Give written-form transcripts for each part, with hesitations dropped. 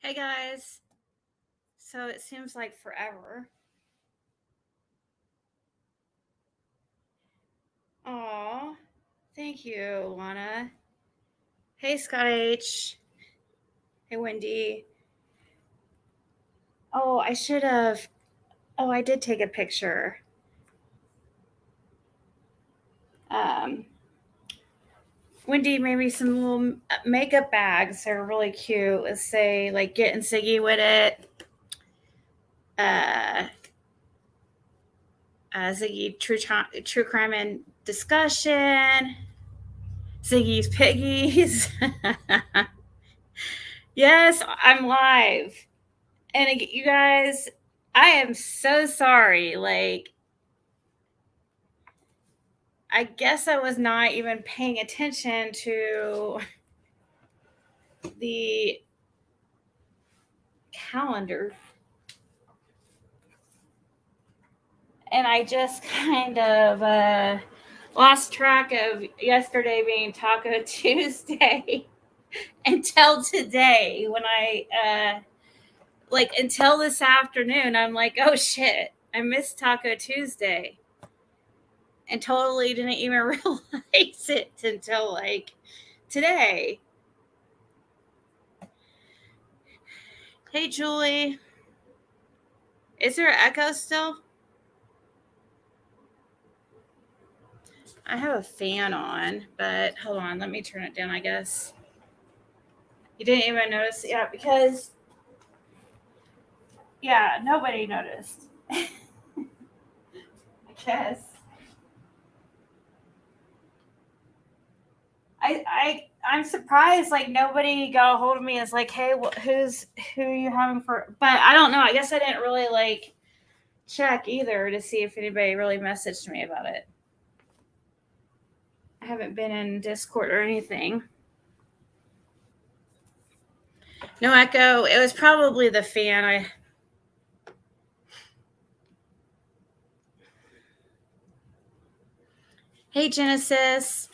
Hey guys. So it seems like forever. Aw, thank you, Lana. Hey Scott H. Hey Wendy. Oh, I should have. Oh, I did take a picture. Wendy made me some little makeup bags. They're really cute. Let's say like getting Ziggy with it. Uh, Ziggy true crime and discussion. Ziggy's piggies. Yes, I'm live. And you guys, I am so sorry. Like, I guess I was not even paying attention to the calendar. And I just kind of lost track of yesterday being Taco Tuesday until today when until this afternoon, I'm like, oh shit, I missed Taco Tuesday. And totally didn't even realize it until like today. Hey, Julie. Is there an echo still? I have a fan on, but hold on. Let me turn it down, I guess. You didn't even notice? Yeah, because, yeah, nobody noticed. I guess. I'm surprised like nobody got a hold of me and it's like, hey, who are you having for? But I don't know. I guess I didn't really like check either to see if anybody really messaged me about it. I haven't been in Discord or anything. No echo. It was probably the fan. Hey, Genesis.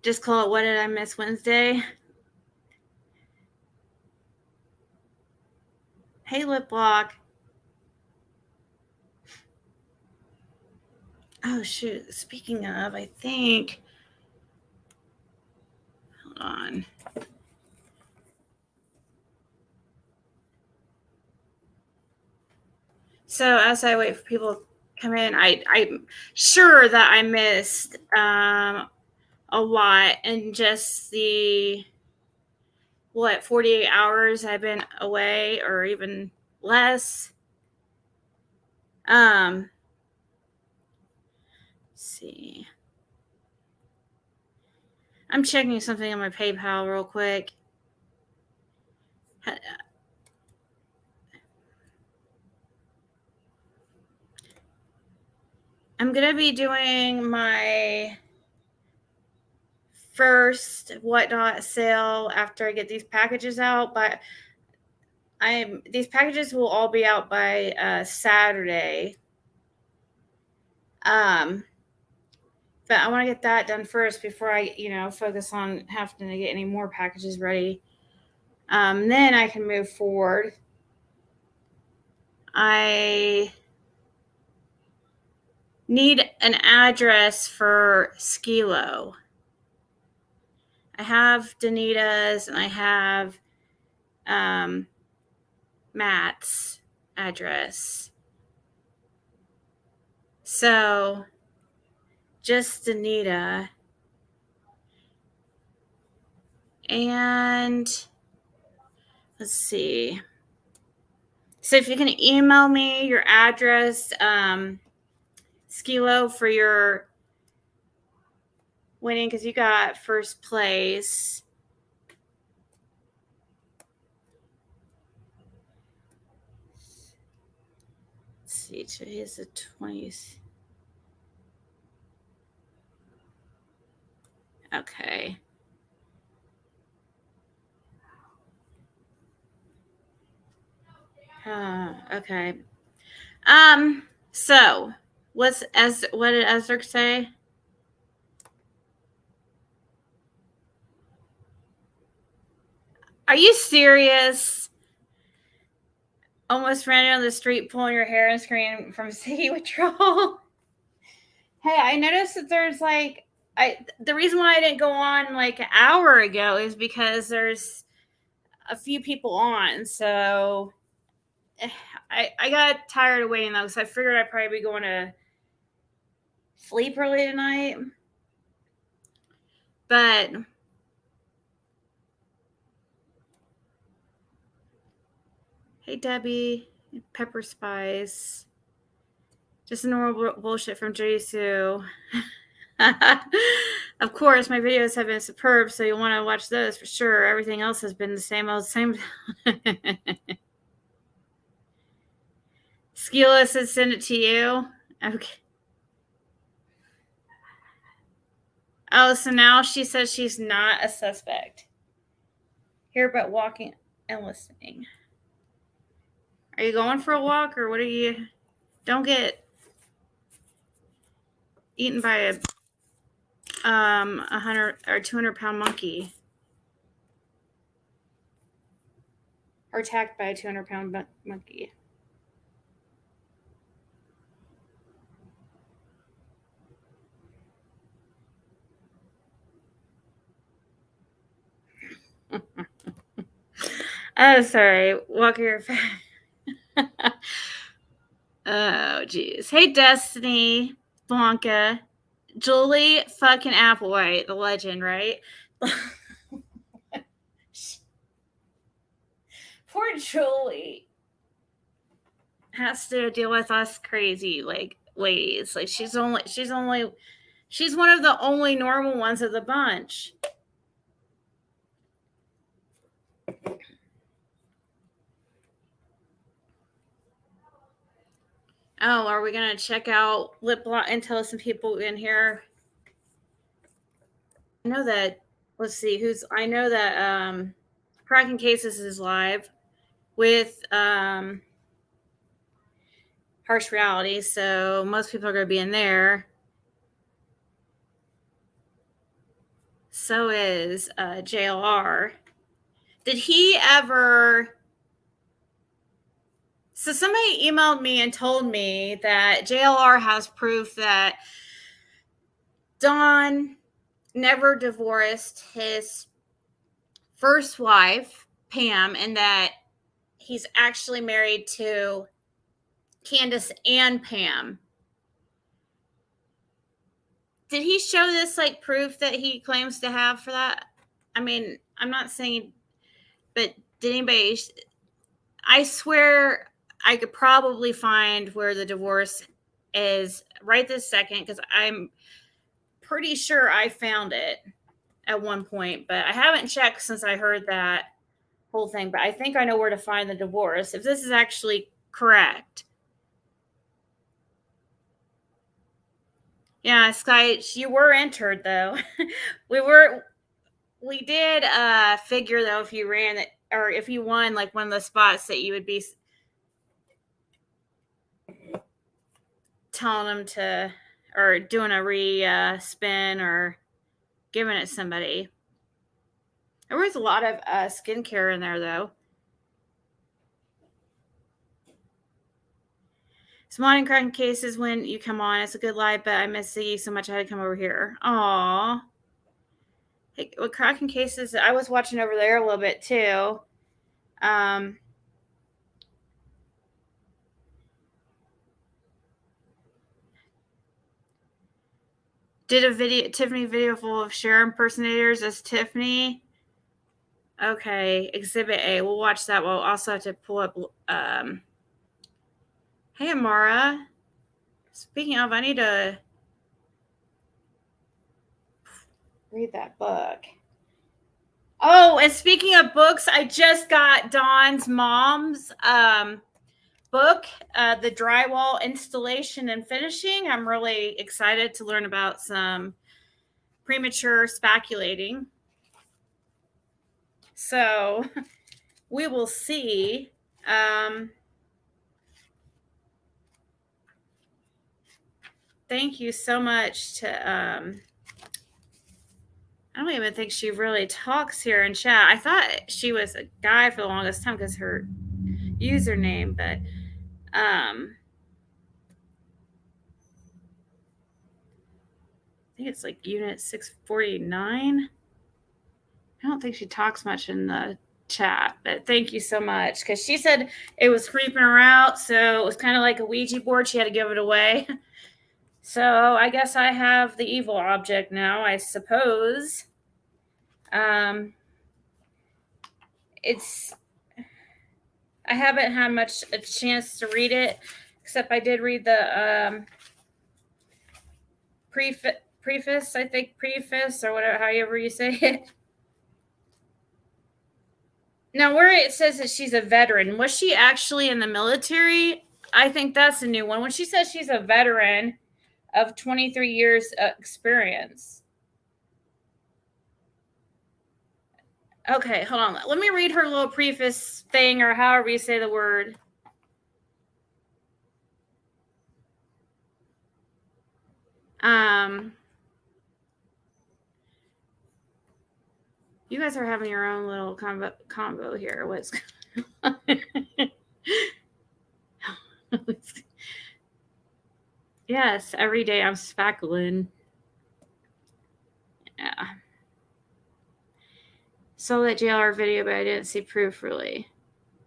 Just call it What Did I Miss Wednesday? Hey, Lip Block. Oh, shoot. Speaking of, I think. Hold on. So, as I wait for people to come in, I'm sure that I missed a lot in just the 48 hours I've been away or even less. Let's see. I'm checking something on my PayPal real quick. I'm going to be doing my first whatnot sale after I get these packages out, but these packages will all be out by Saturday. But I want to get that done first before I, focus on having to get any more packages ready. Then I can move forward. I need an address for Skilo. I have Danita's and I have Matt's address. So just Danita. And let's see. So if you can email me your address, Skilo, for your winning, because you got first place. Let's see, today's the 20th. Okay. Okay. So what did Ezra say? Are you serious? Almost ran down the street pulling your hair and screaming from Ziggy withdrawal. Hey, I noticed that there's like the reason why I didn't go on like an hour ago is because there's a few people on, so I got tired of waiting though, because I figured I'd probably be going to sleep early tonight. But hey, Debbie, Pepper Spice, just normal bullshit from Jisoo. Of course, my videos have been superb, so you'll want to watch those for sure. Everything else has been the same old same. Skila said send it to you. Okay. Oh, so now she says she's not a suspect. Here but walking and listening. Are you going for a walk, or what are you? Don't get eaten by a 100 or 200-pound monkey, or attacked by a 200-pound monkey. Oh, sorry. Walker. Oh, geez. Hey, Destiny, Blanca, Julie, fucking Applewhite, the legend, right? Poor Julie has to deal with us crazy like ladies. Like she's one of the only normal ones of the bunch. Oh, are we gonna check out lip gloss and tell some people in here? I know that. Let's see I know that Cracking Cases is live with Harsh Reality, so most people are gonna be in there. So is JLR. Did he ever? So somebody emailed me and told me that JLR has proof that Don never divorced his first wife, Pam, and that he's actually married to Candace and Pam. Did he show this like proof that he claims to have for that? I mean, I'm not saying, but did anybody? I swear I could probably find where the divorce is right this second, because I'm pretty sure I found it at one point, but I haven't checked since I heard that whole thing. But I think I know where to find the divorce if this is actually correct. Yeah, Sky, you were entered though. We did figure though, if you ran it or if you won like one of the spots, that you would be telling them to, or doing a spin or giving it to somebody. There was a lot of skincare in there though. Small and Cracking Cases when you come on. It's a good live, but I miss Ziggy so much I had to come over here. Aww. Hey, with Cracking Cases, I was watching over there a little bit too. Did a Tiffany video full of Cher impersonators as Tiffany. Okay, Exhibit A. We'll watch that. We'll also have to pull up. Hey, Amara. Speaking of, I need to read that book. Oh, and speaking of books, I just got Dawn's mom's book, The Drywall Installation and Finishing. I'm really excited to learn about some premature spaculating. So we will see. Thank you so much to I don't even think she really talks here in chat. I thought she was a guy for the longest time because her username, but I think it's like unit 649. I don't think she talks much in the chat, but thank you so much, because she said it was creeping her out, so it was kind of like a Ouija board. She had to give it away. So I guess I have the evil object now, I suppose. It's I haven't had much a chance to read it, except I did read the preface, I think, preface or whatever, however you say it. Now, where it says that she's a veteran, was she actually in the military? I think that's a new one. When she says she's a veteran of 23 years experience. Okay, hold on. Let me read her little preface thing, or however you say the word. You guys are having your own little combo here. What's going on? Yes, every day I'm spackling. Yeah. Saw that JLR video, but I didn't see proof really.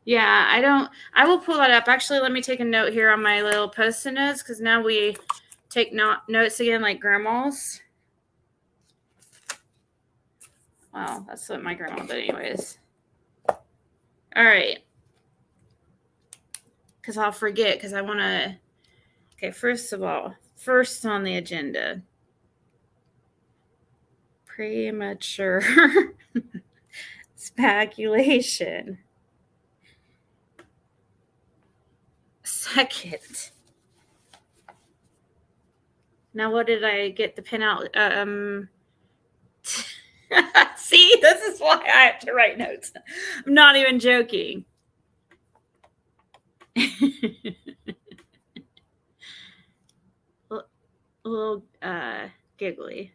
Yeah, I will pull that up. Actually, let me take a note here on my little post-it notes, because now we take notes again like grandmas. Wow, that's what my grandma did anyways. All right. Because I'll forget, because I want to. Okay, first of all, first on the agenda, premature speculation. Second. Now, what did I get the pin out? See, this is why I have to write notes. I'm not even joking. A little giggly.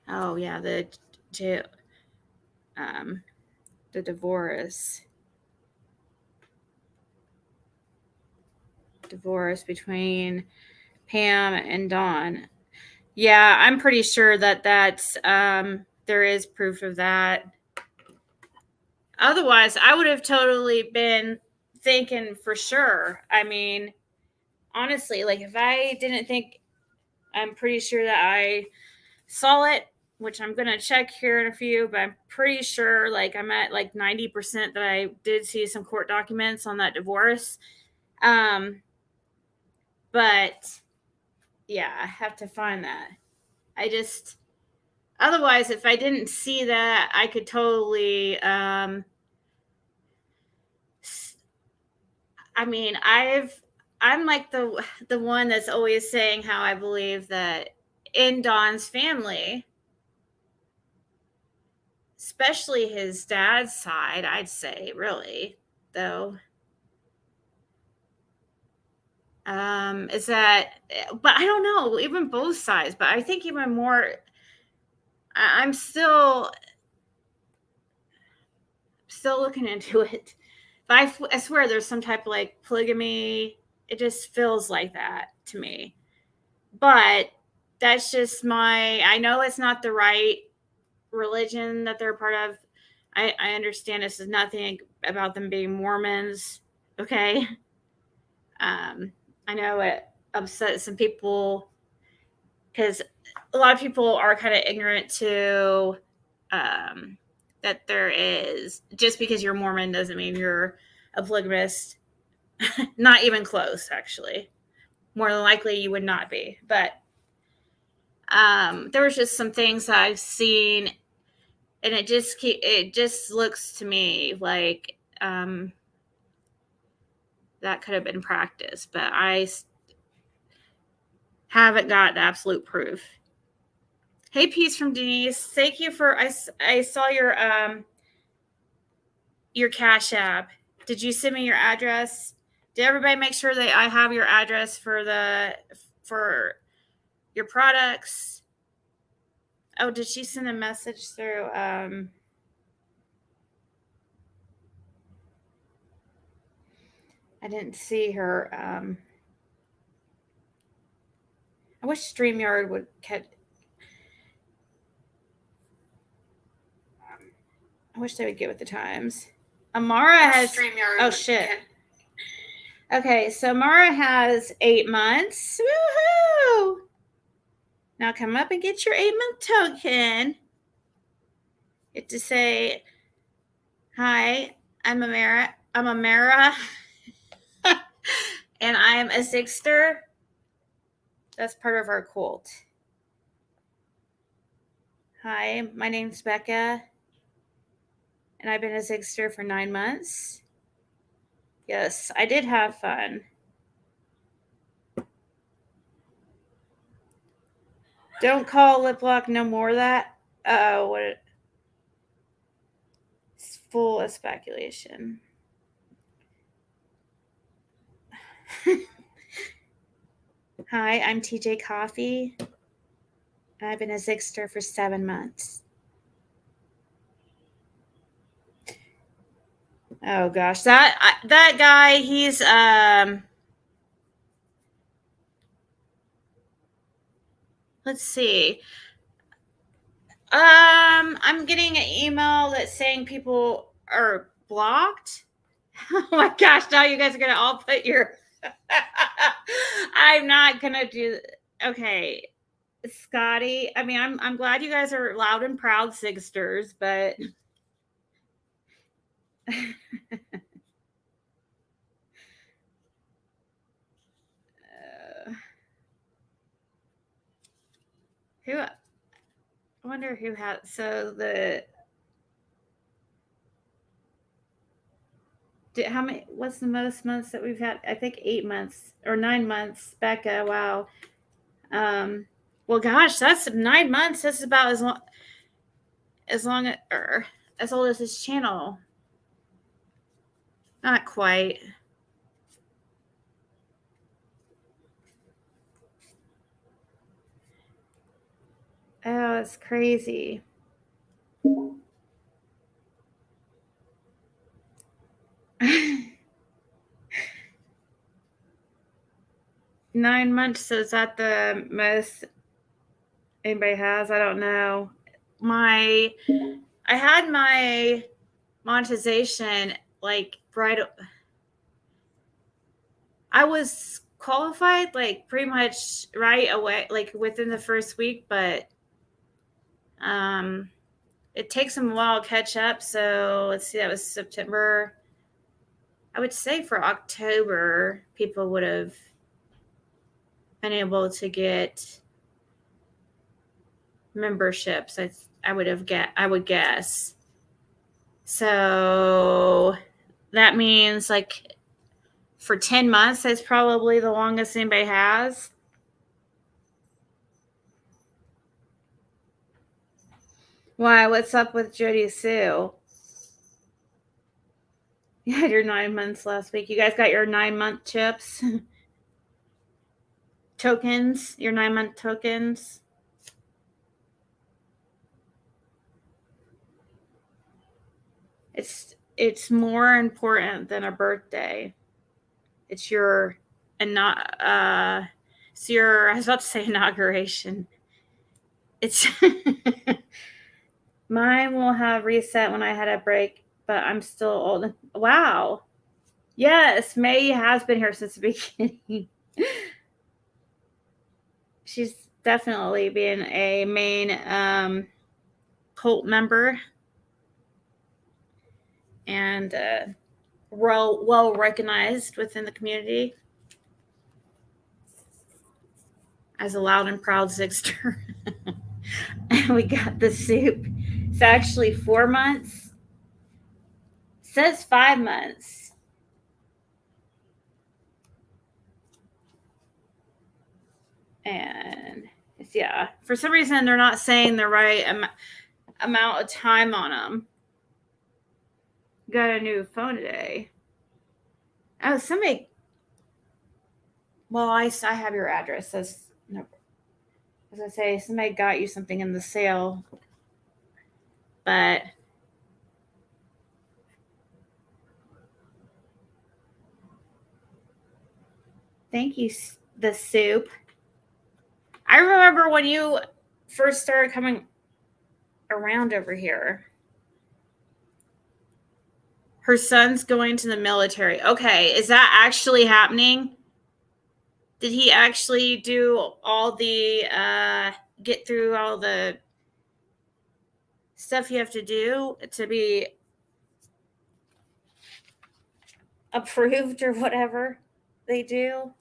Oh yeah, the divorce between Pam and Dawn. Yeah, I'm pretty sure that's there is proof of that. Otherwise, I would have totally been thinking for sure. I mean, honestly, like if I didn't think, I'm pretty sure that I saw it, which I'm going to check here in a few, but I'm pretty sure like I'm at like 90% that I did see some court documents on that divorce. But yeah, I have to find that. Otherwise, if I didn't see that, I could totally, I mean, I'm like the one that's always saying how I believe that in Don's family, especially his dad's side, I'd say, really, though, is that, but I don't know, even both sides, but I think even more, I'm still looking into it. But I swear there's some type of like polygamy. It just feels like that to me. But that's just I know it's not the right religion that they're a part of. I understand this is nothing about them being Mormons. Okay. I know it upsets some people because a lot of people are kind of ignorant to that there is, just because you're Mormon doesn't mean you're a polygamist. Not even close, actually. More than likely you would not be. But there was just some things that I've seen, and it just looks to me like that could have been practiced, but I haven't got the absolute proof. Hey, peace from Denise. Thank you for I saw your Cashapp. Did you send me your address? Did everybody make sure that I have your address for your products. Oh, did she send a message through? I didn't see her. I wish StreamYard would catch. I wish they would get with the times. Amara has. StreamYard. Oh shit. Okay, so Amara has 8 months. Woohoo! Now come up and get your 8-month token. You have to say, "Hi, I'm Amara. I'm Amara, and I am a Zigster." That's part of our cult. Hi, my name's Becca, and I've been a Zigster for 9 months. Yes, I did have fun. Don't call lip lock no more of that. What? It's full of speculation. Hi, I'm TJ Coffee, and I've been a Zigster for 7 months. Oh gosh, that guy, he's let's see. I'm getting an email that's saying people are blocked. Oh my gosh, now you guys are gonna all put your I'm not gonna do okay. Scotty, I mean I'm glad you guys are loud and proud Zigsters, but who I wonder who had how many what's the most months that we've had? I think 8 months or 9 months. Becca, wow. Well gosh, that's 9 months. That's about as long or as old as his channel. Not quite. Oh, it's crazy. Nine months, is that the most anybody has? I don't know. I had my monetization like right. I was qualified like pretty much right away, like within the first week, but it takes them a while to catch up. So let's see, that was September. I would say for October, people would have been able to get memberships. I would guess. So that means like for 10 months, that's probably the longest anybody has. Why? What's up with Jody Sue? You had your 9 months last week. You guys got your 9-month chips? Tokens? Your 9-month tokens? It's more important than a birthday. It's your I was about to say inauguration. It's mine will have reset when I had a break, but I'm still old. Wow. Yes, May has been here since the beginning. She's definitely been a main cult member and well recognized within the community as a loud and proud Zigster. And we got the soup. It's actually 4 months. It says 5 months. And yeah, for some reason they're not saying the right amount of time on them. Got a new phone today. Oh, somebody. Well, I have your address. No. As I say, somebody got you something in the sale, but thank you, the soup. I remember when you first started coming around over here. Her son's going to the military. Okay, is that actually happening? Did he actually do all the get through all the stuff you have to do to be approved or whatever they do?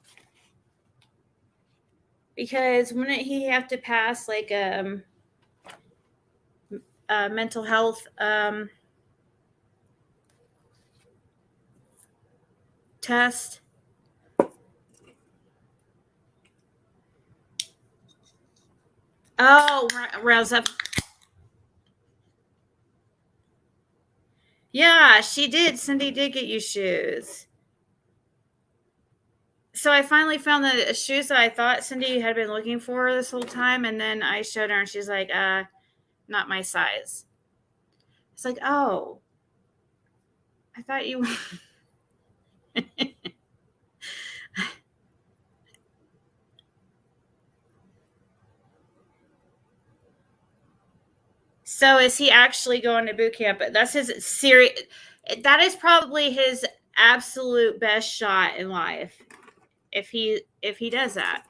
Because wouldn't he have to pass like a mental health test? Oh, rouse up. Yeah, she did. Cindy did get you shoes. So I finally found the shoes that I thought Cindy had been looking for this whole time, and then I showed her, and she's like, not my size. It's like, oh, I thought you. So is he actually going to boot camp? That's his serious. That is probably his absolute best shot in life. If he does that,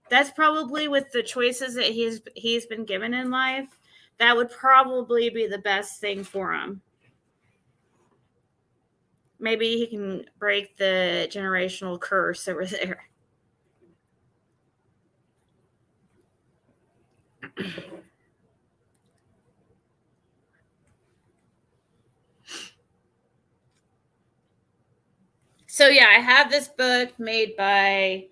that's probably with the choices that he's been given in life. That would probably be the best thing for him. Maybe he can break the generational curse over there. So yeah, I have this book made by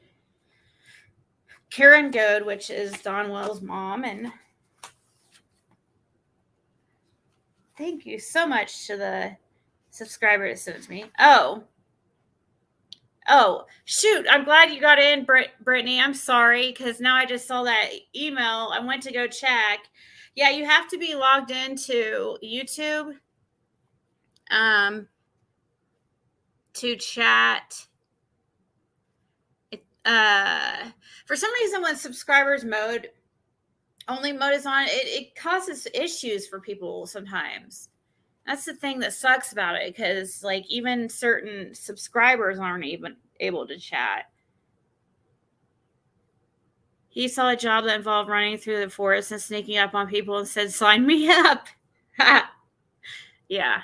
Karen Goad, which is Donwell's mom, and thank you so much to the subscriber that sent it to me. Oh, shoot. I'm glad you got in, Brittany. I'm sorry, because now I just saw that email. I went to go check. Yeah, you have to be logged into YouTube to chat. For some reason, when subscribers only mode is on, it causes issues for people sometimes. That's the thing that sucks about it, because like even certain subscribers aren't even able to chat. He saw a job that involved running through the forest and sneaking up on people and said, "Sign me up." Yeah.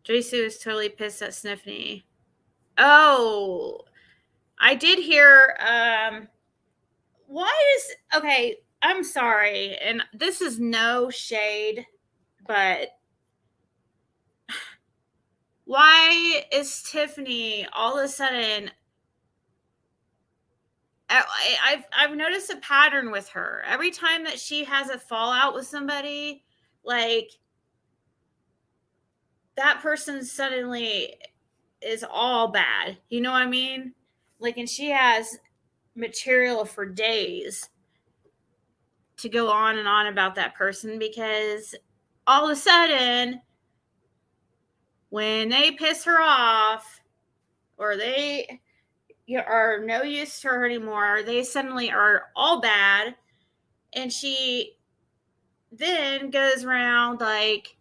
Jisoo is totally pissed at Sniffy. Oh, I did hear. Okay? I'm sorry, and this is no shade, but why is Tiffany all of a sudden? I've noticed a pattern with her. Every time that she has a fallout with somebody, like that person suddenly is all bad. You know what I mean? Like, and she has material for days to go on and on about that person, because all of a sudden, when they piss her off or they are no use to her anymore, they suddenly are all bad. And she then goes around like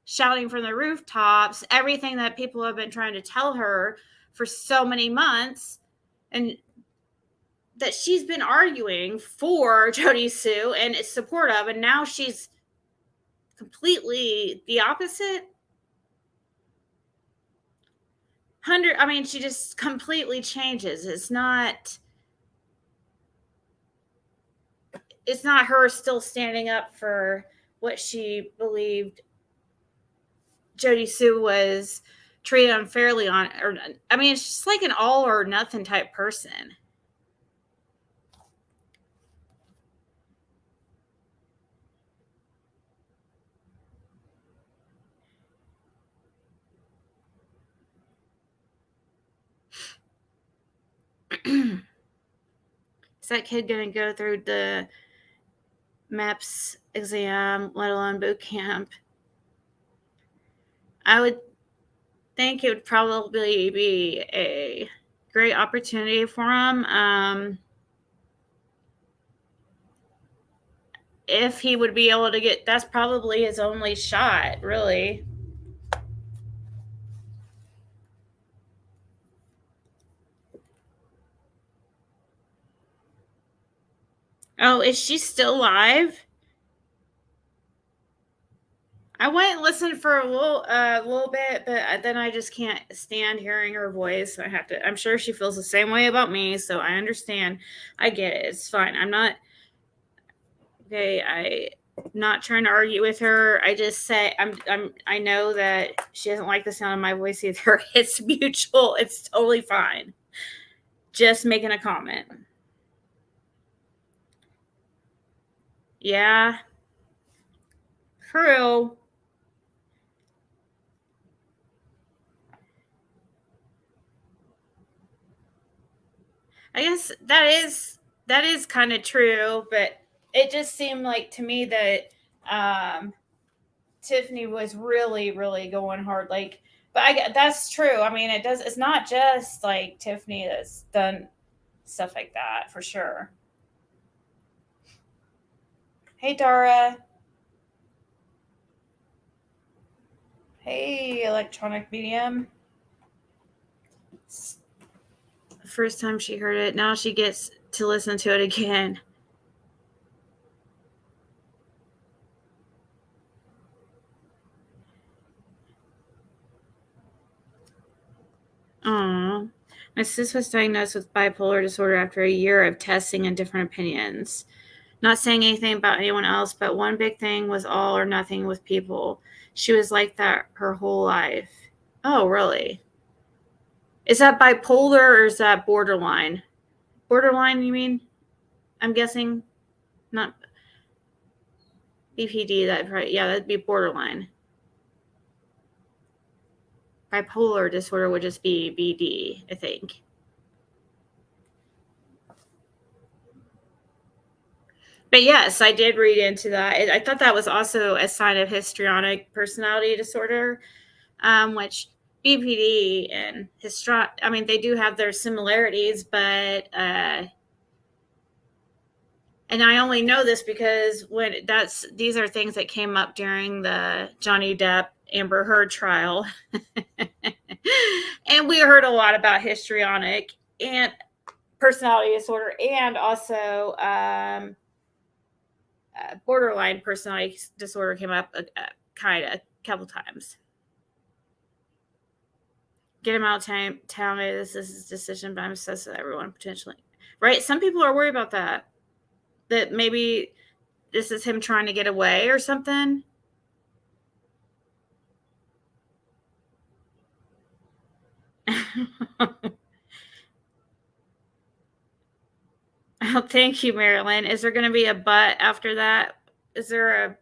shouting from the rooftops everything that people have been trying to tell her for so many months, and that she's been arguing for Jody Sue and is supportive, and now she's completely the opposite. She just completely changes. It's not her still standing up for what she believed Jody Sue was treated unfairly on. It's just like an all or nothing type person. Is that kid going to go through the MEPS exam, let alone boot camp? I would think it would probably be a great opportunity for him. If he would be able to get, that's probably his only shot, really. Oh, is she still live? I went and listened for a little bit, but then I just can't stand hearing her voice. I have to. I'm sure she feels the same way about me, so I understand. I get it. It's fine. I'm not okay. I'm not trying to argue with her. I just say I know that she doesn't like the sound of my voice either. It's mutual. It's totally fine. Just making a comment. Yeah. True. I guess that is kind of true, but it just seemed like to me that um, Tiffany was really, really going hard. Like, but that's true. I mean, it does. It's not just like Tiffany that's done stuff like that for sure. Hey, Dara. Hey, electronic medium. First time she heard it. Now she gets to listen to it again. Aww. My sis was diagnosed with bipolar disorder after a year of testing and different opinions. Not saying anything about anyone else, but one big thing was all or nothing with people. She was like that her whole life. Oh, really? Is that bipolar or is that borderline? Borderline, you mean? I'm guessing not BPD. That right? Yeah, that'd be borderline. Bipolar disorder would just be BD, I think. But yes, I did read into that. I thought that was also a sign of histrionic personality disorder, which BPD and I mean, they do have their similarities, but and I only know this because these are things that came up during the Johnny Depp Amber Heard trial, and we heard a lot about histrionic and personality disorder, and also borderline personality disorder came up kind of a couple times. Get him out of time. Tell me this is his decision, but I'm obsessed with everyone potentially. Right? Some people are worried about that. That maybe this is him trying to get away or something. Oh, thank you, Marilyn. Is there going to be a but after that? Is there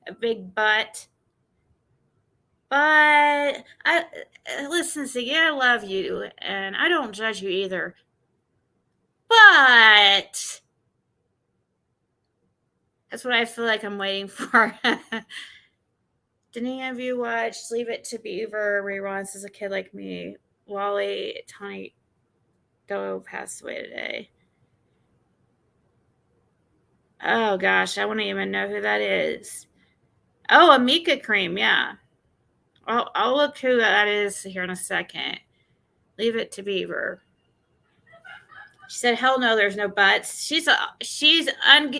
a big but? But I listen, Ziggy, I love you, and I don't judge you either. But that's what I feel like I'm waiting for. Did any of you watch Leave It to Beaver reruns as a kid like me? Wally Tony Doe passed away today. Oh gosh, I wouldn't even know who that is. Oh, Amika Cream, yeah. I'll look who that is here in a second. Leave It to Beaver. She said, "Hell no, there's no buts."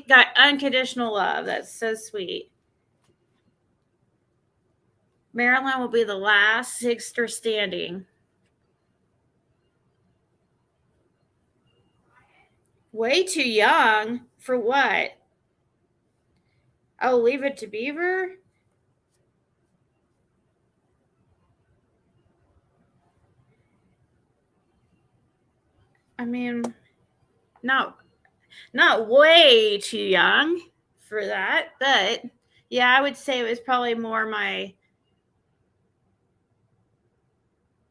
Got unconditional love. That's so sweet. Marilyn will be the last Zigster standing. Way too young for what? Oh, Leave It to Beaver. I mean, not way too young for that, but yeah, I would say it was probably more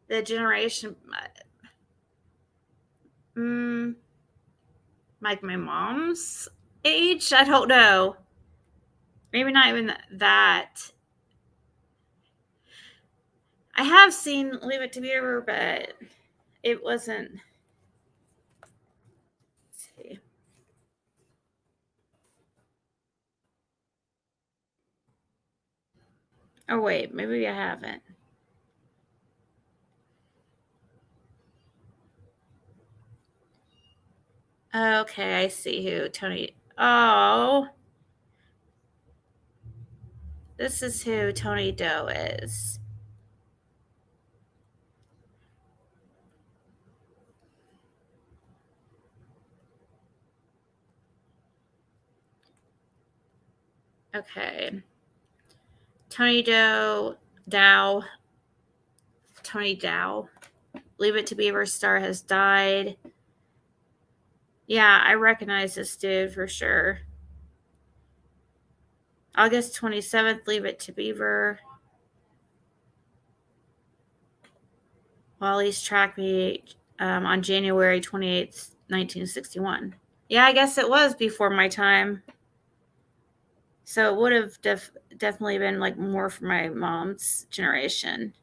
the generation. Mm, like my mom's age. I don't know. Maybe not even that. I have seen Leave It to Beaver, but it wasn't. Let's see. Oh wait, maybe I haven't. Okay, I see who Tony. Oh, this is who Tony Doe is. Okay. Tony Dow. Tony Dow. Leave It to Beaver star has died. Yeah, I recognize this dude for sure. August 27th, Leave It to Beaver. Wally's track meet on January 28th, 1961. Yeah, I guess it was before my time. So it would have definitely been like more for my mom's generation.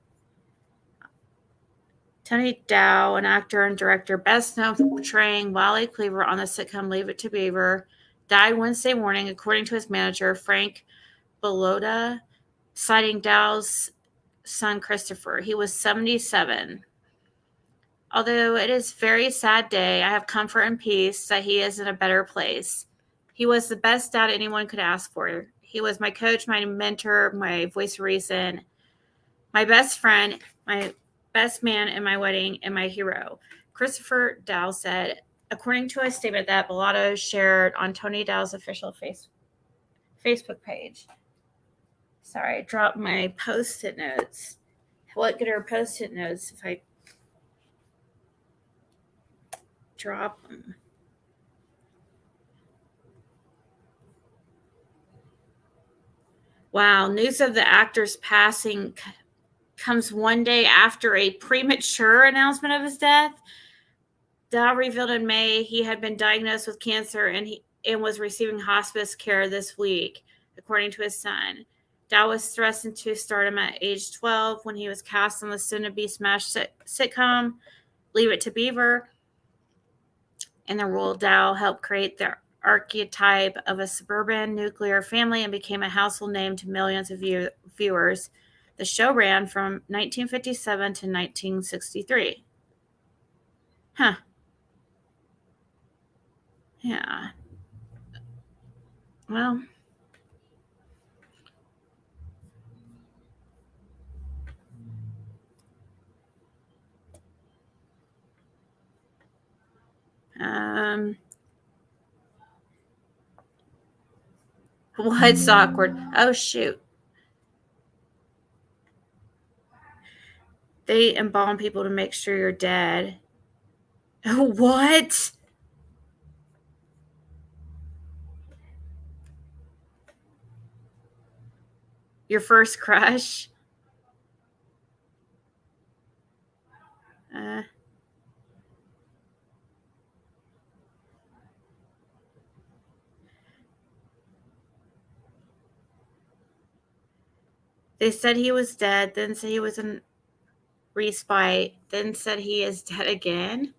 Tony Dow, an actor and director best known for portraying Wally Cleaver on the sitcom Leave It to Beaver, died Wednesday morning, according to his manager, Frank Bellotta, citing Dow's son Christopher. He was 77. Although it is a very sad day, I have comfort and peace that he is in a better place. He was the best dad anyone could ask for. He was my coach, my mentor, my voice of reason, my best friend, my best man in my wedding, and my hero. Christopher Dow said, according to a statement that Bellato shared on Tony Dow's official Facebook page. Sorry, I dropped my Post-it notes. What good are Post-it notes if I drop them? Wow, news of the actor's passing comes one day after a premature announcement of his death. Dow revealed in May he had been diagnosed with cancer and was receiving hospice care this week, according to his son. Dow was thrust into stardom at age 12 when he was cast on the soon-to-be smash sitcom Leave It to Beaver. In the role, Dow helped create the archetype of a suburban nuclear family and became a household name to millions of viewers. The show ran from 1957 to 1963. Huh. Yeah. Well, what's awkward? Oh, shoot. They embalm people to make sure you're dead. What? Your first crush? Uh, they said he was dead, then said he was in respite, then said he is dead again.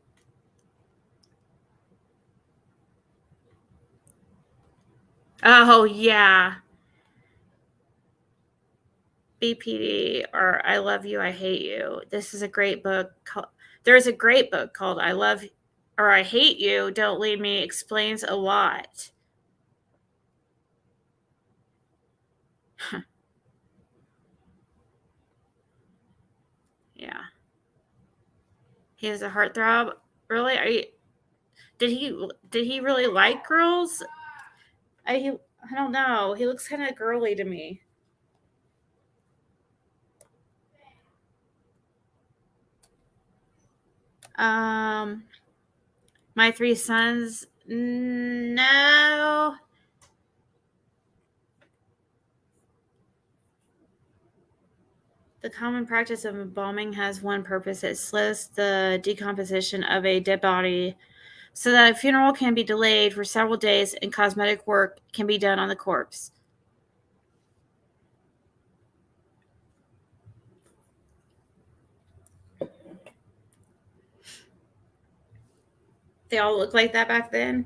Oh, yeah. BPD or I Love You, I Hate You. This is a great book. There's a great book called I Love or I Hate You, Don't Leave Me, explains a lot. Yeah. He is a heartthrob. Really? Did he really like girls? I don't know. He looks kind of girly to me. Um, my three sons. No. The common practice of embalming has one purpose. It slows the decomposition of a dead body so that a funeral can be delayed for several days and cosmetic work can be done on the corpse. They all look like that back then?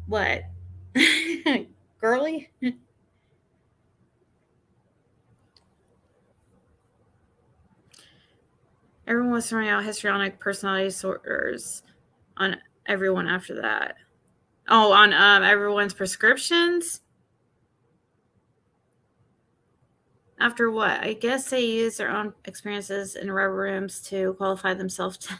What? Girly? Everyone was throwing out histrionic personality disorders on everyone after that. Oh, on everyone's prescriptions? After what? I guess they use their own experiences in red rooms to qualify themselves to.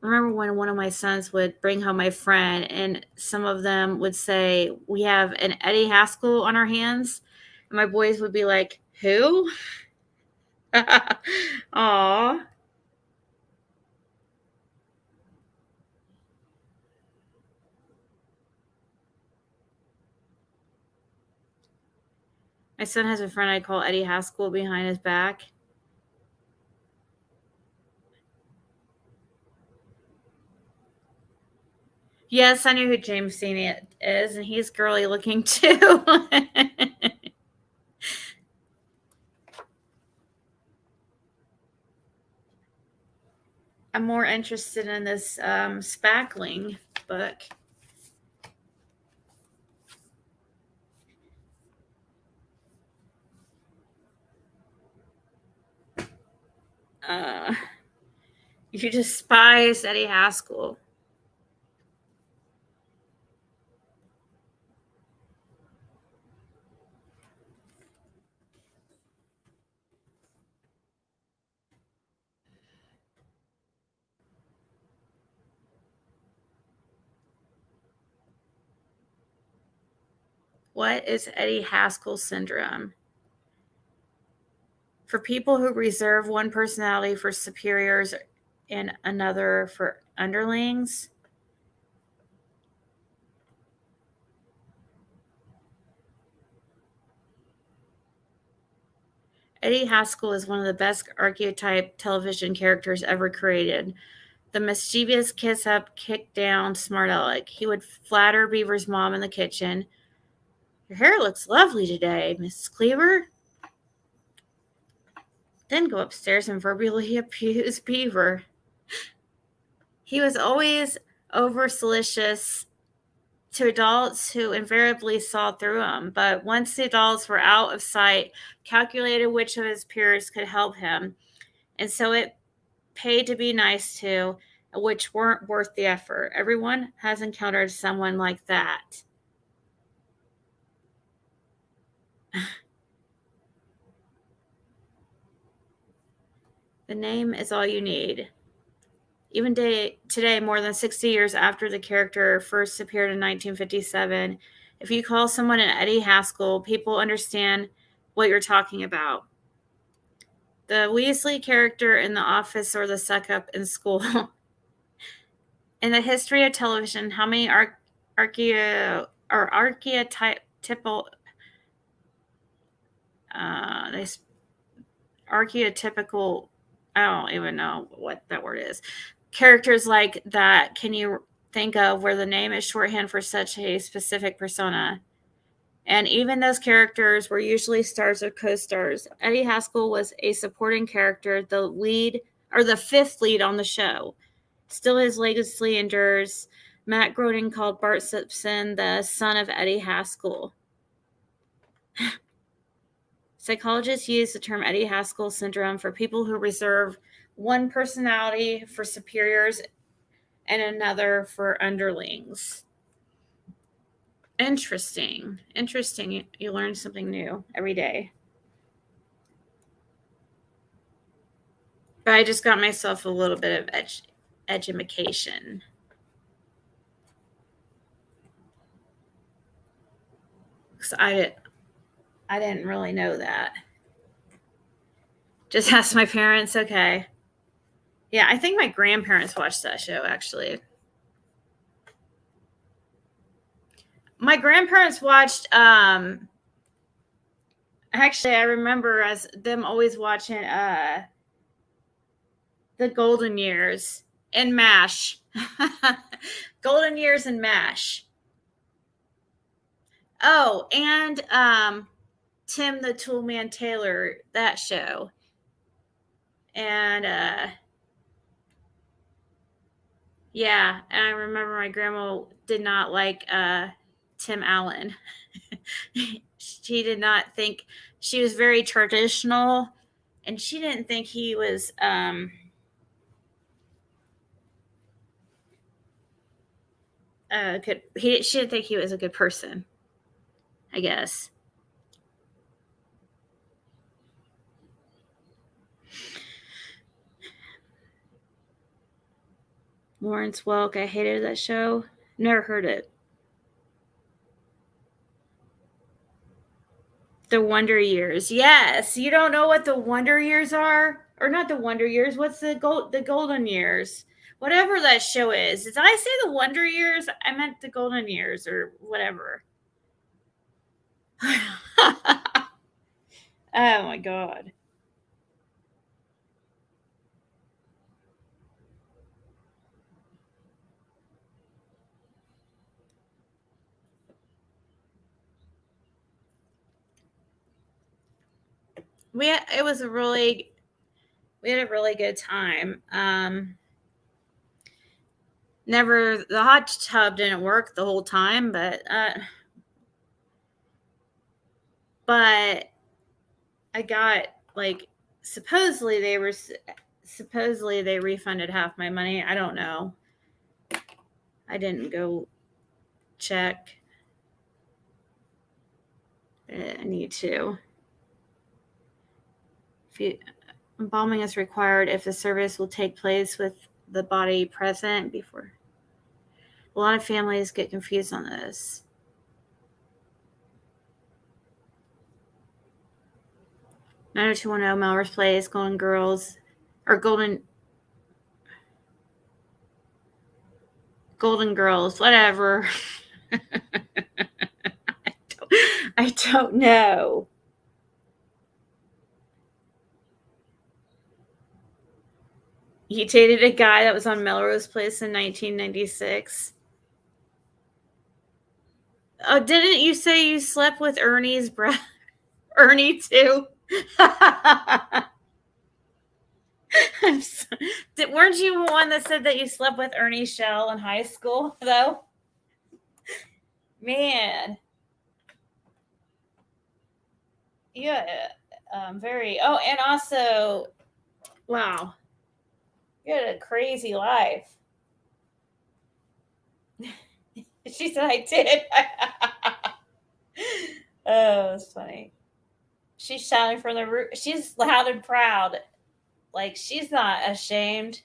Remember when one of my sons would bring home my friend, and some of them would say, "We have an Eddie Haskell on our hands," and my boys would be like, "Who?" Aw. My son has a friend I call Eddie Haskell behind his back. Yes, I knew who James Dean is, and he's girly looking too. I'm more interested in this spackling book. You despise Eddie Haskell. What is Eddie Haskell syndrome? For people who reserve one personality for superiors and another for underlings. Eddie Haskell is one of the best archetype television characters ever created. The mischievous kiss-up, kick-down smart aleck. He would flatter Beaver's mom in the kitchen. Your hair looks lovely today, Mrs. Cleaver. Then go upstairs and verbally abuse Beaver. He was always over solicitous to adults who invariably saw through him, but once the adults were out of sight, calculated which of his peers could help him, and so it paid to be nice to, which weren't worth the effort. Everyone has encountered someone like that. The name is all you need. Even today, more than 60 years after the character first appeared in 1957, if you call someone an Eddie Haskell, people understand what you're talking about. The Weasley character in The Office or the suck up in school. In the history of television, how many archetypal archetypical, I don't even know what that word is, characters like that can you think of where the name is shorthand for such a specific persona? And even those characters were usually stars or co-stars. Eddie Haskell was a supporting character, the lead or the fifth lead on the show. Still, his legacy endures. Matt Groening called Bart Simpson the son of Eddie Haskell. Psychologists use the term Eddie Haskell syndrome for people who reserve one personality for superiors and another for underlings. Interesting. Interesting. You learn something new every day. But I just got myself a little bit of education. Because I didn't really know that. Just ask my parents. Okay. Yeah, I think my grandparents watched that show, actually. My grandparents watched, actually, I remember as them always watching The golden years and MASH. Golden years and MASH. Oh, and Tim the Toolman Taylor, that show. And yeah, and I remember my grandma did not like Tim Allen. She did not think, she was very traditional, and she didn't think he was good. She didn't think he was a good person, I guess. Lawrence Welk, I hated that show. Never heard it. The Wonder Years. Yes, you don't know what the Wonder Years are, or not the Wonder Years. What's the Golden Years? Whatever that show is. Did I say the Wonder Years? I meant the Golden Years or whatever. Oh my god. We had a really good time. Never, the hot tub didn't work the whole time, but I got, like, supposedly they refunded half my money. I don't know. I didn't go check. I need to. Embalming is required if the service will take place with the body present before. A lot of families get confused on this. Nine 210 Melrose Place, Golden Girls, or Golden Girls, whatever. I don't know. He dated a guy that was on Melrose Place in 1996. Oh, didn't you say you slept with Ernie's brother? Ernie too? Weren't you the one that said that you slept with Ernie Shell in high school, though? Man. Yeah. Very. Oh, and also, wow. You had a crazy life. She said I did. Oh, it's funny. She's shouting from the roof. She's loud and proud. Like, she's not ashamed.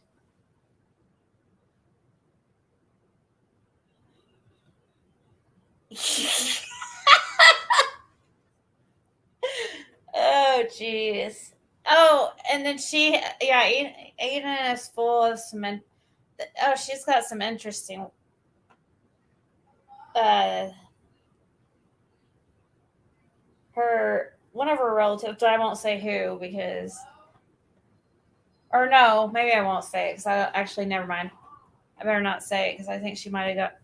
Oh, jeez. Oh, and then Aiden is full of cement. Oh, she's got some interesting. One of her relatives, I won't say who because, or no, maybe I won't say it because I actually, never mind. I better not say it because I think she might have got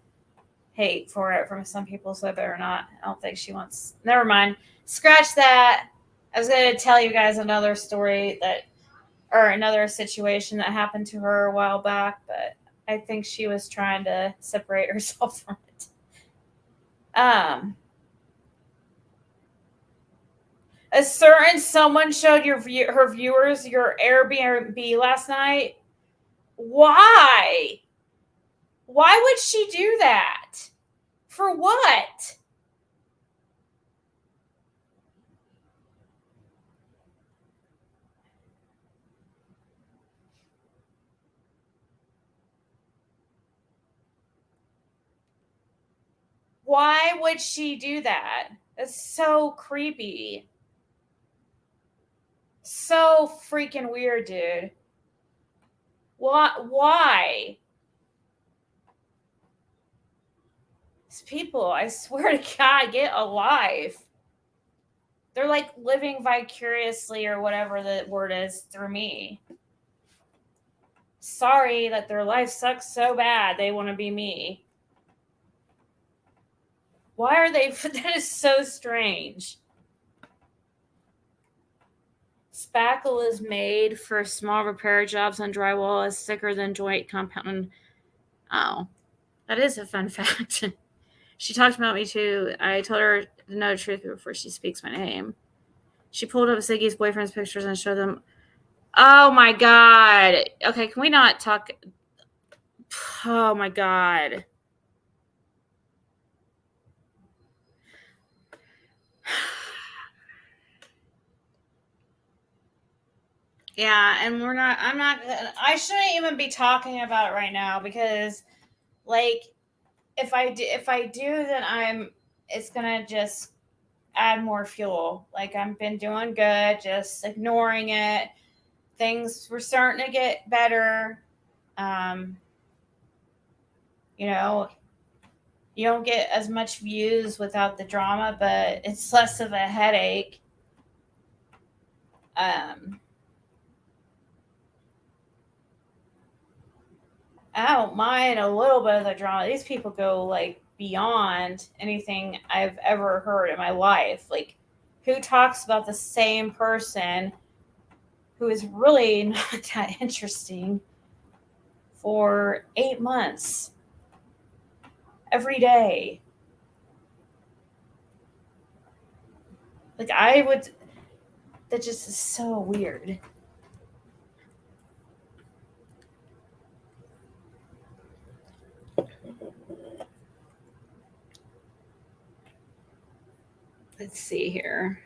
hate for it from some people, so I better not. I don't think she wants. Never mind. Scratch that. I was going to tell you guys another story or another situation that happened to her a while back, but I think she was trying to separate herself from it. A certain someone showed her viewers your Airbnb last night. Why? Why would she do that? For what? Why would she do that? It's so creepy. So freaking weird, dude. Why? These people, I swear to God, get alive. They're like living vicariously or whatever the word is through me. sorry that their life sucks so bad they want to be me. Why are they? That is so strange. Spackle is made for small repair jobs on drywall. Is thicker than joint compound. Oh, that is a fun fact. She talked about me too. I told her to know the truth before she speaks my name. She pulled up Ziggy's boyfriend's pictures and showed them. Oh my God. Okay, can we not talk? Oh my God. Yeah, and I shouldn't even be talking about it right now because, like, if I do, then it's gonna just add more fuel. Like, I've been doing good, just ignoring it. Things were starting to get better. Um, you know, you don't get as much views without the drama, but it's less of a headache. I don't mind a little bit of the drama. These people go like beyond anything I've ever heard in my life. Like, who talks about the same person who is really not that interesting for 8 months every day? Like, that just is so weird. Let's see here.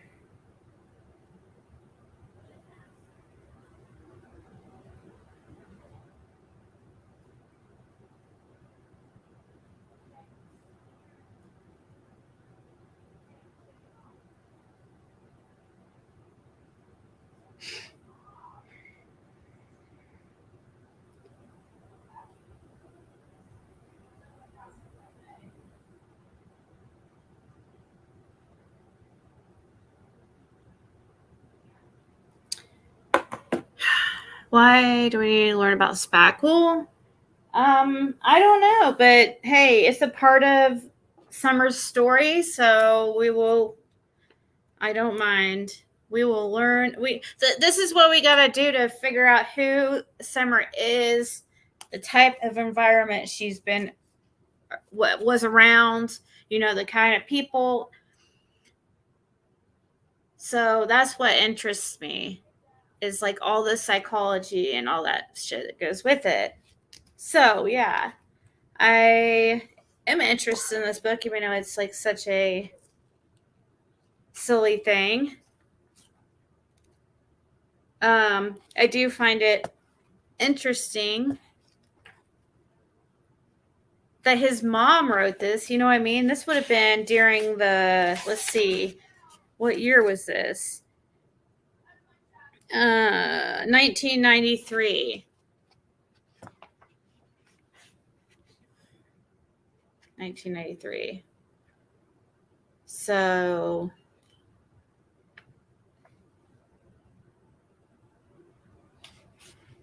Why do we need to learn about spackle? I don't know, but hey, it's a part of Summer's story, so I don't mind. We will learn. This is what we gotta do to figure out who Summer is, the type of environment she's been, what was around, the kind of people. So that's what interests me, is like all the psychology and all that shit that goes with it. So yeah, I am interested in this book, even though it's like such a silly thing. I do find it interesting that his mom wrote this. You know what I mean? This would have been during let's see, what year was this? 1993. 1993. So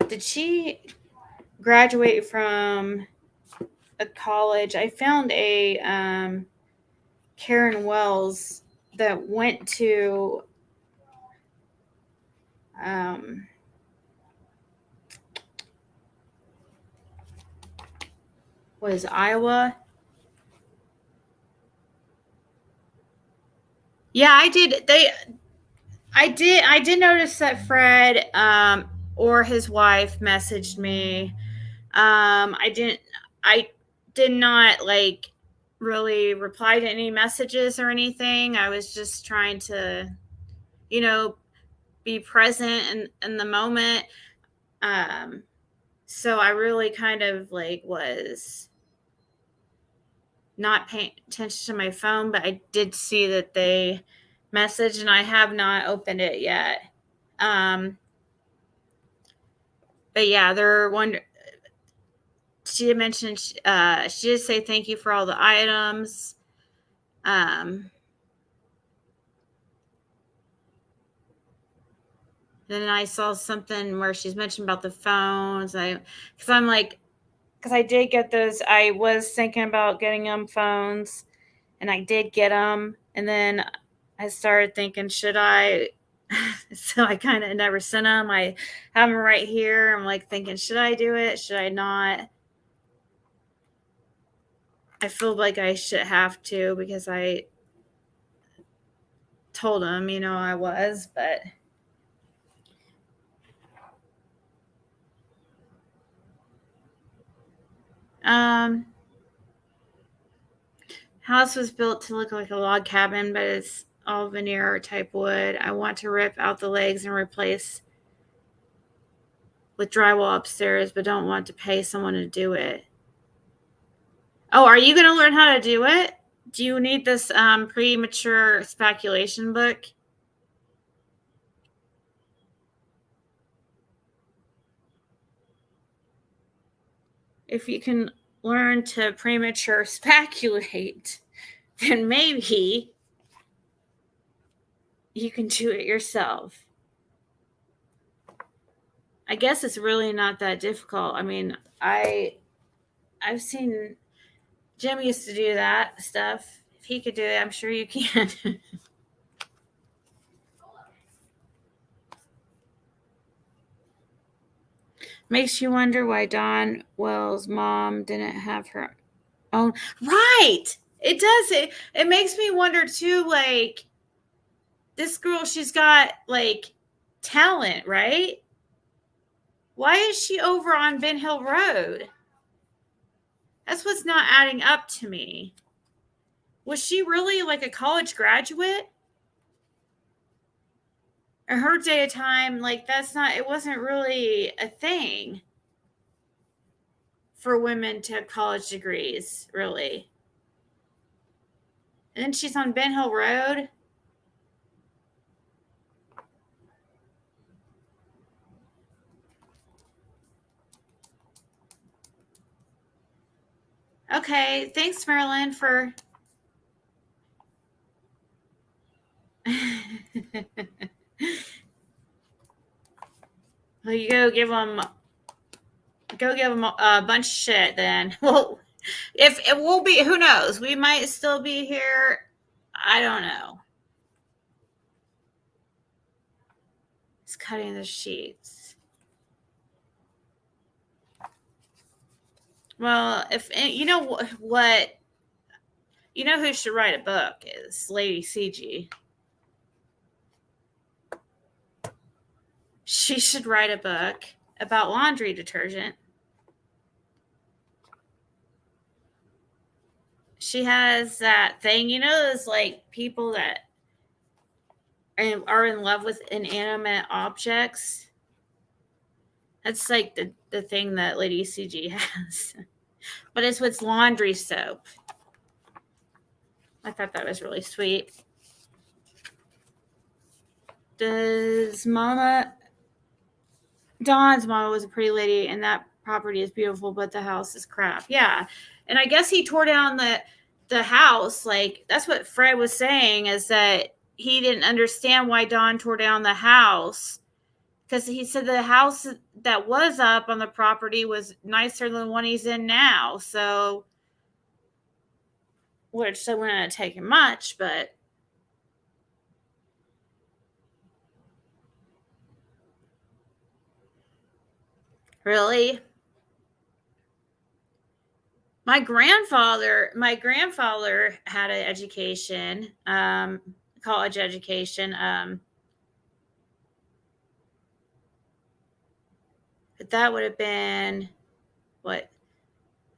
did she graduate from a college? I found a Karen Wells that went to was Iowa. Yeah, I did. I did notice that Fred or his wife messaged me. I did not like really reply to any messages or anything. I was just trying to, be present in the moment. So I really kind of like was not paying attention to my phone, but I did see that they messaged, and I have not opened it yet. But yeah, they're wondering. She had mentioned, she did say thank you for all the items. Then I saw something where she's mentioned about the phones. Because I'm like, because I did get those. I was thinking about getting them phones, and I did get them. And then I started thinking, should I? So I kind of never sent them. I have them right here. I'm like thinking, should I do it? Should I not? I feel like I should have to because I told him, I was, but um house was built to look like a log cabin, but it's all veneer type wood. I want to rip out the legs and replace with drywall upstairs, but don't want to pay someone to do it. Oh, are you going to learn how to do it? Do you need this premature speculation book? If you can learn to premature speculate, then maybe you can do it yourself. I guess it's really not that difficult. I mean, I've seen Jim used to do that stuff. If he could do it, I'm sure you can. Makes you wonder why Dawn Wells' mom didn't have her own. Right. It does. It makes me wonder too, like, this girl, she's got like talent, right? Why is she over on Ben Hill Road? That's what's not adding up to me. Was she really like a college graduate? In her day of time, like it wasn't really a thing for women to have college degrees, really. And then she's on Ben Hill Road. Okay, thanks, Marilyn, for. Well, you go give them a bunch of shit. Then, well, if it will be, who knows? We might still be here. I don't know. It's cutting the sheets. Well, if you know what, who should write a book is Lady CG. She should write a book about laundry detergent. She has that thing, those like people that are in love with inanimate objects. That's like the thing that Lady CG has. But it's with laundry soap. I thought that was really sweet. Dawn's mama was a pretty lady, and that property is beautiful, but the house is crap. Yeah. And I guess he tore down the house. Like, that's what Fred was saying, is that he didn't understand why Dawn tore down the house. Because he said the house that was up on the property was nicer than the one he's in now. So, which so wouldn't have taken much, but really, my grandfather had an education, college education, but that would have been what,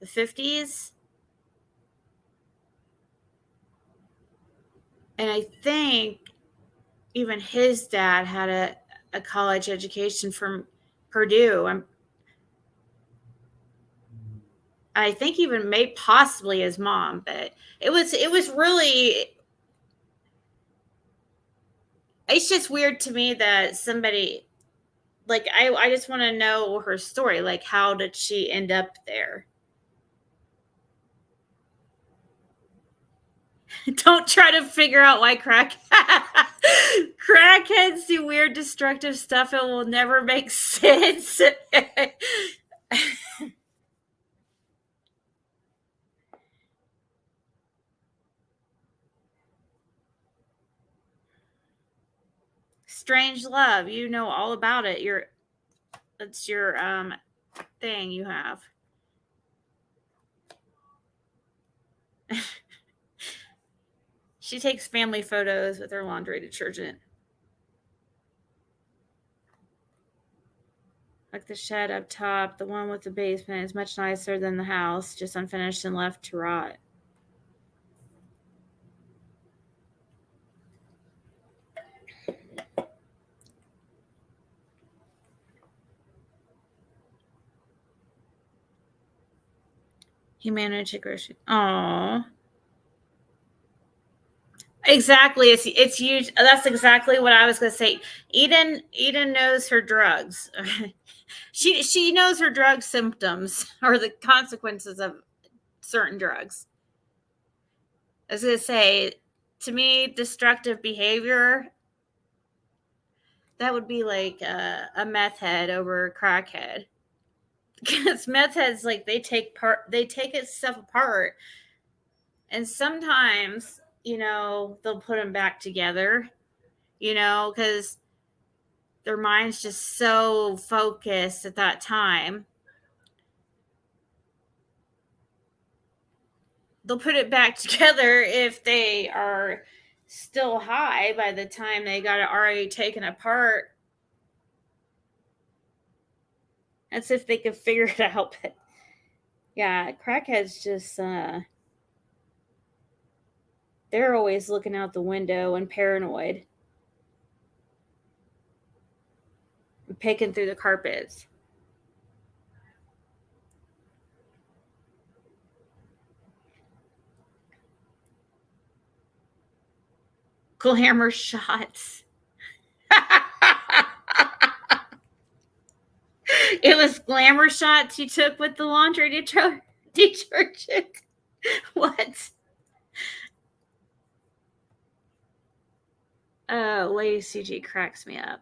the 50s. And I think even his dad had a college education from Purdue. I think even possibly his mom, but it was really, it's just weird to me that somebody, like, I just want to know her story. Like, how did she end up there? Don't try to figure out why crackheads do weird, destructive stuff. It will never make sense. Strange love. You know all about it. That's your thing you have. She takes family photos with her laundry detergent. Like the shed up top, the one with the basement is much nicer than the house, just unfinished and left to rot. He managed a grocery. Aww. Exactly. It's huge. That's exactly what I was gonna say. Eden knows her drugs. She knows her drug symptoms or the consequences of certain drugs. I was gonna say, to me, destructive behavior, that would be like a meth head over a crackhead. Because meth heads, like, they take stuff apart, and sometimes, they'll put them back together, because their mind's just so focused at that time. They'll put it back together if they are still high by the time they got it already taken apart. As if they could figure it out. But yeah, crackheads just they're always looking out the window and paranoid. And picking through the carpets. Glamour shots. It was glamour shots you took with the laundry detergent. What? Oh, Lady CG cracks me up.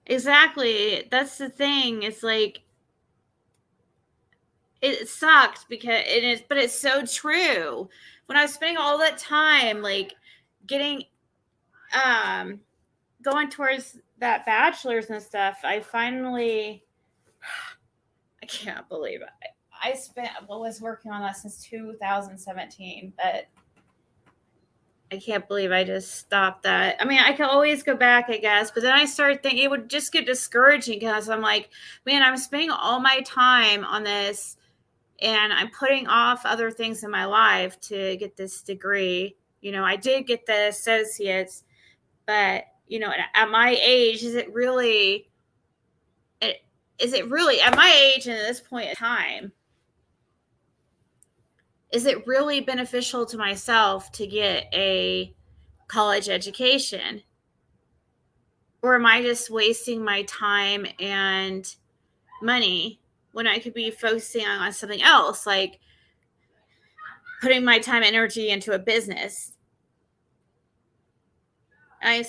Exactly. That's the thing. It's like, it sucked because it is, but it's so true. When I was spending all that time, like, getting, going towards that bachelor's and stuff, I can't believe it. I was working on that since 2017, but I can't believe I just stopped that. I mean, I can always go back, I guess, but then I started thinking it would just get discouraging because I'm like, man, I'm spending all my time on this and I'm putting off other things in my life to get this degree. I did get the associates, but at my age, is it really at my age and at this point in time, is it really beneficial to myself to get a college education? Or am I just wasting my time and money when I could be focusing on something else, like putting my time and energy into a business? I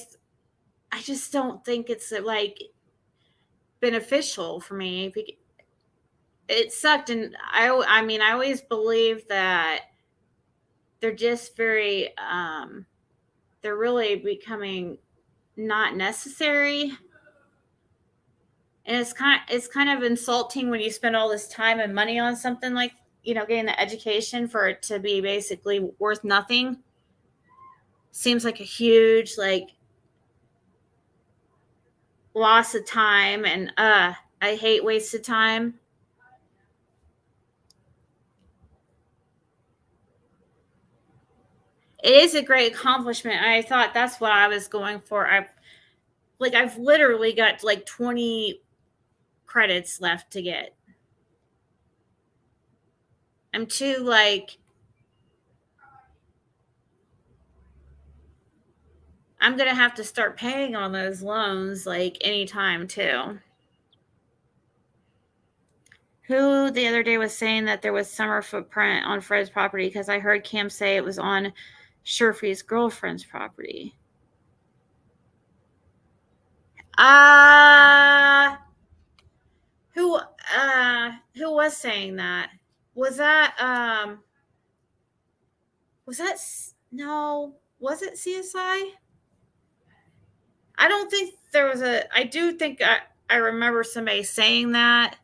just don't think it's like beneficial for me. It sucked, and I mean, I always believe that they're just very they're really becoming not necessary. And it's kind of insulting when you spend all this time and money on something like, getting the education for it to be basically worth nothing. Seems like a huge, like, loss of time, and I hate wasted time. It is a great accomplishment. I thought that's what I was going for. I've literally got like 20 credits left to get. I'm too, like, I'm gonna have to start paying on those loans like anytime too. Who the other day was saying that there was summer footprint on Fred's property? Because I heard Cam say it was on Sherfy's girlfriend's property. Who was saying that? Was that no? Was it CSI? I don't think there was I do think I remember somebody saying that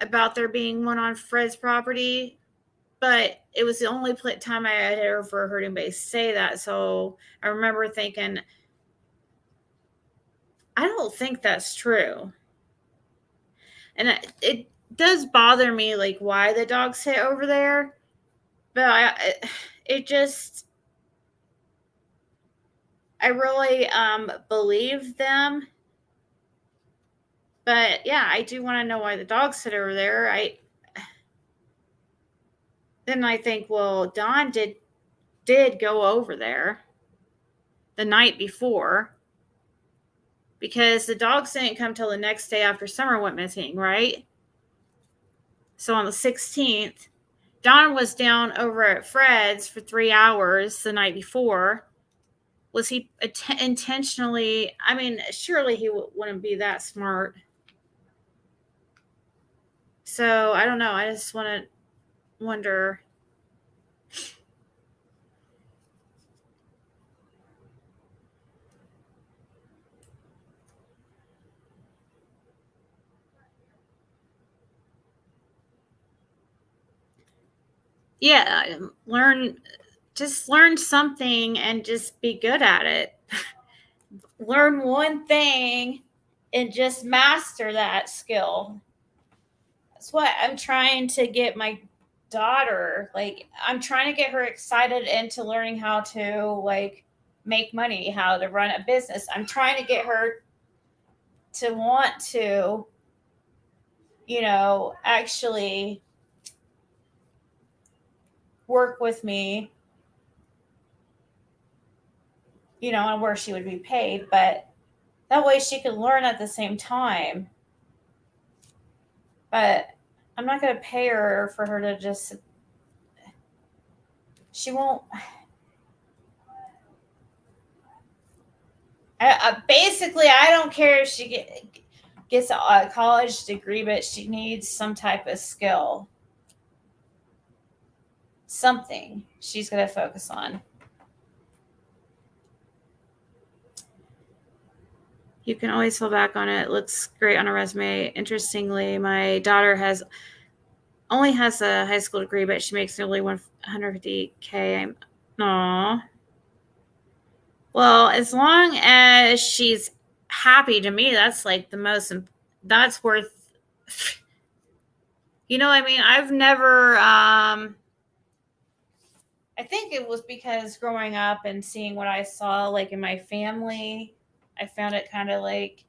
about there being one on Fred's property, but it was the only time I had ever heard anybody say that. So I remember thinking, I don't think that's true. And it does bother me, like, why the dogs sit over there. But I really believe them. But yeah, I do want to know why the dogs sit over there. Then I think, well, Dawn did go over there the night before, because the dogs didn't come till the next day after Summer went missing, right? So on the 16th, Dawn was down over at Fred's for 3 hours the night before. Was he intentionally? I mean, surely he wouldn't be that smart. So I don't know. I just want to wonder. Yeah, learn something and just be good at it. Learn one thing and just master that skill. That's what I'm trying to get my daughter. Like, I'm trying to get her excited into learning how to, like, make money, how to run a business. I'm trying to get her to want to, actually work with me, and where she would be paid, but that way she could learn at the same time. But I'm not going to pay her for her to just, she won't. Basically, I don't care if she gets a college degree, but she needs some type of skill. Something she's going to focus on. You can always fall back on it. It looks great on a resume. Interestingly, my daughter only has a high school degree, but she makes nearly $150K. Aww. Well, as long as she's happy, to me, that's like the most, that's worth, I mean, I've never, I think it was because growing up and seeing what I saw, like, in my family, I found it kind of like,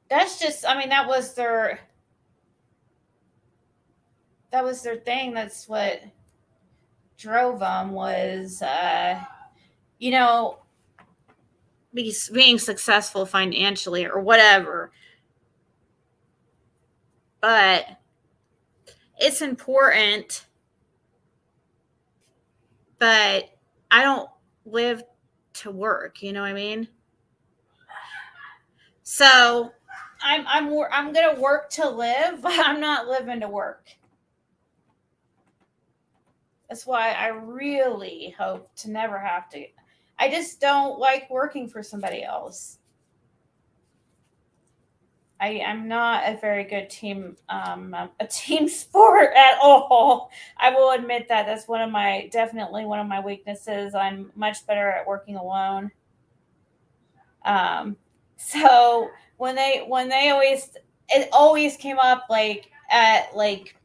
that's just, I mean, that was their thing. That's what drove them, was, being successful financially or whatever. But it's important, but I don't live to work, you know what I mean? So I'm going to work to live, but I'm not living to work. That's why I really hope to never have to. I just don't like working for somebody else. I'm not a very good team sport at all. I will admit that. That's definitely one of my weaknesses. I'm much better at working alone. So when they it always came up, like, at, like,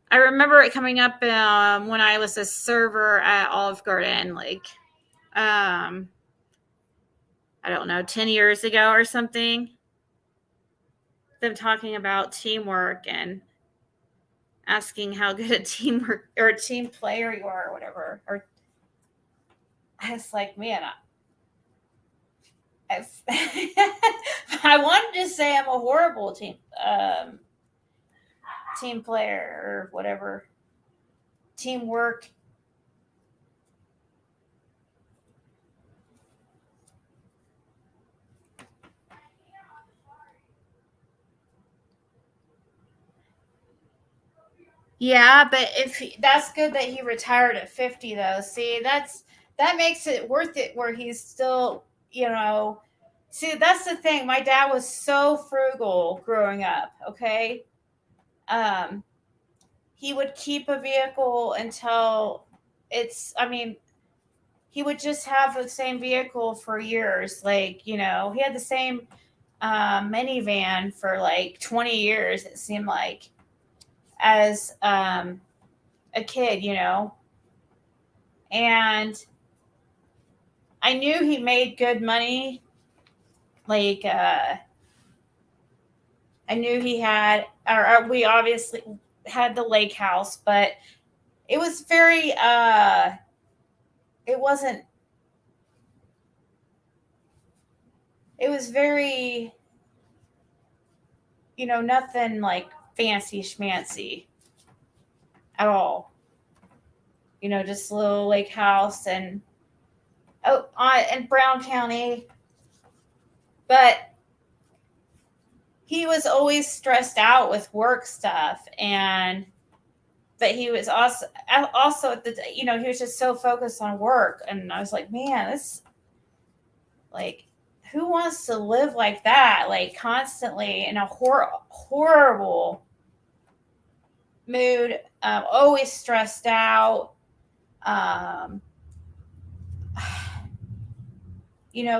I remember it coming up when I was a server at Olive Garden, like, I don't know, 10 years ago or something. Them talking about teamwork and asking how good a teamwork or a team player you are or whatever. Or I was like, man, I wanted to say I'm a horrible team player or whatever. Teamwork. Yeah, but that's good that he retired at 50 though. See, that makes it worth it where he's still, see, that's the thing. My dad was so frugal growing up, okay? Um he would keep a vehicle until I mean, he would just have the same vehicle for years. Like, he had the same minivan for like 20 years, it seemed like, as a kid, and I knew he made good money. Like, I knew he had, or we obviously had the lake house, but it was very, it wasn't, it was very, nothing like fancy schmancy at all. Just a little lake house and, in Brown County. But he was always stressed out with work stuff, but he was also at the, he was just so focused on work, and I was like, man, this, like, who wants to live like that, like constantly in a horrible mood, always stressed out, um,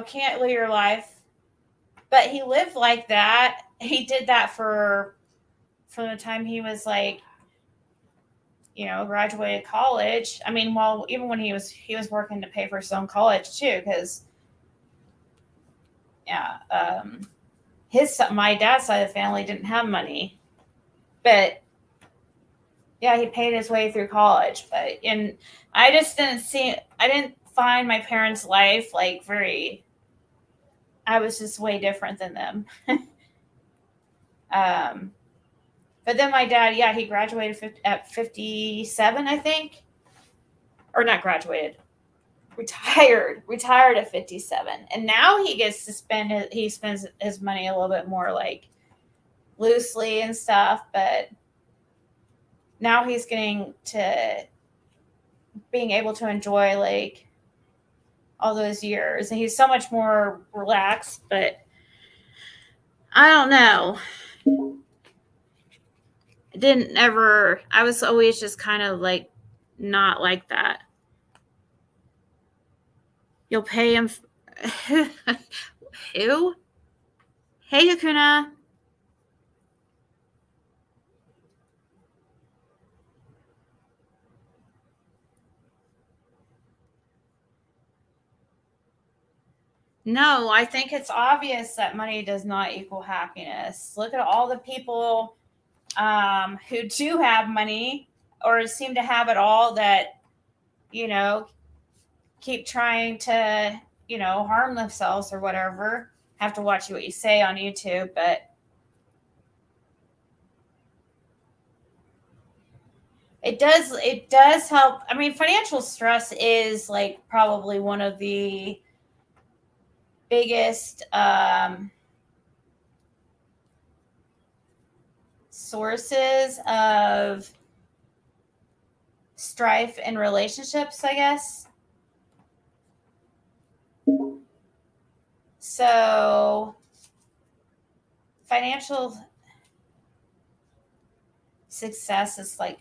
can't live your life. But he lived like that. He did that from the time he was like, graduated college. I mean, well, even when he was working to pay for his own college too, because yeah, my dad's side of the family didn't have money, but yeah, he paid his way through college. And I just I didn't find my parents' life like I was just way different than them. But then my dad, yeah, he graduated at 57, I think, or not graduated, retired at 57, and now he gets to he spends his money a little bit more like loosely and stuff. But now he's getting to being able to enjoy like all those years, and he's so much more relaxed. But I don't know. I was always just kind of like not like that. You'll pay him. Who? Hey, Hakuna. No, I think it's obvious that money does not equal happiness. Look at all the people who do have money or seem to have it all that, keep trying to, harm themselves or whatever. Have to watch what you say on YouTube, but it does help. I mean, financial stress is like probably one of the biggest sources of strife in relationships, I guess. So, financial success is like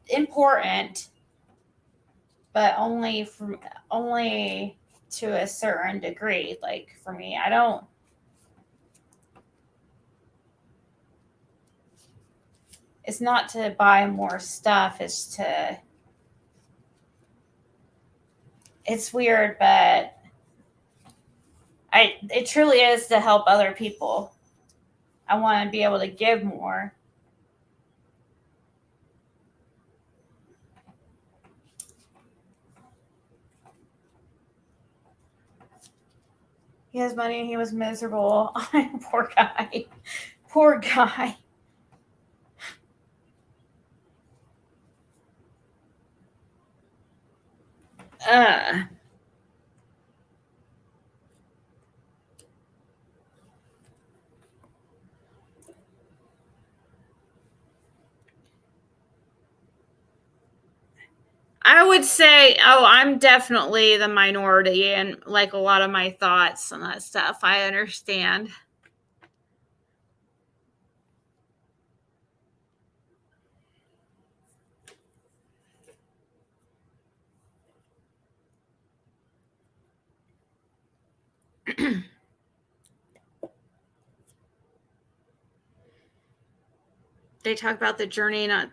important, but only to a certain degree. Like for me, I don't. It's not to buy more stuff. It's weird, but it truly is to help other people. I want to be able to give more. He has money and he was miserable. Poor guy. Poor guy. I would say, I'm definitely the minority in like a lot of my thoughts and that stuff. I understand. They talk about the journey, not.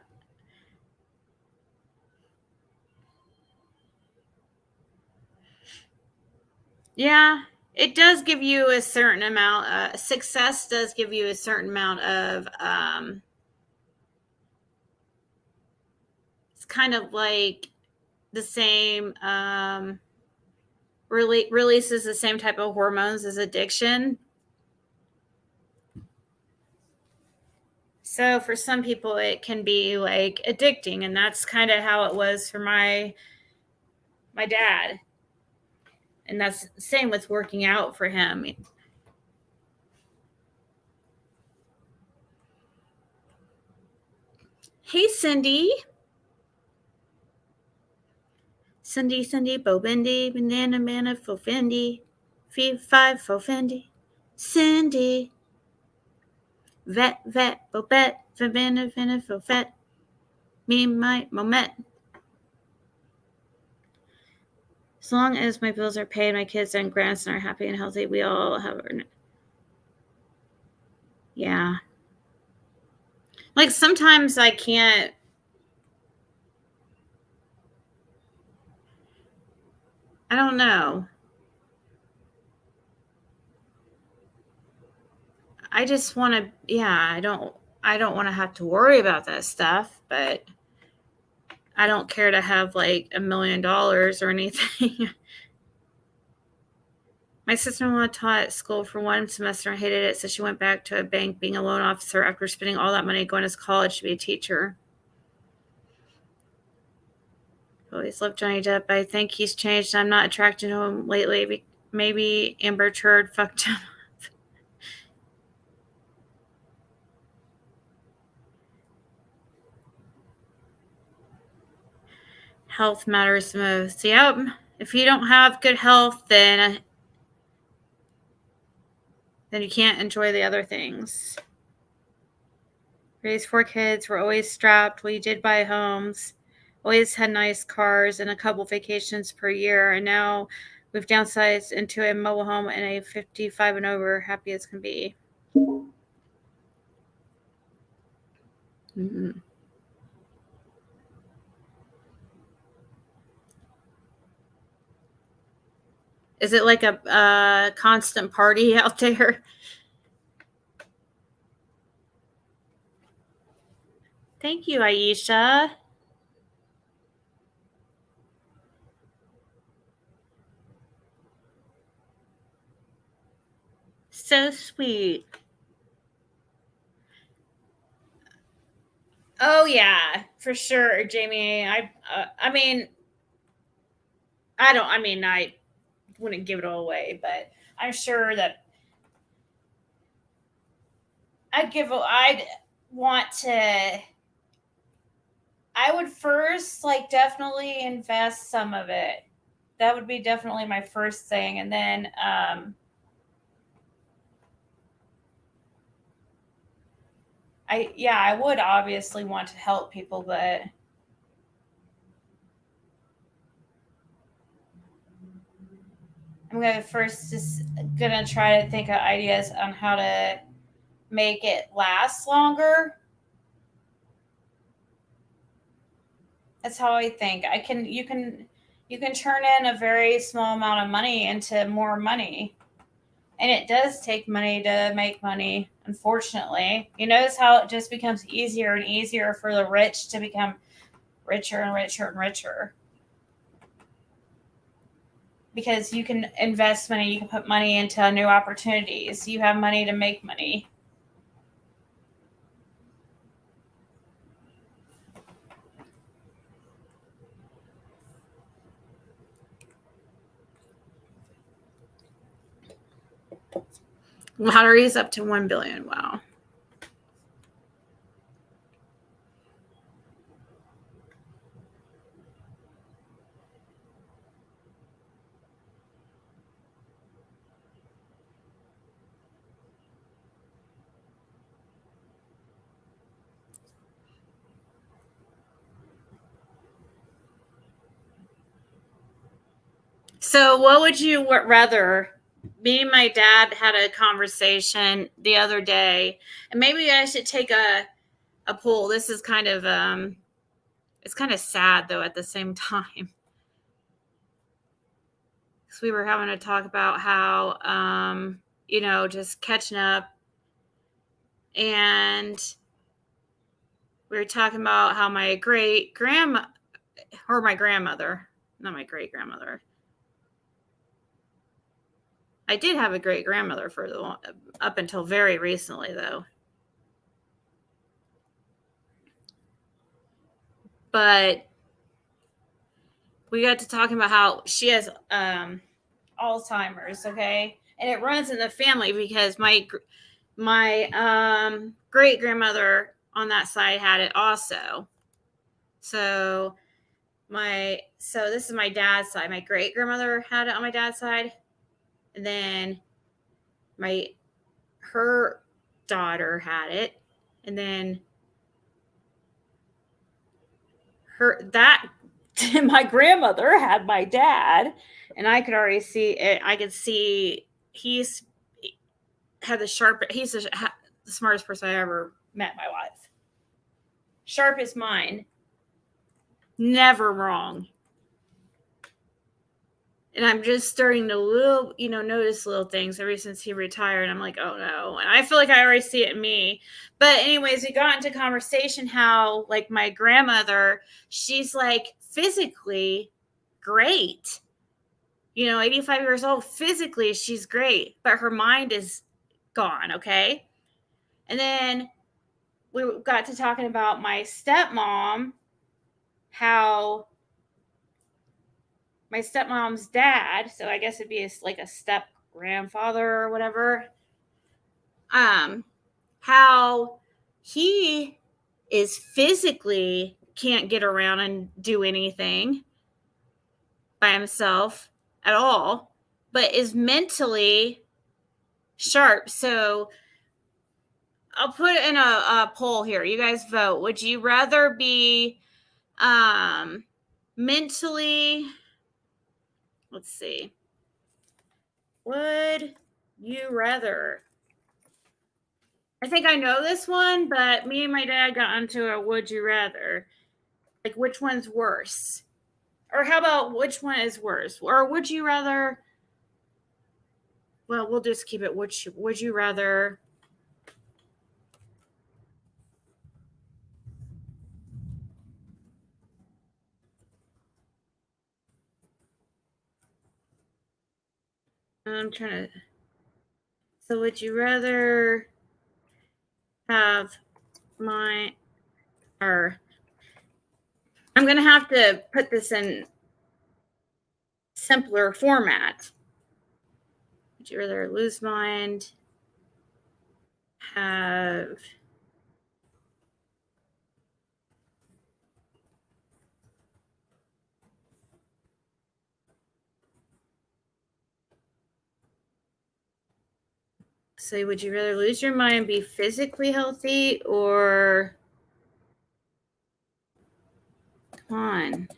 Yeah, it does give you a certain amount. Success does give you a certain amount of. It's kind of like the same. Releases the same type of hormones as addiction. So for some people, it can be like addicting, and that's kind of how it was for my dad. And that's the same with working out for him. Hey, Cindy. Cindy, Bobendi, Banana Mana, Fofendi, Fee, Five, Fofendi, Cindy, Vet, Bobet, Fabana, Fina, Fofet, Me, My, Moment. As long as my bills are paid, my kids and grandson are happy and healthy, we all have. Yeah. Like sometimes I can't. I don't know. I just want to. Yeah, I don't want to have to worry about that stuff, but I don't care to have like $1 million or anything. My sister-in-law taught at school for one semester and hated it, so she went back to a bank being a loan officer after spending all that money going to college to be a teacher. Always loved Johnny Depp, but I think he's changed. I'm not attracted to him lately. Maybe Amber Heard fucked him up. Health matters the most. Yep. If you don't have good health, then you can't enjoy the other things. Raised 4 kids. We're always strapped. We did buy homes. Always had nice cars and a couple vacations per year. And now we've downsized into a mobile home and a 55 and over, happy as can be. Mm-hmm. Is it like a constant party out there? Thank you, Aisha. So sweet. Oh yeah, for sure, Jamie. I wouldn't give it all away, but I'm sure that I'd want to. I would first like definitely invest some of it. That would be definitely my first thing, and then I would obviously want to help people, but I'm gonna try to think of ideas on how to make it last longer. That's how I think. You can turn in a very small amount of money into more money. And it does take money to make money, unfortunately. You notice how it just becomes easier and easier for the rich to become richer and richer and richer. because you can invest money, you can put money into new opportunities. You have money to make money. Lottery is up to 1 billion. Wow. So, what would you rather? Me and my dad had a conversation the other day, and maybe I should take a poll. This is kind of it's kind of sad though at the same time. Because we were having to talk about how just catching up, and we were talking about how my grandmother, not my great grandmother. I did have a great grandmother up until very recently, though. But we got to talking about how she has Alzheimer's, okay, and it runs in the family because my great grandmother on that side had it also. So this is my dad's side. My great grandmother had it on my dad's side, and then her daughter had it, and then my grandmother had my dad, and I could already see it. I could see he's the smartest person I ever met in my life. Sharp as mind. Never wrong. And I'm just starting to notice little things ever since he retired. I'm like, oh no. And I feel like I already see it in me. But anyways, we got into conversation how like my grandmother, she's like physically great. 85 years old, physically she's great, but her mind is gone, okay? And then we got to talking about my stepmom, how my stepmom's dad, so I guess it'd be like a step grandfather or whatever, how he is physically can't get around and do anything by himself at all, but is mentally sharp. So I'll put in a poll here. You guys vote. Would you rather be mentally, let's see. Would you rather? I think I know this one, but me and my dad got into a would you rather. Like, which one's worse? Or how about which one is worse? Or would you rather? Well, we'll just keep it. Would you rather? I'm trying to. So, would you rather have or I'm going to have to put this in simpler format. Would you rather lose mind, have so would you rather lose your mind and be physically healthy, or come on,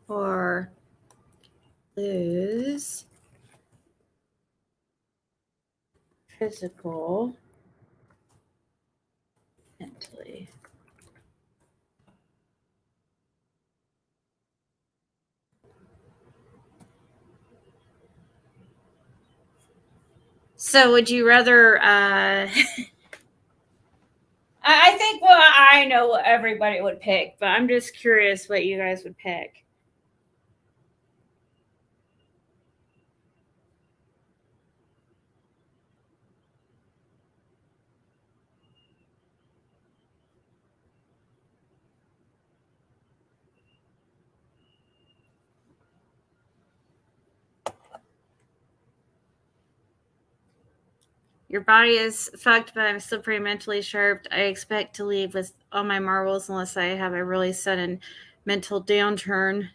or lose physical mentally? So would you rather I think, well, I know what everybody would pick, but I'm just curious what you guys would pick. Your body is fucked, but I'm still pretty mentally sharp. I expect to leave with all my marbles unless I have a really sudden mental downturn.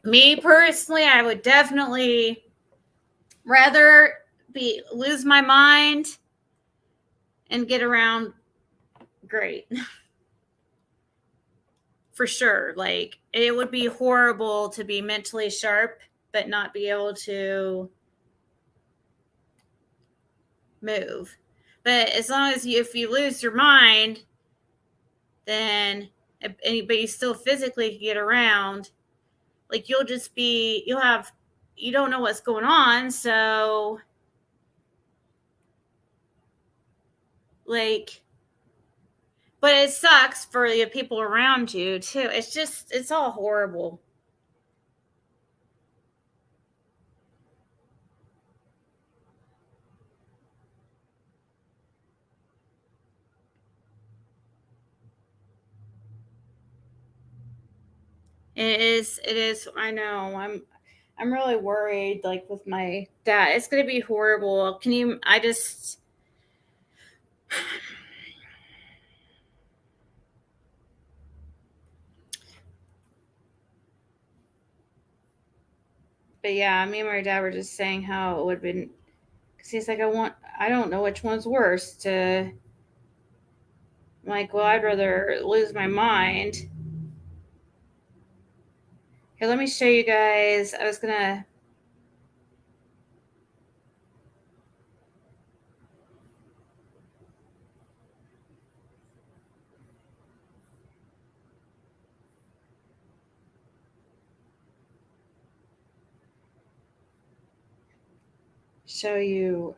Me personally, I would definitely rather lose my mind and get around great. For sure. Like, it would be horrible to be mentally sharp but not be able to move. But as long as if you lose your mind, then but you still physically get around, like you don't know what's going on, so like, but it sucks for the people around you too. It's all horrible. It is. I know. I'm really worried, like with my dad. It's gonna be horrible. Can you I just But yeah, me and my dad were just saying how it would have been, because he's like, I don't know which one's worse. I'm like, well, I'd rather lose my mind. Here, let me show you guys. I was gonna show you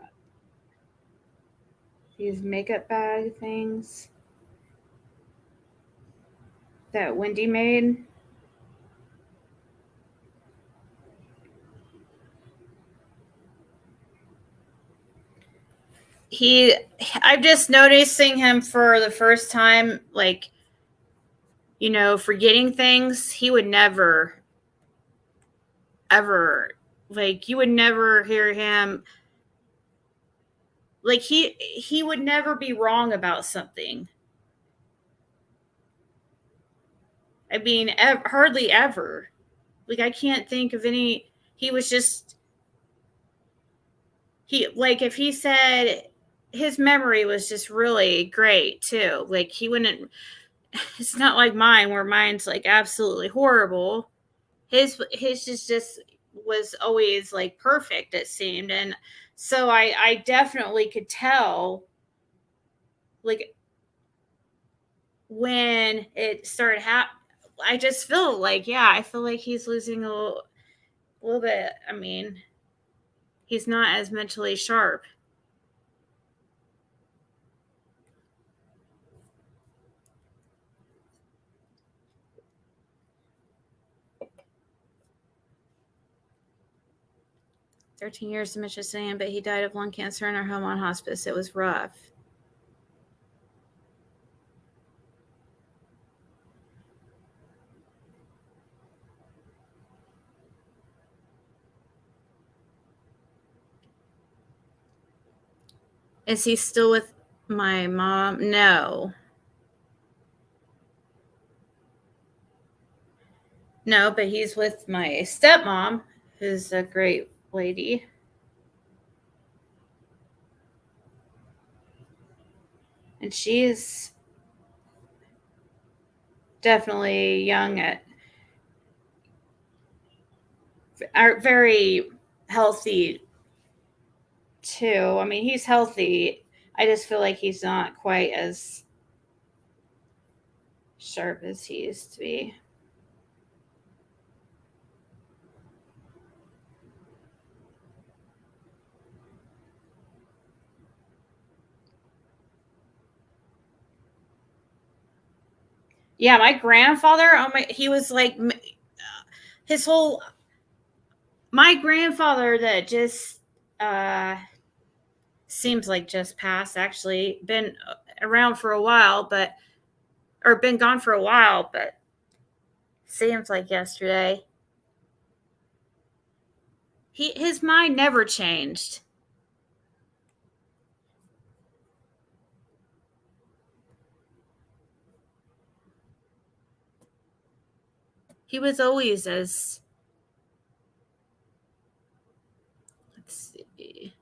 these makeup bag things that Wendy made. He, I'm just noticing him for the first time, like, forgetting things. He would never, ever, like, you would never hear him, like, he would never be wrong about something. I mean, hardly ever. Like, I can't think of any. He was just like, if he said, his memory was just really great too. Like, he wouldn't. It's not like mine, where mine's like absolutely horrible. His just was always like perfect. It seemed, and so I definitely could tell, like, when it started happening. I just feel like, yeah, I feel like he's losing little bit. I mean, he's not as mentally sharp. 13 years dementia saying, but he died of lung cancer in our home on hospice. It was rough. Is he still with my mom? No. No, but he's with my stepmom, who's a great lady. And she's definitely young are very healthy too. I mean, he's healthy. I just feel like he's not quite as sharp as he used to be. Yeah, my grandfather, he was like his whole my grandfather that just seems like just passed, actually been around for a while, but or been gone for a while, but seems like yesterday. His mind never changed. He was always as, let's see.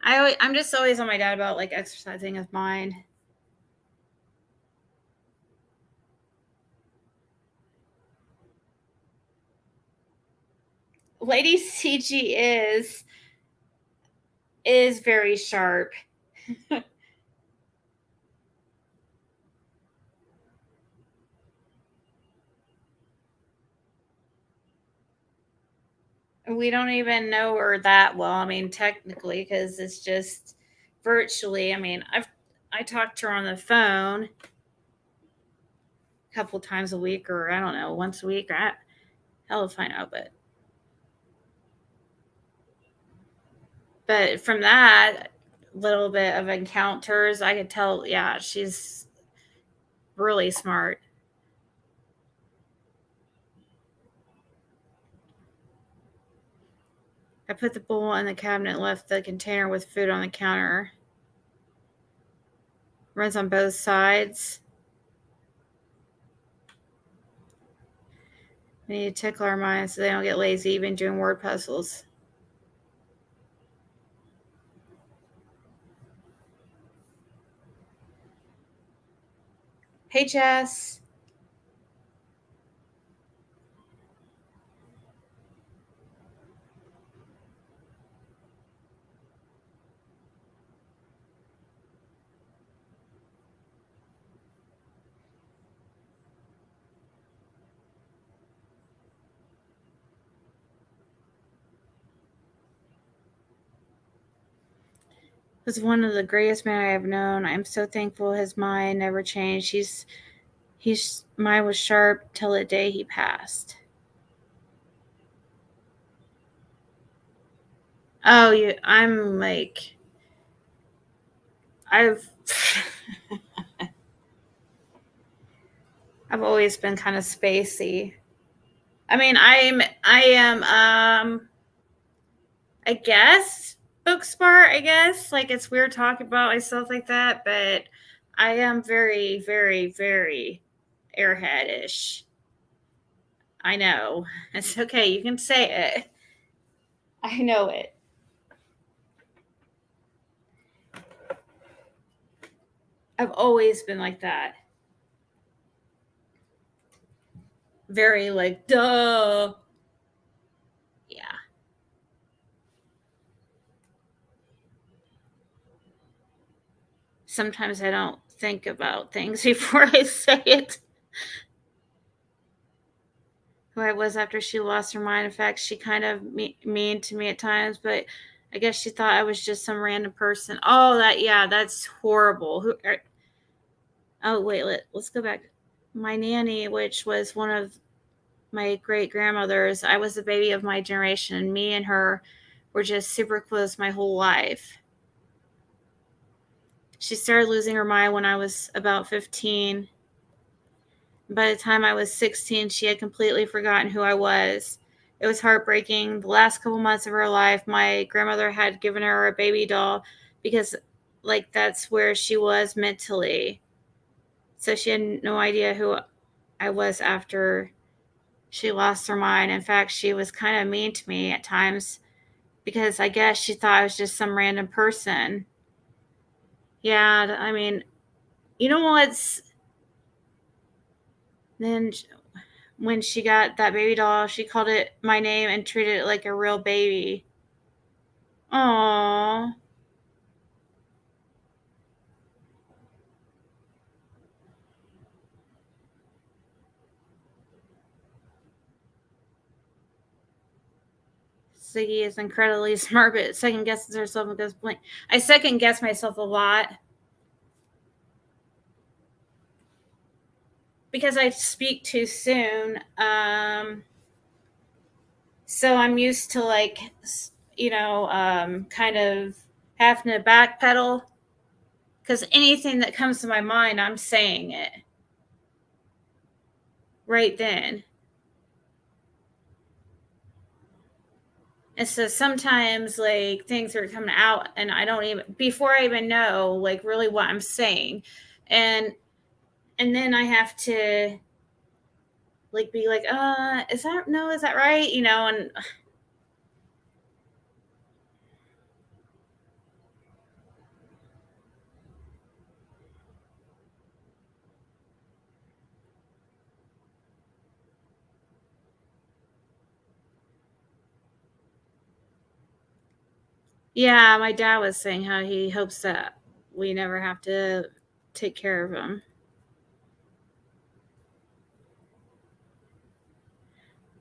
I'm just always on my dad about like exercising his mind. Lady CG is very sharp. We don't even know her that well. I mean, technically, because it's just virtually. I mean, I talked to her on the phone a couple times a week, or I don't know, once a week. Or hell if I know, but from that little bit of encounters, I could tell. Yeah, she's really smart. I put the bowl in the cabinet, left the container with food on the counter. Runs on both sides. We need to tickle our minds so they don't get lazy, even doing word puzzles. Hey, Jess. Was one of the greatest men I have known. I am so thankful his mind never changed. He's mine was sharp till the day he passed. Oh, I'm like I've I've always been kind of spacey. I mean, I am I guess book smart, I guess. Like it's weird talking about myself like that, but I am very, very, very airheadish. I know. It's okay, you can say it. I know it. I've always been like that. Very like, duh. Yeah. Sometimes I don't think about things before I say it. Who I was after she lost her mind. In fact, she kind of mean to me at times, but I guess she thought I was just some random person. Oh, yeah, that's horrible. Oh, wait, let's go back. My nanny, which was one of my great grandmothers, I was the baby of my generation, and me and her were just super close my whole life. She started losing her mind when I was about 15. By the time I was 16, she had completely forgotten who I was. It was heartbreaking. The last couple months of her life, my grandmother had given her a baby doll because, like, that's where she was mentally. So she had no idea who I was after she lost her mind. In fact, she was kind of mean to me at times because I guess she thought I was just some random person. Yeah, I mean, you know what's. Then when she got that baby doll, she called it my name and treated it like a real baby. Aww. Ziggy is incredibly smart, but second guesses herself and goes blank. I second guess myself a lot because I speak too soon. So I'm used to kind of having to backpedal because anything that comes to my mind, I'm saying it right then. And so sometimes like things are coming out and I don't even, before I even know like really what I'm saying. And then I have to like be like, is that right? And yeah, my dad was saying how he hopes that we never have to take care of him.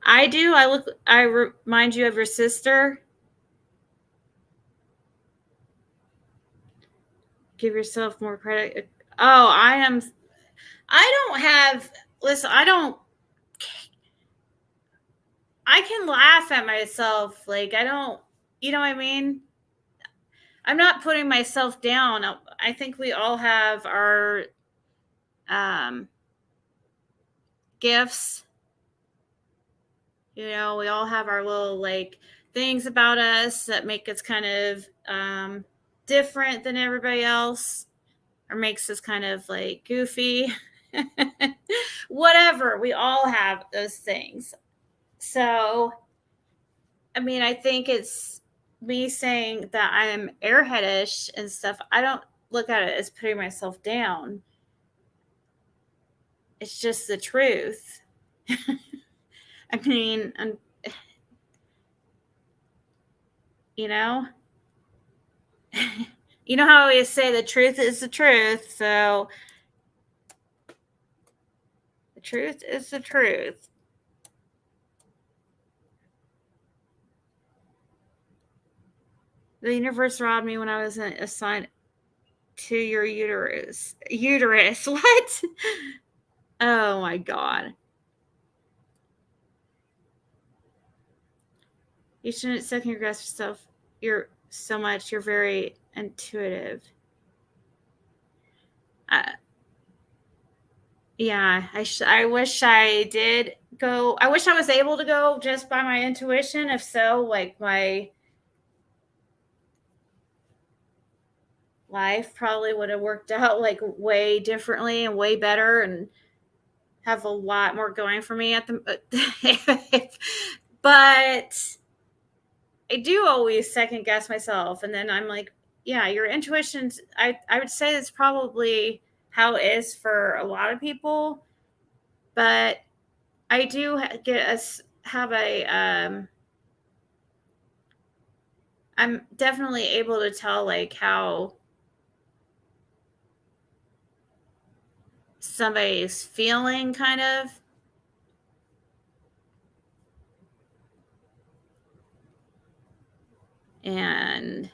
I do. I remind you of your sister. Give yourself more credit. Oh, I don't have, listen, I can laugh at myself. Like, I don't, you know what I mean? I'm not putting myself down. I think we all have our um, gifts. We all have our little like things about us that make us kind of different than everybody else or makes us kind of like goofy. Whatever. We all have those things. So, I mean, I think it's me saying that I'm airheadish and stuff. I don't look at it as putting myself down. It's just the truth. I mean, you know, you know how I always say the truth is the truth. So the truth is the truth. The universe robbed me when I was assigned to your uterus. Uterus? What? Oh my God. You shouldn't second guess yourself. You're so much. You're very intuitive. Yeah, I wish I did go. I wish I was able to go just by my intuition. If so, like my life probably would have worked out like way differently and way better and have a lot more going for me at the but I do always second guess myself and then I'm like, yeah, your intuition's I would say it's probably how it is for a lot of people, but I do have a I'm definitely able to tell like how somebody's feeling kind of. And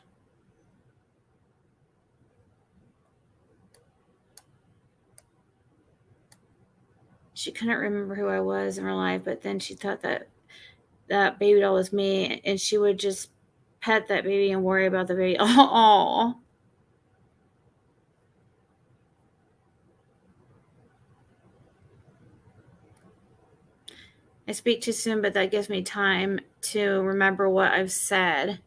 she couldn't remember who I was in her life, but then she thought that that baby doll was me and she would just pet that baby and worry about the baby. Oh, I speak too soon, but that gives me time to remember what I've said.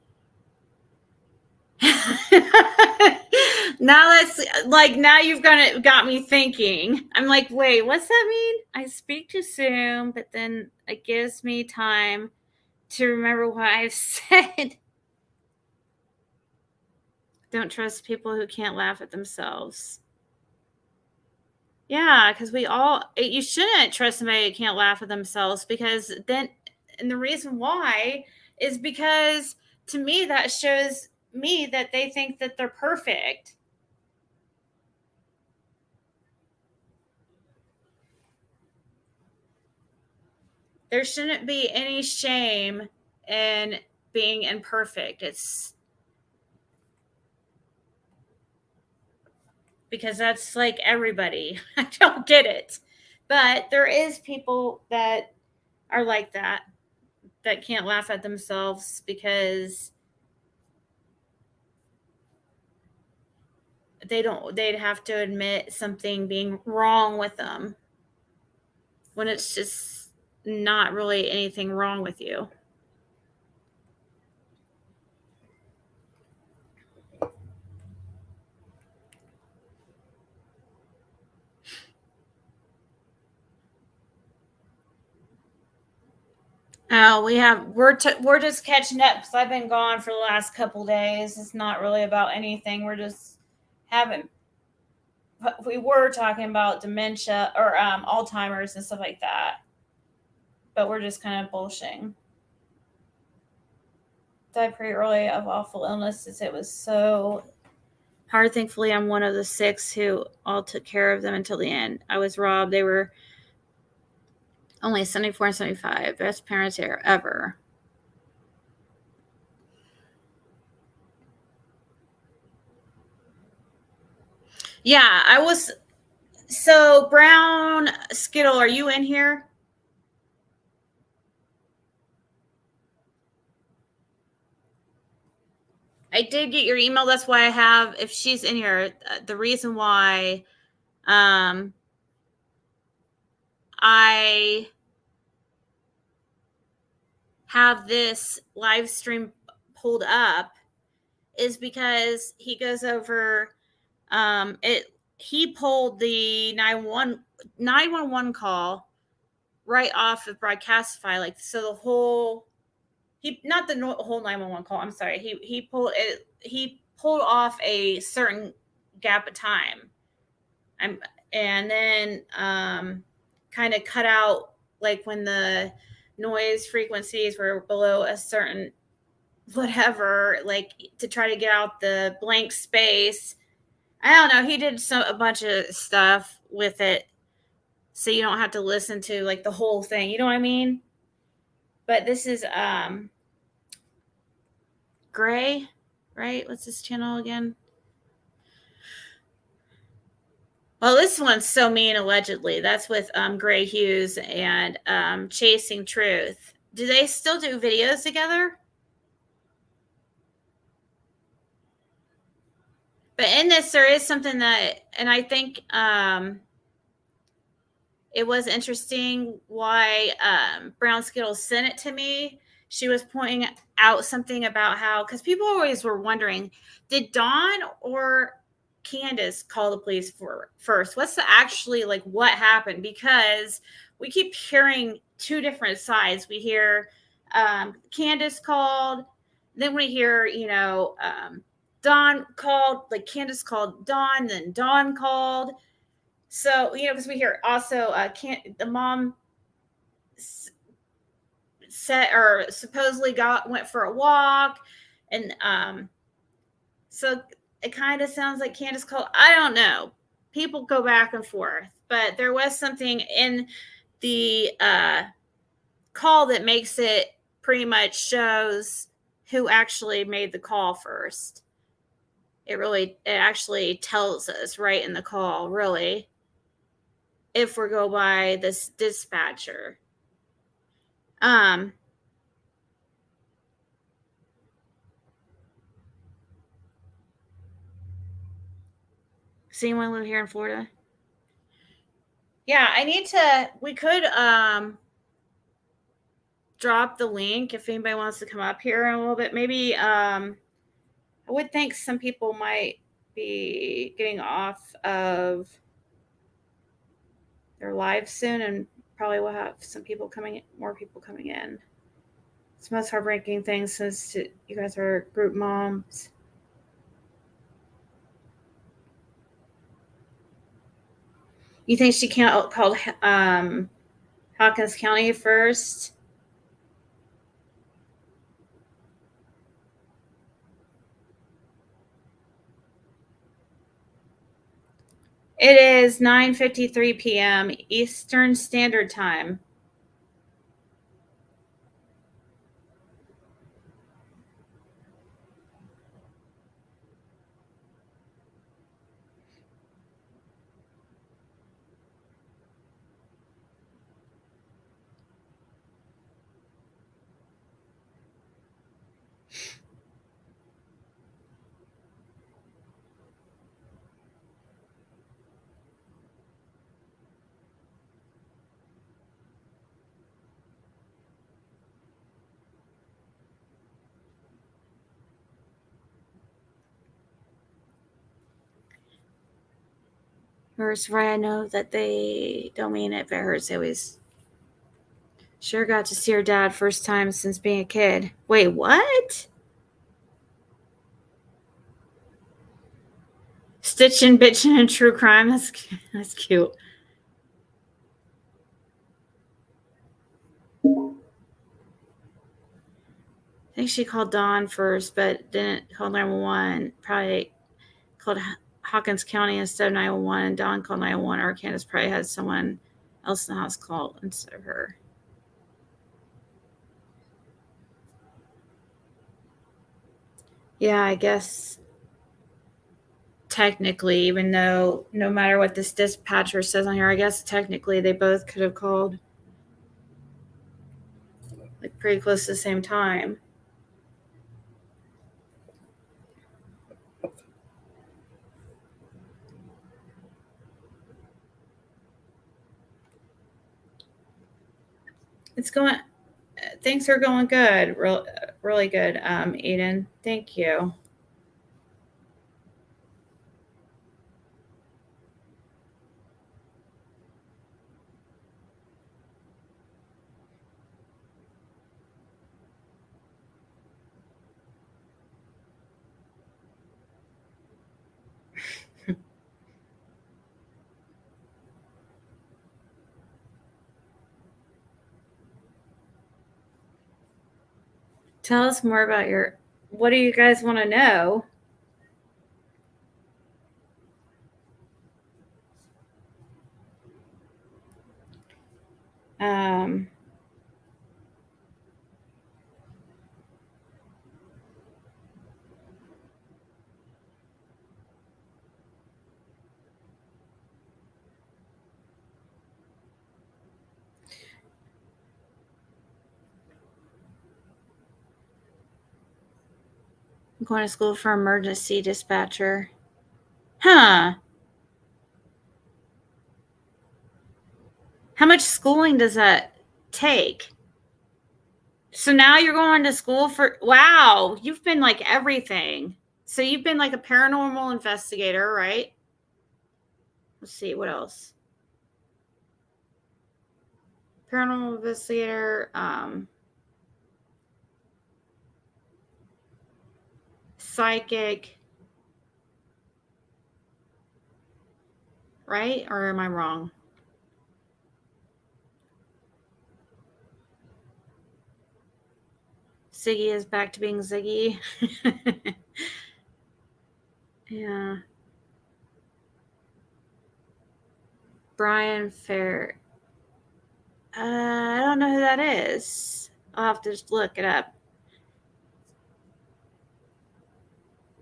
Now that's like now you've got me thinking. I'm like, wait, what's that mean? I speak too soon, but then it gives me time to remember what I've said. Don't trust people who can't laugh at themselves. Yeah, because you shouldn't trust somebody who can't laugh at themselves because then, and the reason why is because to me, that shows me that they think that they're perfect. There shouldn't be any shame in being imperfect. It's because that's like everybody. I don't get it. But there is people that are like that can't laugh at themselves because they'd have to admit something being wrong with them when it's just not really anything wrong with you. Oh, we're just catching up because I've been gone for the last couple days. It's not really about anything. We're just having. We were talking about dementia or Alzheimer's and stuff like that, but we're just kind of bullshitting. Died pretty early of awful illnesses. It was so hard. Thankfully, I'm one of the 6 who all took care of them until the end. I was robbed. They were only 74 and 75. Best parents ever. Yeah, I was. So, Brown Skittle, are you in here? I did get your email. That's why I have, if she's in here, the reason why I have this live stream pulled up is because he goes over it. He pulled the 911 call right off of Broadcastify. Like, so the whole, not the whole 911 call. I'm sorry. He pulled it. He pulled off a certain gap of time. And then kind of cut out like when the noise frequencies were below a certain whatever, like to try to get out the blank space. I don't know. He did a bunch of stuff with it, so you don't have to listen to like the whole thing. You know what I mean? But this is Gray, right? What's this channel again? Well, this one's so mean, allegedly. That's with Gray Hughes and Chasing Truth. Do they still do videos together? But in this, there is something that, and I think it was interesting why Brown Skittles sent it to me. She was pointing out something about how, because people always were wondering, did Dawn or Candace call the police first? What's actually like what happened? Because we keep hearing 2 different sides. We hear Candace called, then we hear, Dawn called, like Candace called Dawn, then Dawn called. So, because we hear also the mom said or supposedly went for a walk, and so it kind of sounds like Candace called. I don't know. People go back and forth, but there was something in the call that makes it pretty much shows who actually made the call first. It actually tells us right in the call, really, if we go by this dispatcher. Does anyone live here in Florida? Yeah, we could drop the link if anybody wants to come up here in a little bit. Maybe I would think some people might be getting off of their live soon, and probably will have more people coming in. It's the most heartbreaking thing since you guys are group moms. You think she called Hawkins County first? It is 9:53 p.m. Eastern Standard Time. Hurts, right? I know that they don't mean it, but it hurts. They always sure got to see her dad first time since being a kid. Wait, what? Stitching, bitching, and true crime. That's cute. I think she called Dawn first, but didn't call 911. Probably called Hawkins County instead of 911. And Dawn called 911. Or Candace probably had someone else in the house call instead of her. Yeah, I guess technically, even though no matter what this dispatcher says on here, I guess technically they both could have called like pretty close to the same time. It's going. Things are going good. Really good, Eden. Thank you. Tell us more about your. What do you guys want to know? Um, I'm going to school for emergency dispatcher. Huh. How much schooling does that take? So now you're going to school for. Wow, you've been like everything. So you've been like a paranormal investigator, right? Let's see, what else? Paranormal investigator, psychic, right? Or am I wrong? Ziggy is back to being Ziggy. Yeah. Brian Fair. I don't know who that is. I'll have to just look it up.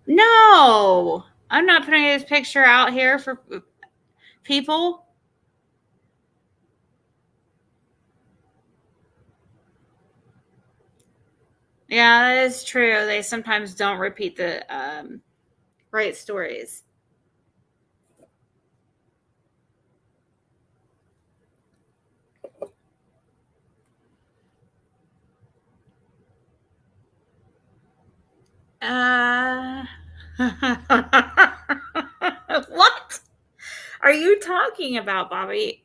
No, I'm not putting his picture out here for people. Yeah, that is true. They sometimes don't repeat the right stories. Uh, what are you talking about, Bobby?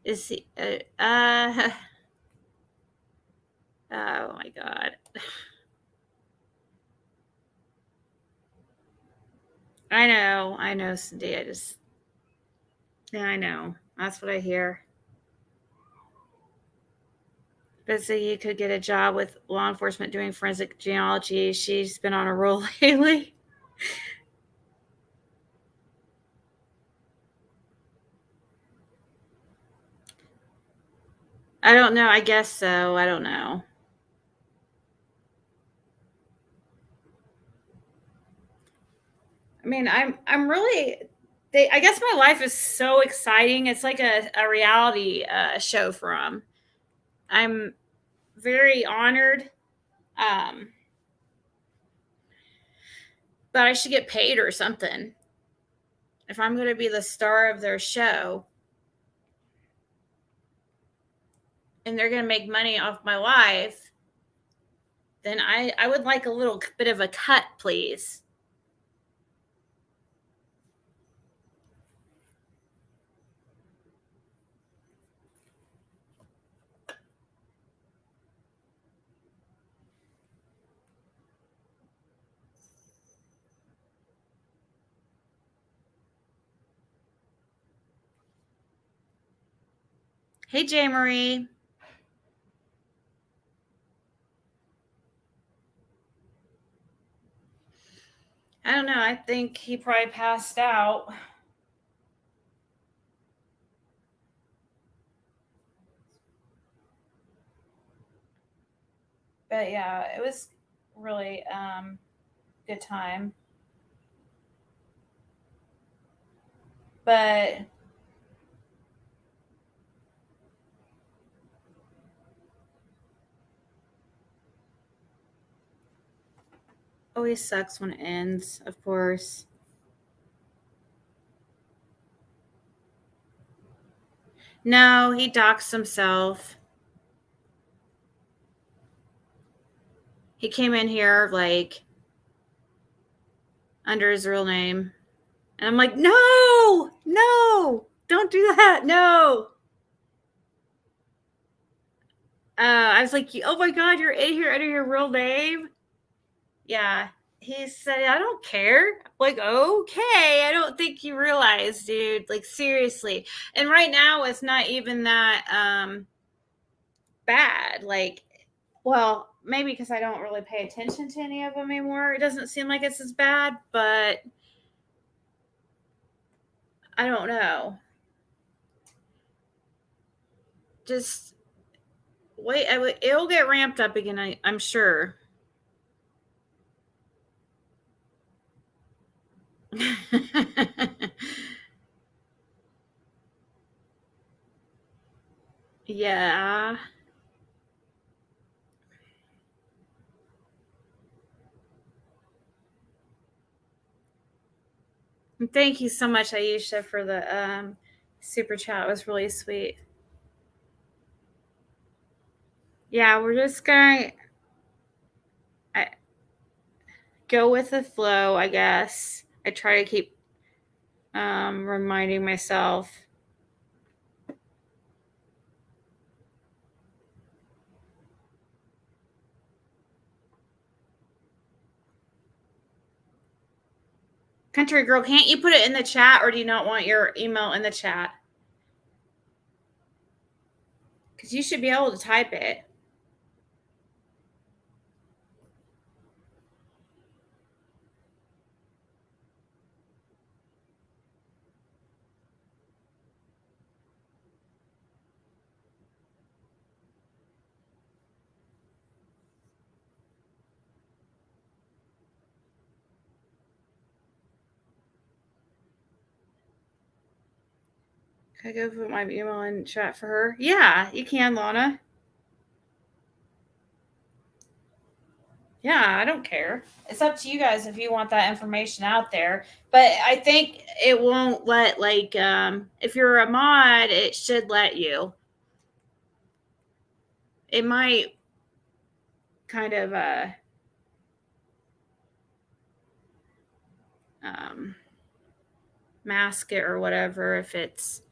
Is he? Oh my god. I know, Cindy. Yeah, I know. That's what I hear. But so you could get a job with law enforcement doing forensic genealogy. She's been on a roll lately. I don't know. I guess so. I don't know. I mean, I'm really. I guess my life is so exciting. It's like a reality show for them. I'm very honored. Um, but I should get paid or something. If I'm going to be the star of their show and they're going to make money off my life, then I would like a little bit of a cut, please. Hey, J. Marie. I don't know. I think he probably passed out. But yeah, it was really good time. But always sucks when it ends, of course. No, he doxed himself. He came in here like under his real name. And I'm like, no, don't do that. No. I was like, oh my God, you're in here under your real name? Yeah. He said, I don't care. Like, okay. I don't think you realize, dude. Like, seriously. And right now, it's not even that bad. Like, well, maybe because I don't really pay attention to any of them anymore. It doesn't seem like it's as bad, but I don't know. Just wait. It'll get ramped up again, I'm sure. Yeah. Thank you so much, Aisha, for the super chat. It was really sweet. Yeah, we're just gonna go with the flow, I guess. I try to keep reminding myself. Country girl, can't you put it in the chat, or do you not want your email in the chat? Because you should be able to type it. Can I go put my email in chat for her? Yeah, you can, Lana. Yeah, I don't care. It's up to you guys if you want that information out there. But I think it won't let, like, if you're a mod, it should let you. It might kind of mask it or whatever if it's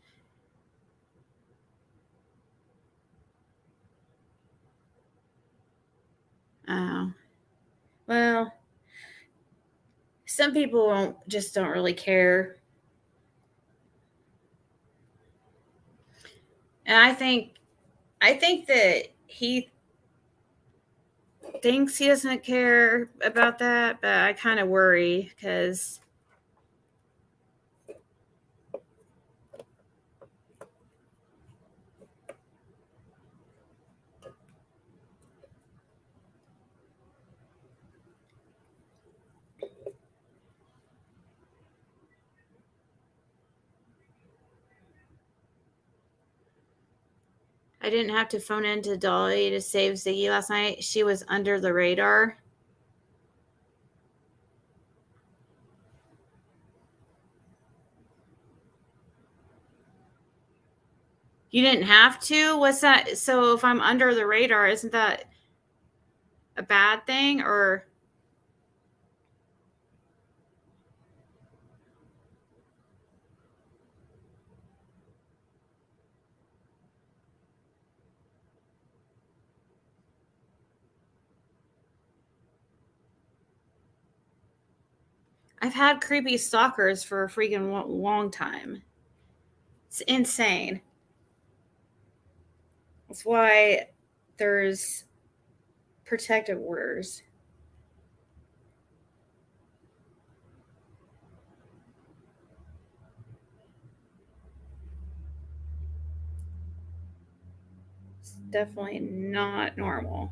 well, some people just don't really care. And I think that he thinks he doesn't care about that, but I kind of worry because I didn't have to phone into Dolly to save Ziggy last night. She was under the radar. You didn't have to? What's that? So if I'm under the radar, isn't that a bad thing, or? I've had creepy stalkers for a freaking long time. It's insane. That's why there's protective orders. It's definitely not normal.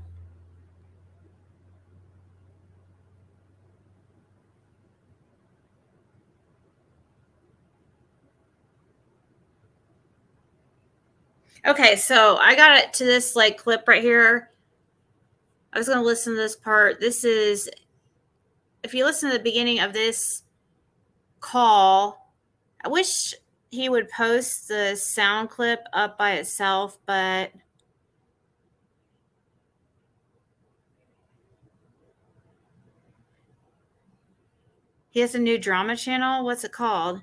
Okay, so I got it to this like clip right here. I was going to listen to this part. This is, if you listen to the beginning of this call, I wish he would post the sound clip up by itself, but he has a new drama channel. What's it called?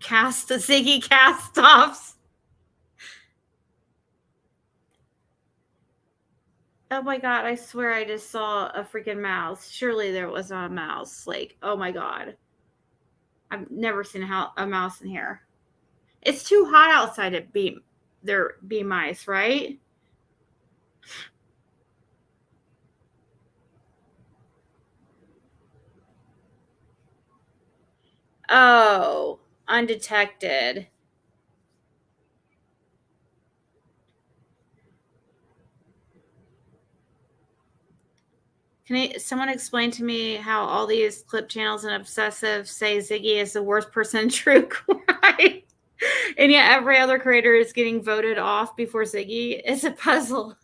The Ziggy cast offs. Oh my god, I swear I just saw a freaking mouse. Surely there was not a mouse. Like, oh my god. I've never seen a mouse in here. It's too hot outside to be mice, right? Oh, undetected. Can someone explain to me how all these clip channels and obsessive say Ziggy is the worst person in true crime? And yet every other creator is getting voted off before Ziggy? It's a puzzle.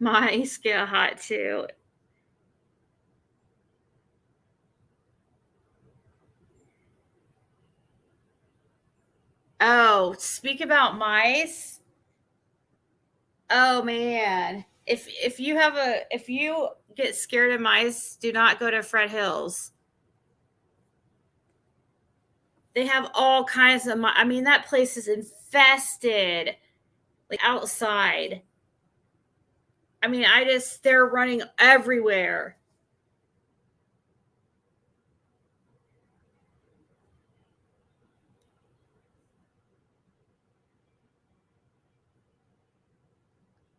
Mice get hot too. Oh, speak about mice. Oh man. If you get scared of mice, do not go to Fred Hills. They have all kinds of I mean, that place is infested, like outside. I mean, they're running everywhere.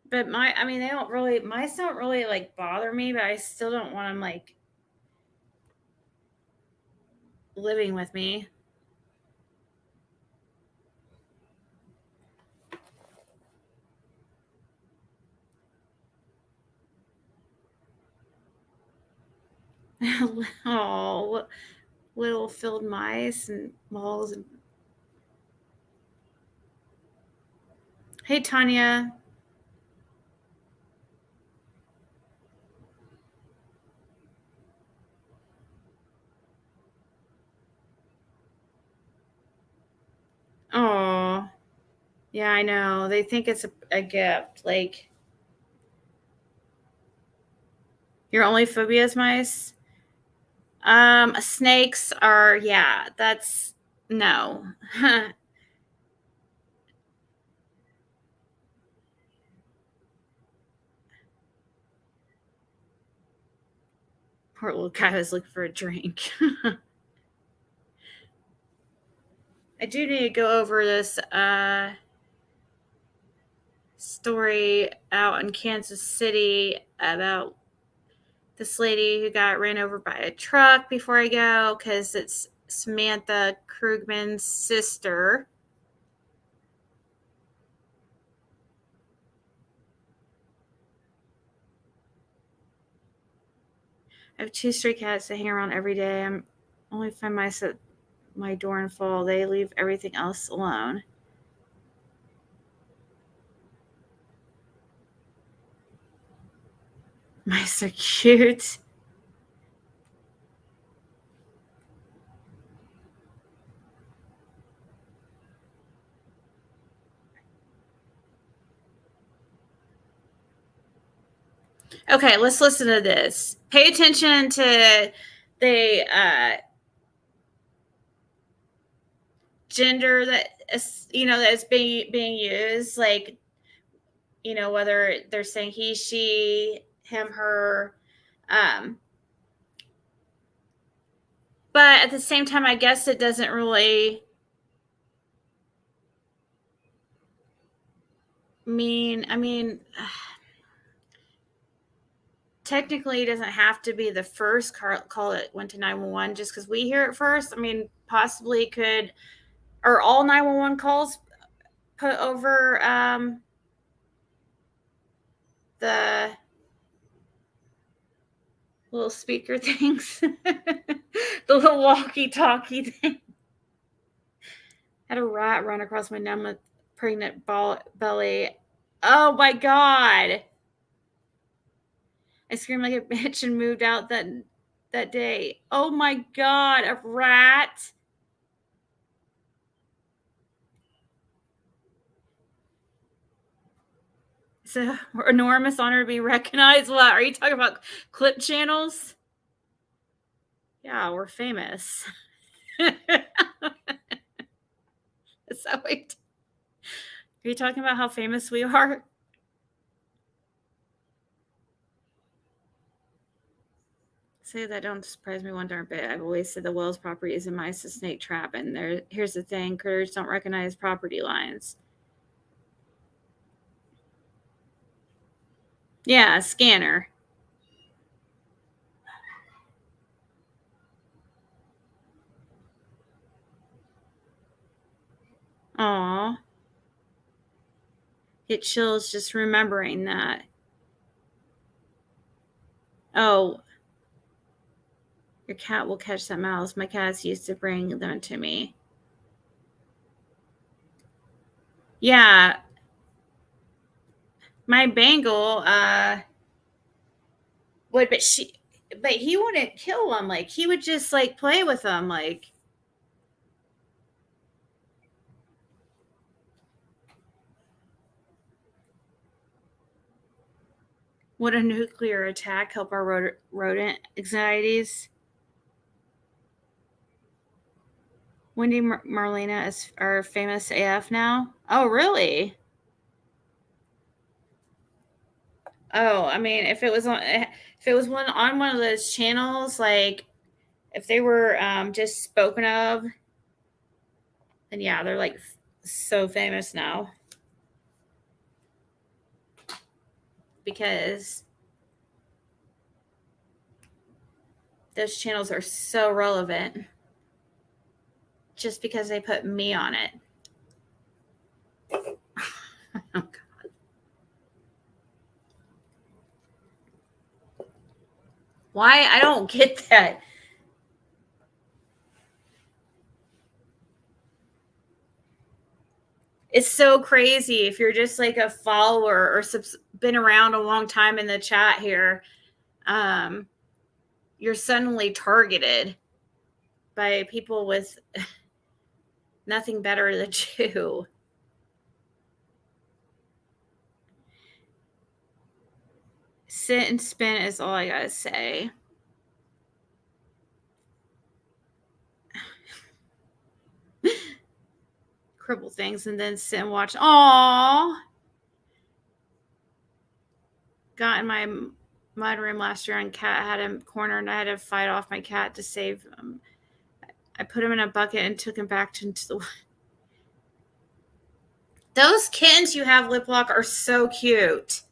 But mice don't really like bother me, but I still don't want them like living with me. Oh, little filled mice and moles. Hey, Tanya. Oh, yeah, I know. They think it's a gift. Like, your only phobia is mice? Snakes are, yeah, that's no. Poor little guy was looking for a drink. I do need to go over this story out in Kansas City about this lady who got ran over by a truck before I go, because it's Samantha Krugman's sister. I have 2 stray cats that hang around every day. I'm only find mice at my door in fall. They leave everything else alone. Mice are cute. Okay, let's listen to this. Pay attention to the gender that is, that is being used, like, whether they're saying he, she, him, her. Um, but at the same time, I guess it doesn't really mean. I mean, technically, it doesn't have to be the first call that went to 911 just because we hear it first. I mean, possibly could, are all 911 calls put over the little speaker things, the little walkie-talkie thing. Had a rat run across my numb pregnant belly. Oh my god! I screamed like a bitch and moved out that day. Oh my god, a rat! It's an enormous honor to be recognized. What are you talking about? Clip channels? Yeah, we're famous. Is that what are you talking about? How famous we are? Say that don't surprise me one darn bit. I've always said the Wells property is a mice, a snake trap, and here's the thing: critters don't recognize property lines. Yeah, a scanner. Aw. Get chills just remembering that. Oh, your cat will catch that mouse. My cats used to bring them to me. Yeah, my Bengal would, but he wouldn't kill them. Like, he would just like play with them. Like, would a nuclear attack help our rodent anxieties? Wendy Marlena is our famous AF now. Oh, really? Oh, I mean, if it was one on one of those channels, like if they were just spoken of, then yeah, they're like so famous now because those channels are so relevant just because they put me on it. Oh, God. Why? I don't get that. It's so crazy if you're just like a follower or been around a long time in the chat here. You're suddenly targeted by people with nothing better to do. Sit and spin is all I gotta say. Cripple things and then sit and watch. Aww. Got in my mud room last year and cat had him cornered and I had to fight off my cat to save him. I put him in a bucket and took him back into the. Those kittens you have, Lip Lock, are so cute.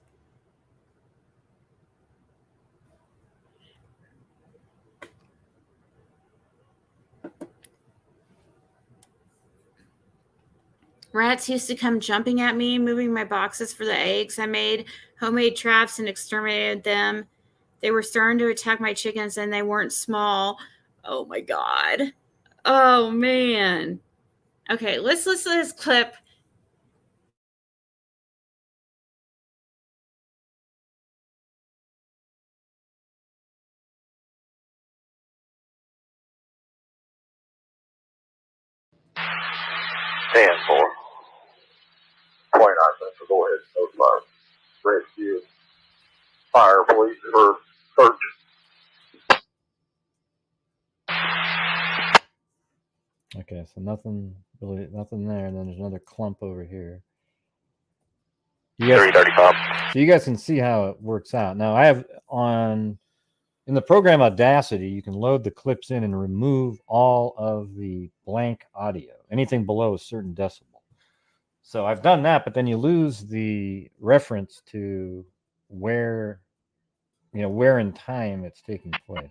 Rats used to come jumping at me, moving my boxes for the eggs. I made homemade traps and exterminated them. They were starting to attack my chickens and they weren't small. Oh my God. Oh man. Okay, let's listen to this clip. Stand for 29 cents. Go ahead. So far. Great view. Fire, please, or search. Okay, so nothing there, and then there's another clump over here. 335. So you guys can see how it works out. Now I have in the program Audacity, you can load the clips in and remove all of the blank audio, anything below a certain decibel. So I've done that, but then you lose the reference to where in time it's taking place.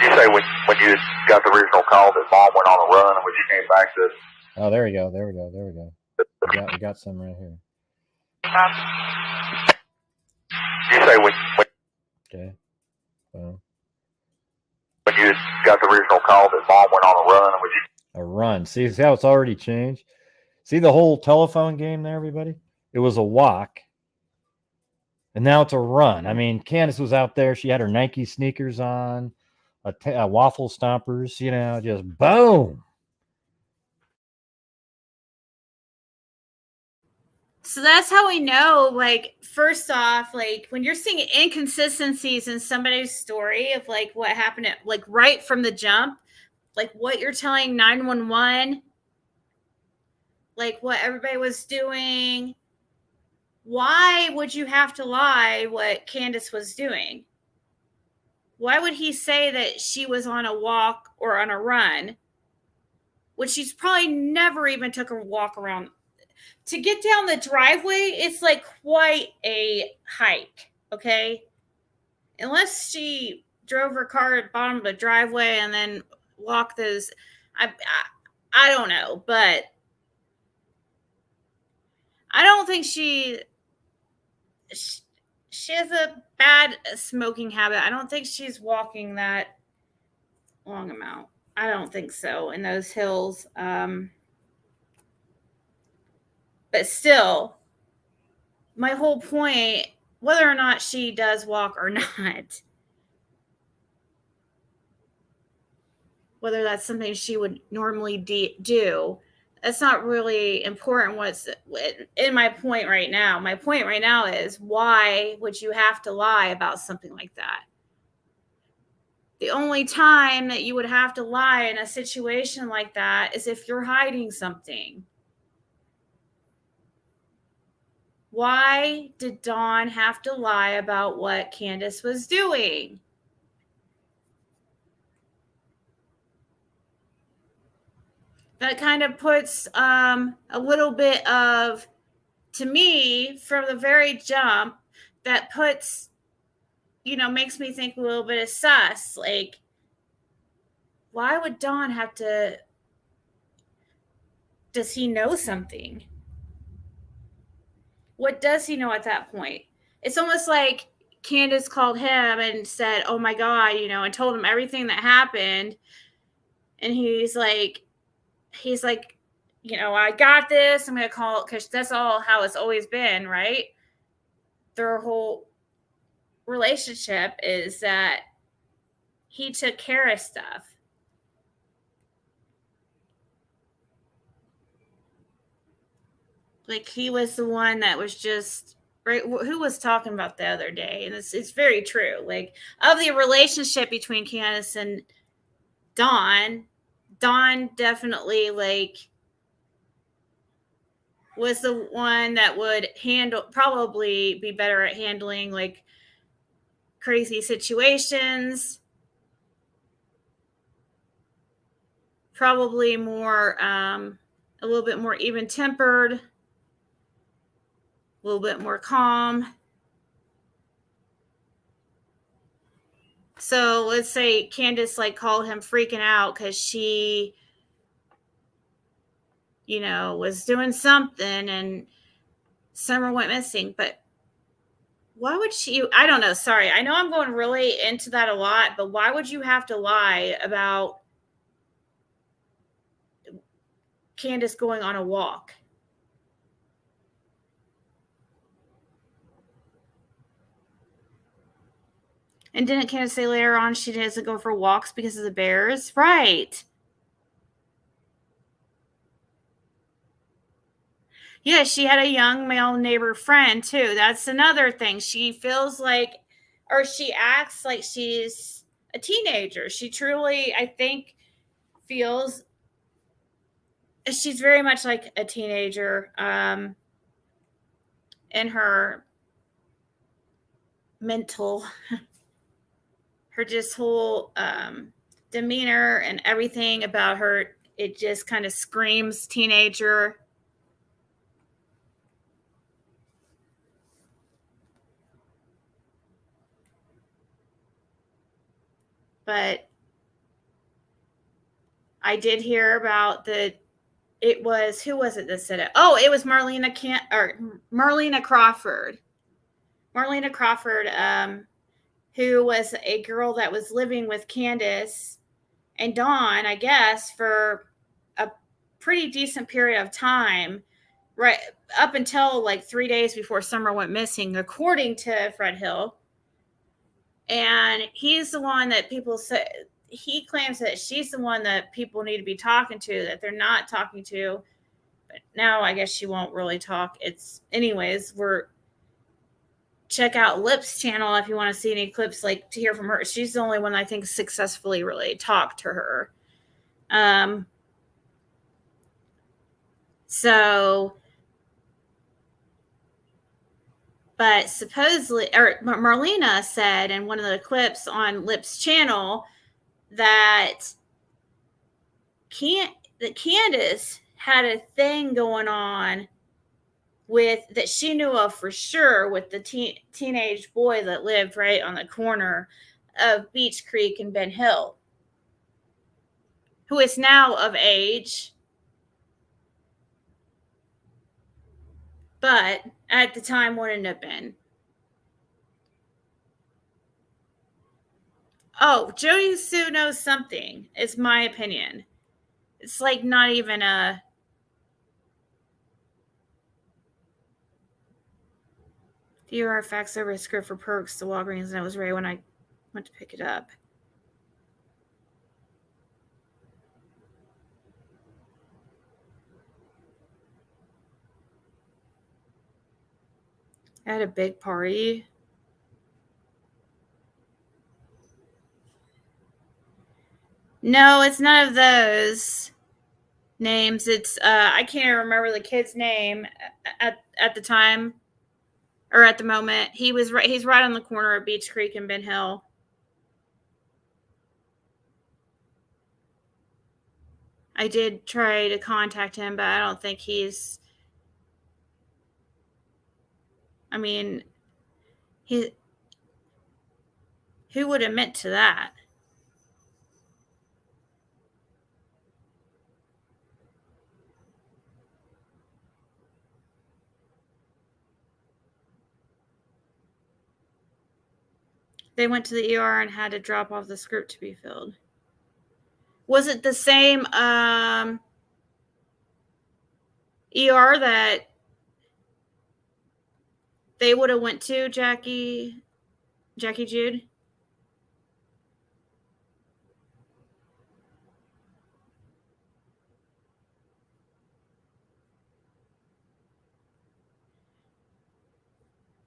You say when you got the original call that mom went on a run and when you came back to... Oh, there we go. We got some right here. You say when Okay. Well, when you got the original call that mom went on a run and when you... A run. See how it's already changed? See the whole telephone game there, everybody? It was a walk. And now it's a run. I mean, Candace was out there. She had her Nike sneakers on, a waffle stompers, just boom. So that's how we know, like, first off, like, when you're seeing inconsistencies in somebody's story of, like, what happened at, like, right from the jump, like, what you're telling 911, like, what everybody was doing, why would you have to lie what Candace was doing? Why would he say that she was on a walk or on a run, when she's probably never even took a walk around? To get down the driveway, it's like quite a hike, okay? Unless she drove her car at the bottom of the driveway and then walked those, I don't know, but I don't think she has a bad smoking habit. I don't think she's walking that long amount. I don't think so in those hills. But still, my whole point, whether or not she does walk or not, whether that's something she would normally do, that's not really important. What's in my point right now? My point right now is, why would you have to lie about something like that? The only time that you would have to lie in a situation like that is if you're hiding something. Why did Dawn have to lie about what Candace was doing? That kind of puts a little bit of, to me, from the very jump, that puts, makes me think a little bit of sus. Like, why would Dawn have to? Does he know something? What does he know at that point? It's almost like Candace called him and said, "Oh my God," and told him everything that happened. And he's like, I got this. I'm going to call it, because that's all how it's always been, right? Their whole relationship is that he took care of stuff. Like, he was the one that was just, right? Who was talking about the other day? And it's very true. Like, of the relationship between Candace and Dawn definitely, like, was the one that would probably be better at handling, like, crazy situations. Probably more, a little bit more even-tempered, a little bit more calm. So let's say Candace, like, called him freaking out because she, was doing something and Summer went missing. But why would she? I don't know. Sorry. I know I'm going really into that a lot, but why would you have to lie about Candace going on a walk? And didn't Candace say later on she doesn't go for walks because of the bears? Right. Yeah, she had a young male neighbor friend too. That's another thing. She feels like, or she acts like she's a teenager. She truly, I think, feels she's very much like a teenager in her mental, her just whole demeanor and everything about her. It just kind of screams teenager. But I did hear about it was, who was it that said it? Oh, it was Marlena Crawford. Marlena Crawford, who was a girl that was living with Candace and Dawn, I guess, for a pretty decent period of time, right up until like 3 days before Summer went missing, according to Fred Hill. And he's the one that people say, he claims that she's the one that people need to be talking to, that they're not talking to. But now I guess she won't really talk. It's, anyways, check out Lip's channel if you want to see any clips, like, to hear from her. She's the only one I think successfully really talked to her. So, but supposedly, or Marlena said in one of the clips on Lip's channel that Candace had a thing going on with, that she knew of for sure, with the teenage boy that lived right on the corner of Beach Creek and Ben Hill, who is now of age, but at the time wouldn't have been. Oh, Jody Sue knows something, is my opinion. It's like not even a, few are fax over a script for perks to Walgreens, and it was ready when I went to pick it up. I had a big party. No, it's none of those names. It's I can't even remember the kid's name at the time, or at the moment. He's right on the corner of Beach Creek and Ben Hill. I did try to contact him, but I don't think he's, I mean, who would admit to that? They went to the ER and had to drop off the script to be filled. Was it the same ER that they would have went to, Jackie Jude?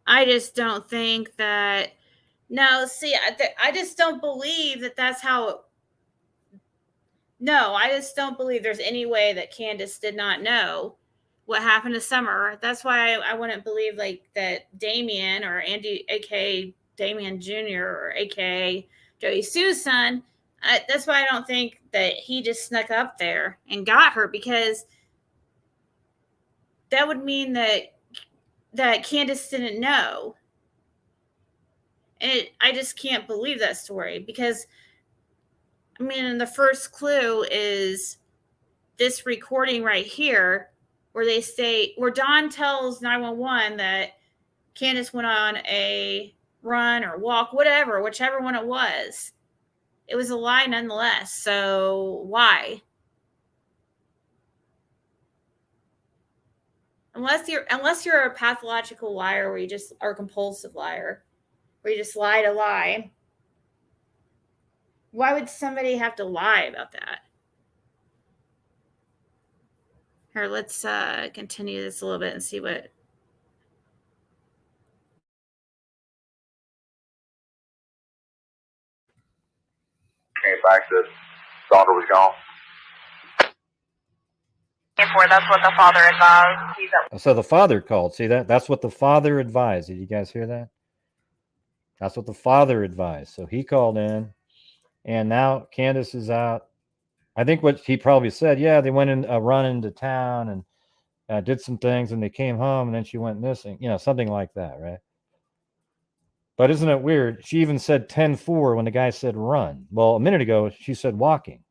I just don't think that. No, see, I just don't believe that that's how. No, I just don't believe there's any way that Candace did not know what happened to Summer. That's why I wouldn't believe like that Damien, or Andy, aka Damien Jr., or aka Jody Sue's son. That's why I don't think that he just snuck up there and got her, because that would mean that Candace didn't know. And I just can't believe that story, because, I mean, the first clue is this recording right here, where they state, where Dawn tells 911 that Candace went on a run or walk, whichever one it was. It was a lie nonetheless. So why? Unless you're a pathological liar, where you just are a compulsive liar, where you just lie to lie. Why would somebody have to lie about that? Here, let's continue this a little bit and see what. Came back that Sandra was gone. That's what the father advised. So the father called. See that? That's what the father advised. Did you guys hear that? That's what the father advised. So he called in, and now Candace is out. I think what he probably said, yeah, they went in a run into town and did some things, and they came home, and then she went missing. You know, something like that, right? But isn't it weird? She even said 10-4 when the guy said run. Well, a minute ago she said walking.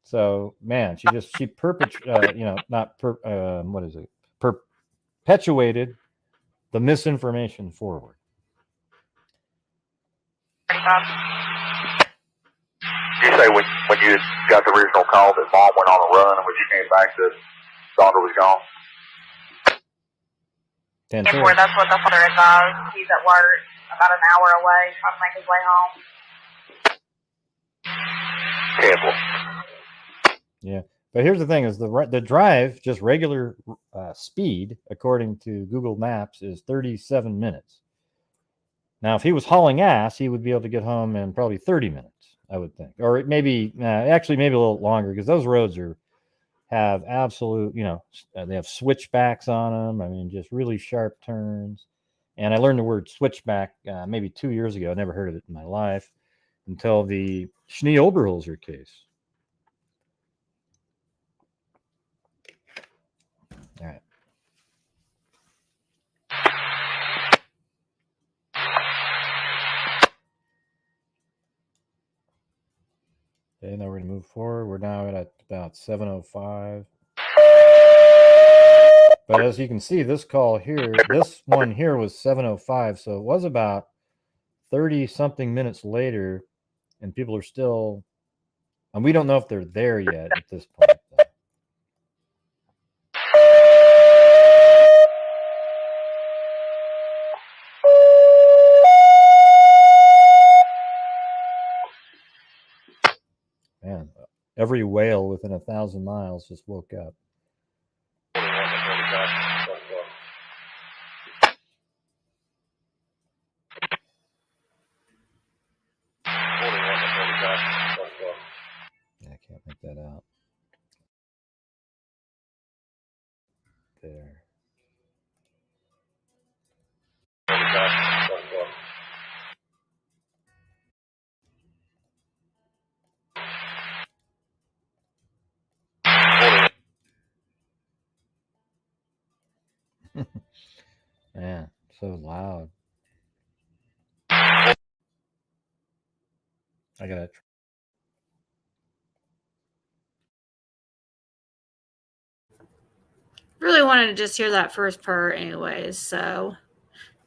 So man, she perpetuated the misinformation forward. You say when you got the original call that Mom went on a run, and when you came back that Sandra was gone? 10-4. That's what the father advised. He's at work about an hour away, trying to make his way home. 10-4. Yeah, but here's the thing: is the drive, just regular speed, according to Google Maps, is 37 minutes. Now, if he was hauling ass, he would be able to get home in probably 30 minutes, I would think, or maybe actually maybe a little longer, because those roads have absolute, they have switchbacks on them. I mean, just really sharp turns. And I learned the word switchback maybe 2 years ago. I never heard of it in my life until the Schnee Oberholzer case. All right. Okay, now we're going to move forward. We're now at about 7:05. But as you can see, this call here, this one here was 7:05. So it was about 30-something minutes later, and people are still, and we don't know if they're there yet at this point. Man, every whale within 1,000 miles just woke up. Yeah, I can't make that out. There. Man, so loud. I gotta. Really wanted to just hear that first part, anyways. So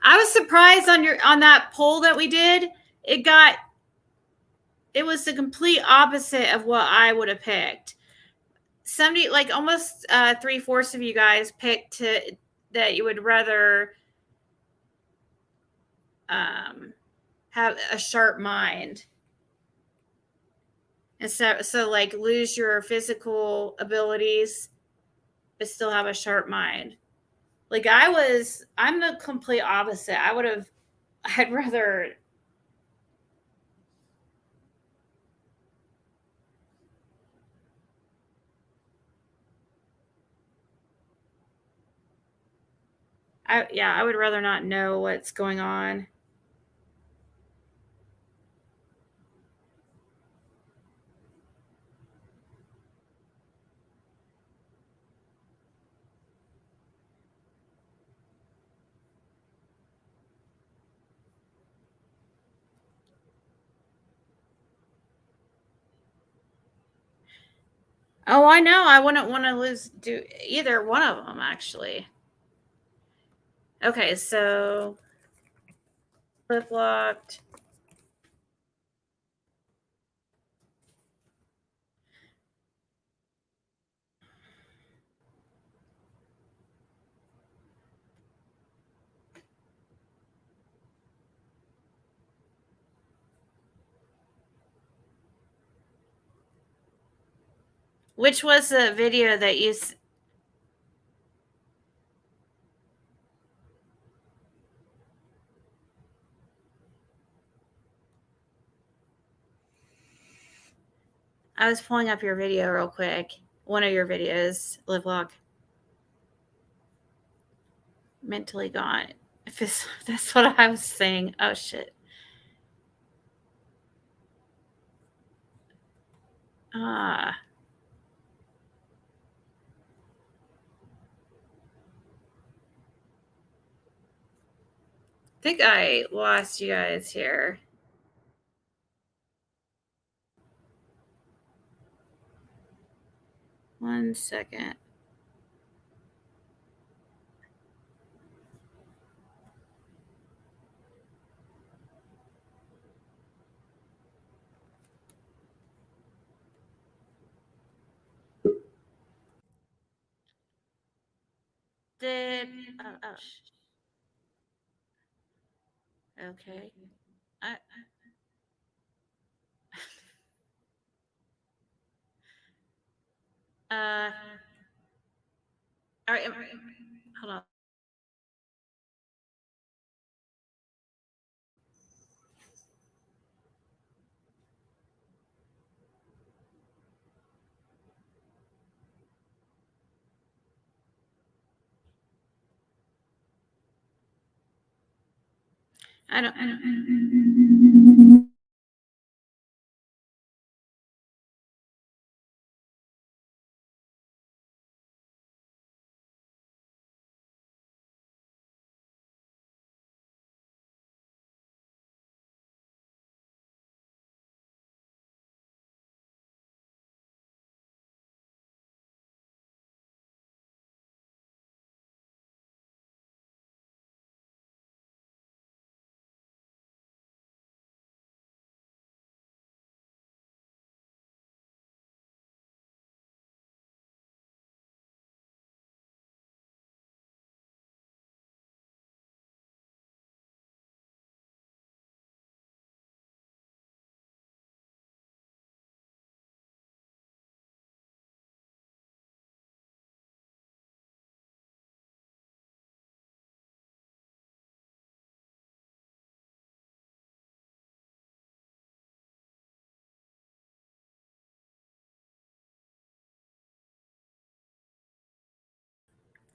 I was surprised on that poll that we did. It was the complete opposite of what I would have picked. Somebody, like almost 3/4 of you guys picked that you would rather have a sharp mind, and so like lose your physical abilities but still have a sharp mind. Like I'm the complete opposite. I'd rather I would rather not know what's going on. Oh, I know. I wouldn't want to do either one of them, actually. Okay, so flip locked. Which was the video that I was pulling up your video real quick. One of your videos, live log. Mentally gone. That's what I was saying. Oh shit. I think I lost you guys here. One second. Did okay. I all right. Hold on. I don't.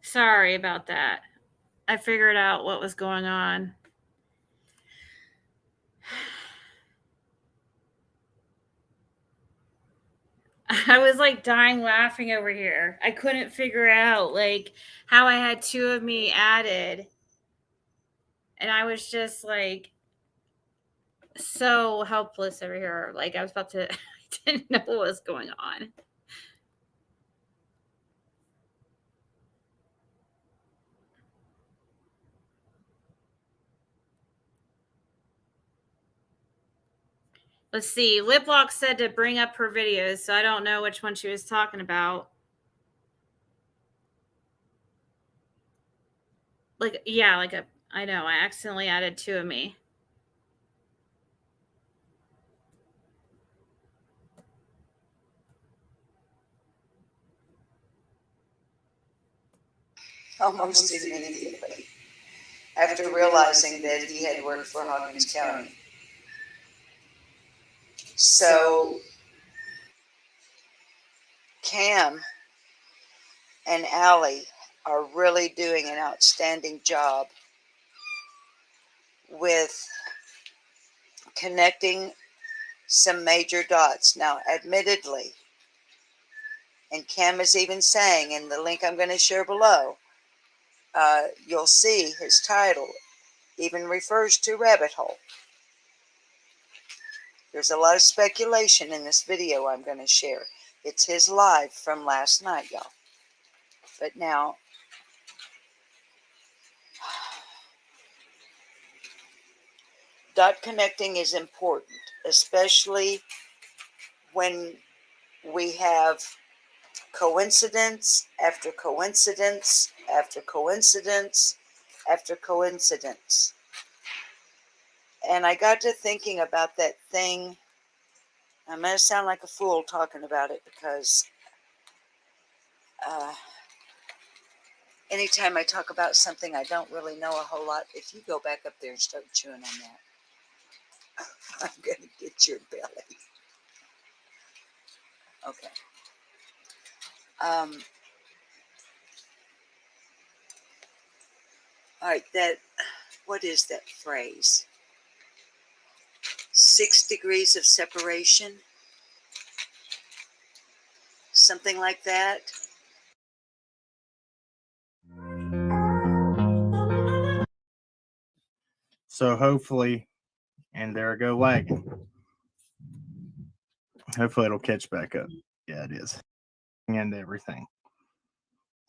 Sorry about that. I figured out what was going on. I was like dying laughing over here. I couldn't figure out like how I had two of me added. And I was just like so helpless over here. Like I was about to I didn't know what was going on. Let's see. Liplock said to bring up her videos, so I don't know which one she was talking about. Like, yeah, I know, I accidentally added two of me. Almost immediately, after realizing that he had worked for Hawkins County. So Cam and Allie are really doing an outstanding job with connecting some major dots. Now, admittedly, and Cam is even saying in the link I'm going to share below, you'll see his title even refers to Rabbit Hole. There's a lot of speculation in this video I'm going to share. It's his live from last night, y'all. But now, dot connecting is important, especially when we have coincidence after coincidence after coincidence after coincidence. And I got to thinking about that thing. I'm going to sound like a fool talking about it because anytime I talk about something I don't really know a whole lot, if you go back up there and start chewing on that, I'm going to get your belly. Okay. All right, what is that phrase? 6 degrees of separation? Something like that? So hopefully, and there I go lagging. Hopefully it'll catch back up. Yeah, it is. And everything.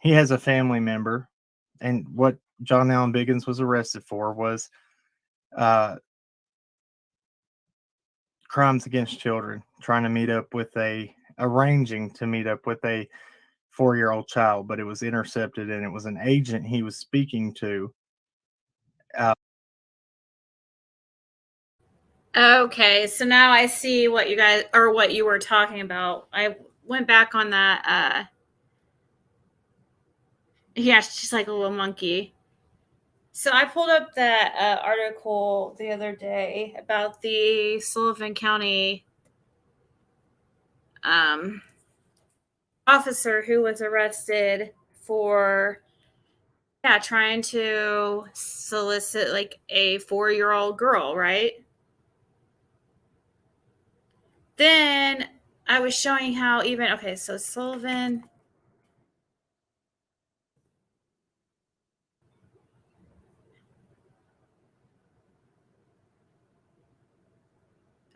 He has a family member, and what John Allen Biggins was arrested for was crimes against children, trying to meet up with arranging to meet up with a 4-year-old child, but it was intercepted, and it was an agent he was speaking to. Okay, so now I see what you were talking about. I went back on that. Yeah, she's like a little monkey. So I pulled up that article the other day about the Sullivan County officer who was arrested for trying to solicit like a 4-year-old girl, right? Then I was showing how so Sullivan.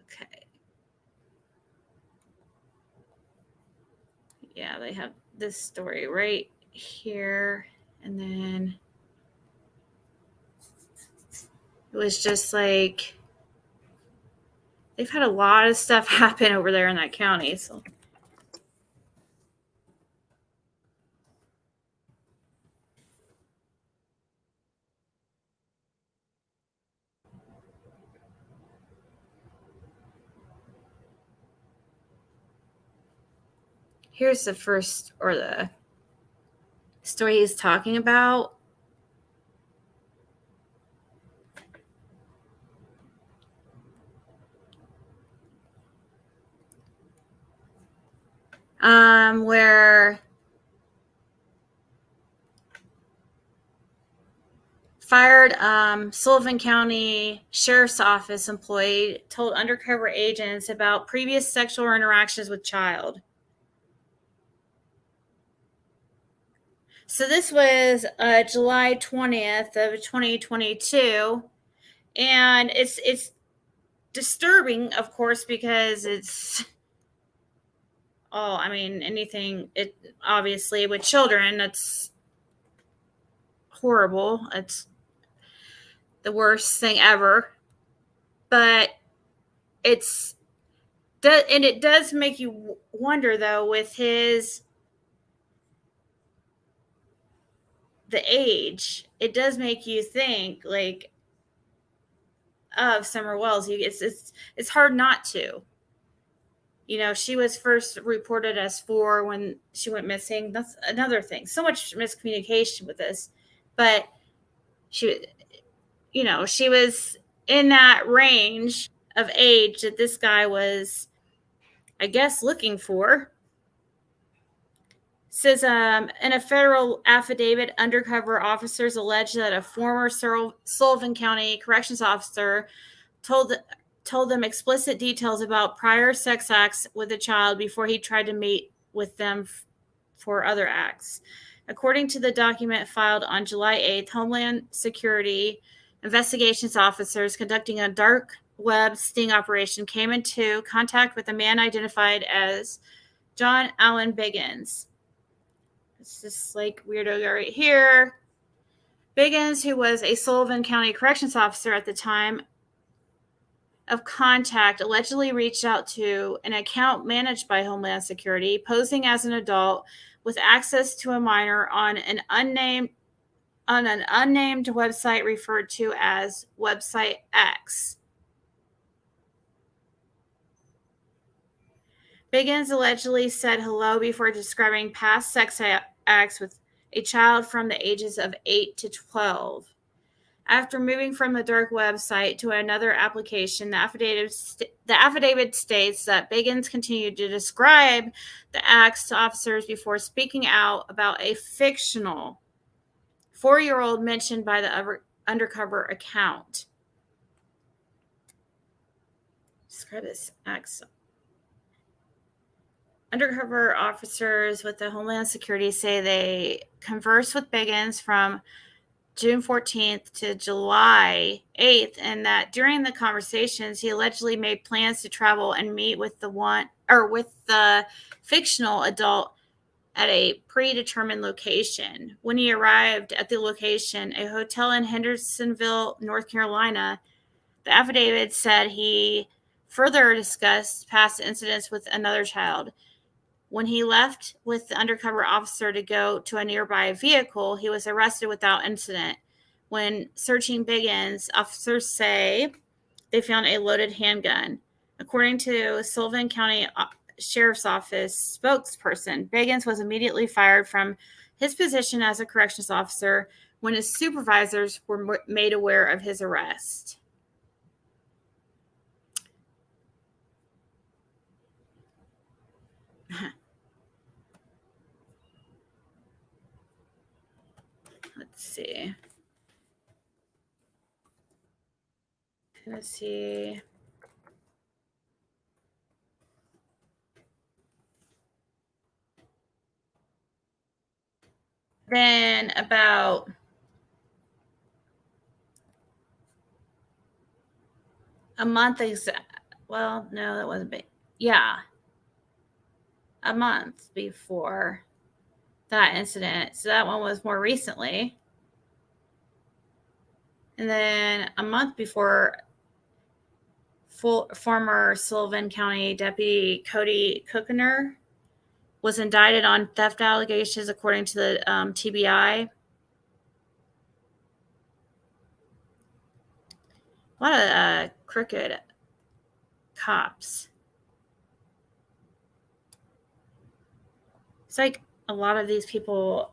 Okay. Yeah, they have this story right here. And then it was just like they've had a lot of stuff happen over there in that county. So here's the story he's talking about. Where fired Sullivan County Sheriff's Office employee told undercover agents about previous sexual interactions with child. So this was July 20th of 2022, and it's disturbing, of course, because it's anything, it obviously with children, that's horrible. It's the worst thing ever. But it does make you wonder, though, with the age, it does make you think like of Summer Wells. It's hard not to. She was first reported as 4 when she went missing. That's another thing. So much miscommunication with this. But she was in that range of age that this guy was, I guess, looking for. Says in a federal affidavit, undercover officers allege that a former Sullivan County corrections officer told them explicit details about prior sex acts with a child before he tried to meet with them for other acts. According to the document filed on July 8th, Homeland Security investigations officers conducting a dark web sting operation came into contact with a man identified as John Allen Biggins. It's this like weirdo guy right here. Biggins, who was a Sullivan County corrections officer at the time of contact, allegedly reached out to an account managed by Homeland Security, posing as an adult with access to a minor on an unnamed website referred to as Website X. Biggins allegedly said hello before describing past sex acts with a child from the ages of 8 to 12. After moving from the dark website to another application, the affidavit states that Biggins continued to describe the acts to officers before speaking out about a fictional 4-year-old mentioned by the undercover account. Describe this acts. Undercover officers with the Homeland Security say they conversed with Biggins from June 14th to July 8th, and that during the conversations, he allegedly made plans to travel and meet with the fictional adult at a predetermined location. When he arrived at the location, a hotel in Hendersonville, North Carolina, the affidavit said he further discussed past incidents with another child. When he left with the undercover officer to go to a nearby vehicle, he was arrested without incident. When searching Biggins, officers say they found a loaded handgun. According to Sullivan County Sheriff's Office spokesperson, Biggins was immediately fired from his position as a corrections officer when his supervisors were made aware of his arrest. Let's see. Tennessee. Then about a month well, no, that wasn't big. Yeah. A month before that incident. So that one was more recently. And then a month before, former Sullivan County Deputy Cody Cookiner was indicted on theft allegations, according to the TBI. A lot of crooked cops. It's like a lot of these people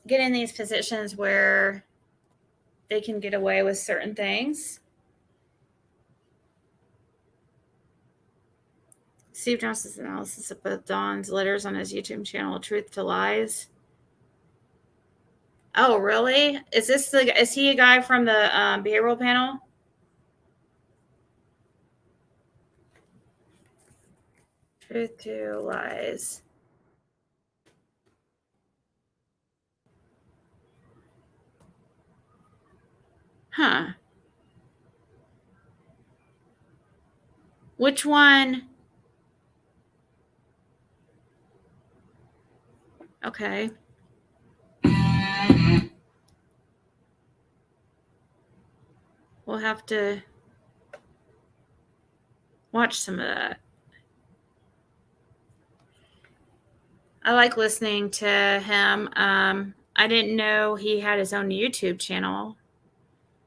get in these positions where they can get away with certain things. Steve Johnson's analysis of both Don's letters on his YouTube channel, Truth to Lies. Oh, really? Is he a guy from the behavioral panel? Truth to Lies. Huh. Which one? Okay. We'll have to watch some of that. I like listening to him. I didn't know he had his own YouTube channel.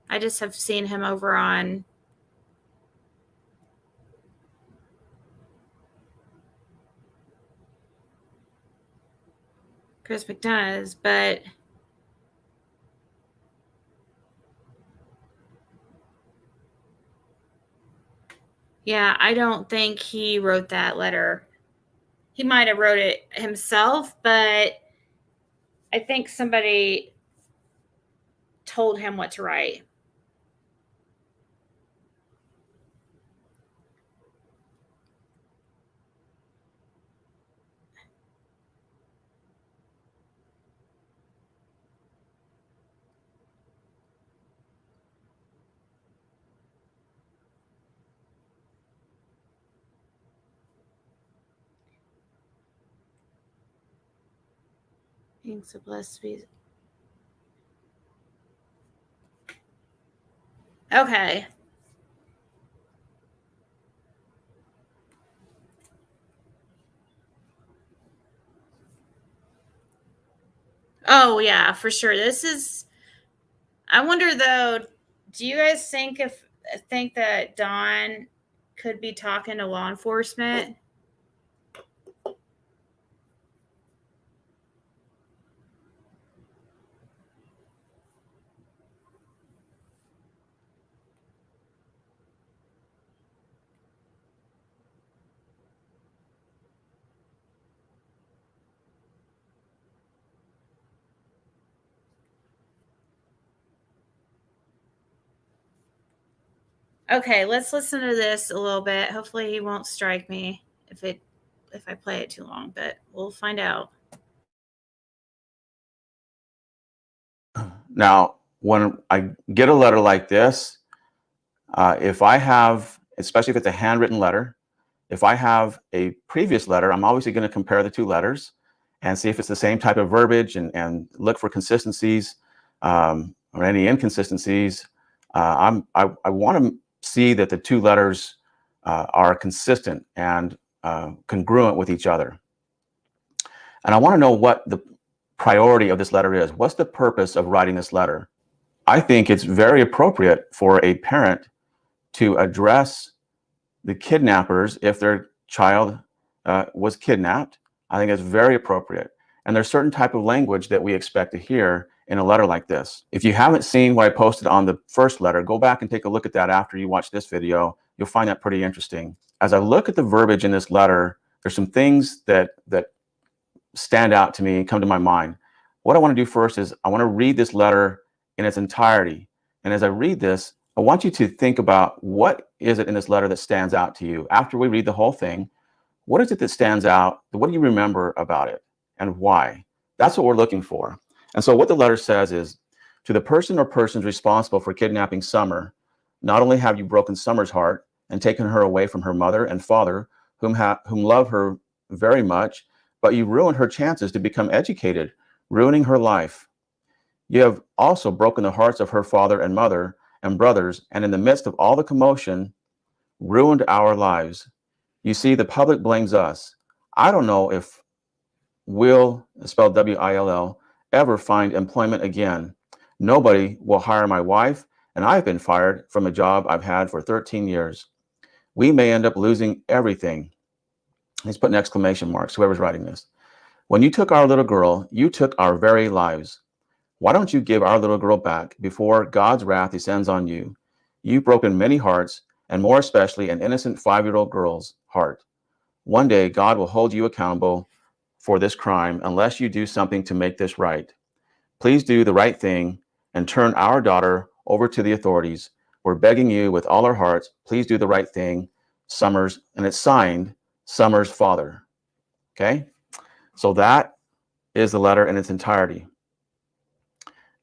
I just have seen him over on Chris McDonough's, but yeah, I don't think he wrote that letter. He might have wrote it himself, but I think somebody told him what to write. Being so blessed to be. Okay. Oh, yeah, for sure. I wonder though, do you guys think that Don could be talking to law enforcement? Okay, let's listen to this a little bit. Hopefully he won't strike me if I play it too long, but we'll find out. Now, when I get a letter like this, if I have, especially if it's a handwritten letter, if I have a previous letter, I'm obviously going to compare the two letters and see if it's the same type of verbiage and look for consistencies or any inconsistencies. I want to see that the two letters are consistent and congruent with each other. And I want to know what the priority of this letter is. What's the purpose of writing this letter? I think it's very appropriate for a parent to address the kidnappers if their child was kidnapped. I think it's very appropriate. And there's certain type of language that we expect to hear in a letter like this. If you haven't seen what I posted on the first letter, go back and take a look at that after you watch this video. You'll find that pretty interesting. As I look at the verbiage in this letter, there's some things that stand out to me and come to my mind. What I want to do first is I want to read this letter in its entirety. And as I read this, I want you to think about what is it in this letter that stands out to you. After we read the whole thing, what is it that stands out? What do you remember about it and why? That's what we're looking for. And so what the letter says is, to the person or persons responsible for kidnapping Summer, not only have you broken Summer's heart and taken her away from her mother and father, whom love her very much, but you ruined her chances to become educated, ruining her life. You have also broken the hearts of her father and mother and brothers, and in the midst of all the commotion, ruined our lives. You see, the public blames us. I don't know if will, spelled W-I-L-L, ever find employment again. Nobody will hire my wife, and I've been fired from a job I've had for 13 years. We may end up losing everything. He's putting exclamation marks, whoever's writing this. When you took our little girl, you took our very lives. Why don't you give our little girl back before God's wrath descends on you? You've broken many hearts, and more especially an innocent 5-year-old girl's heart. One day, God will hold you accountable for this crime unless you do something to make this right. Please do the right thing and turn our daughter over to the authorities. We're begging you with all our hearts, please do the right thing. Summers, and it's signed, Summer's father. Okay? So that is the letter in its entirety.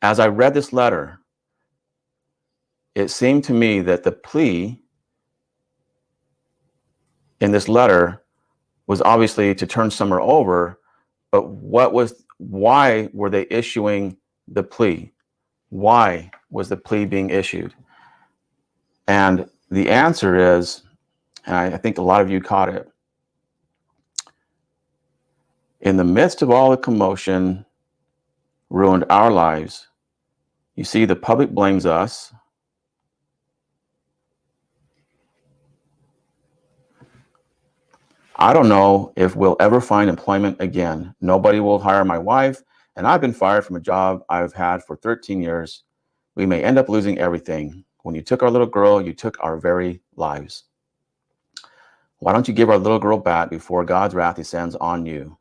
As I read this letter, it seemed to me that the plea in this letter was obviously to turn Summer over, but why were they issuing the plea? Why was the plea being issued? And the answer is, and I think a lot of you caught it, in the midst of all the commotion, ruined our lives. You see, the public blames us. I don't know if we'll ever find employment again. Nobody will hire my wife, and I've been fired from a job I've had for 13 years. We may end up losing everything. When you took our little girl, you took our very lives. Why don't you give our little girl back before God's wrath descends on you?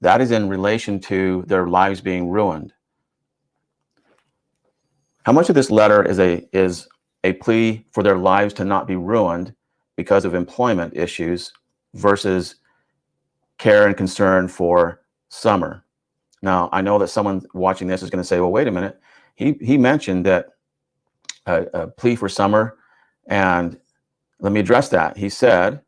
That is in relation to their lives being ruined. How much of this letter is a plea for their lives to not be ruined because of employment issues versus care and concern for Summer? Now, I know that someone watching this is going to say, well, wait a minute. He mentioned that a plea for Summer, and let me address that. He said,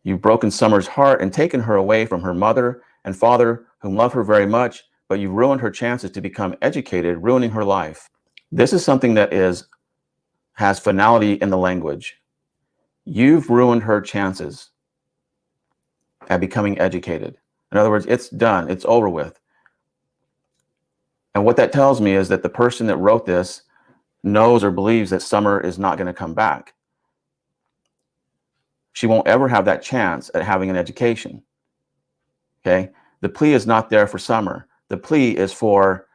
you've broken Summer's heart and taken her away from her mother and father, whom love her very much, but you've ruined her chances to become educated, ruining her life. This is something that has finality in the language. You've ruined her chances at becoming educated. In other words, it's done, it's over with. And what that tells me is that the person that wrote this knows or believes that Summer is not going to come back. She won't ever have that chance at having an education. Okay? The plea is not there for Summer. The plea is for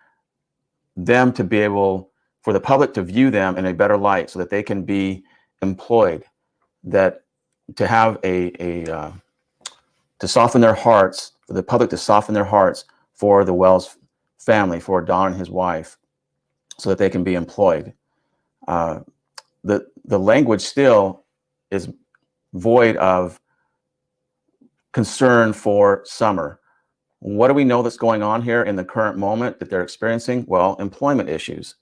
them to be able, for the public to view them in a better light so that they can be employed, that to have to soften their hearts, for the public to soften their hearts for the Wells family, for Don and his wife, so that they can be employed. the language still is void of concern for Summer. What do we know that's going on here in the current moment that they're experiencing? Well, employment issues.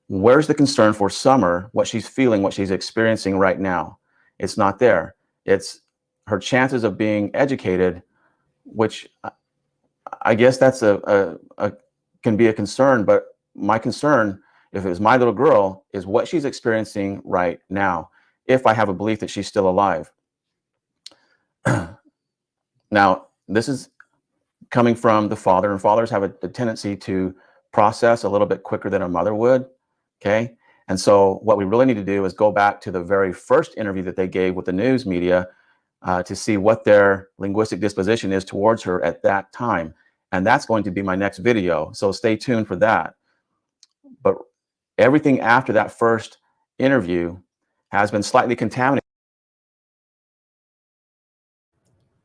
Where's the concern for Summer, what she's feeling, what she's experiencing right now? It's not there. It's her chances of being educated, which I guess that's can be a concern, but my concern, if it was my little girl, is what she's experiencing right now, if I have a belief that she's still alive. Now, this is coming from the father, and fathers have a tendency to process a little bit quicker than a mother would, okay? And so what we really need to do is go back to the very first interview that they gave with the news media to see what their linguistic disposition is towards her at that time. And that's going to be my next video, so stay tuned for that. But everything after that first interview has been slightly contaminated.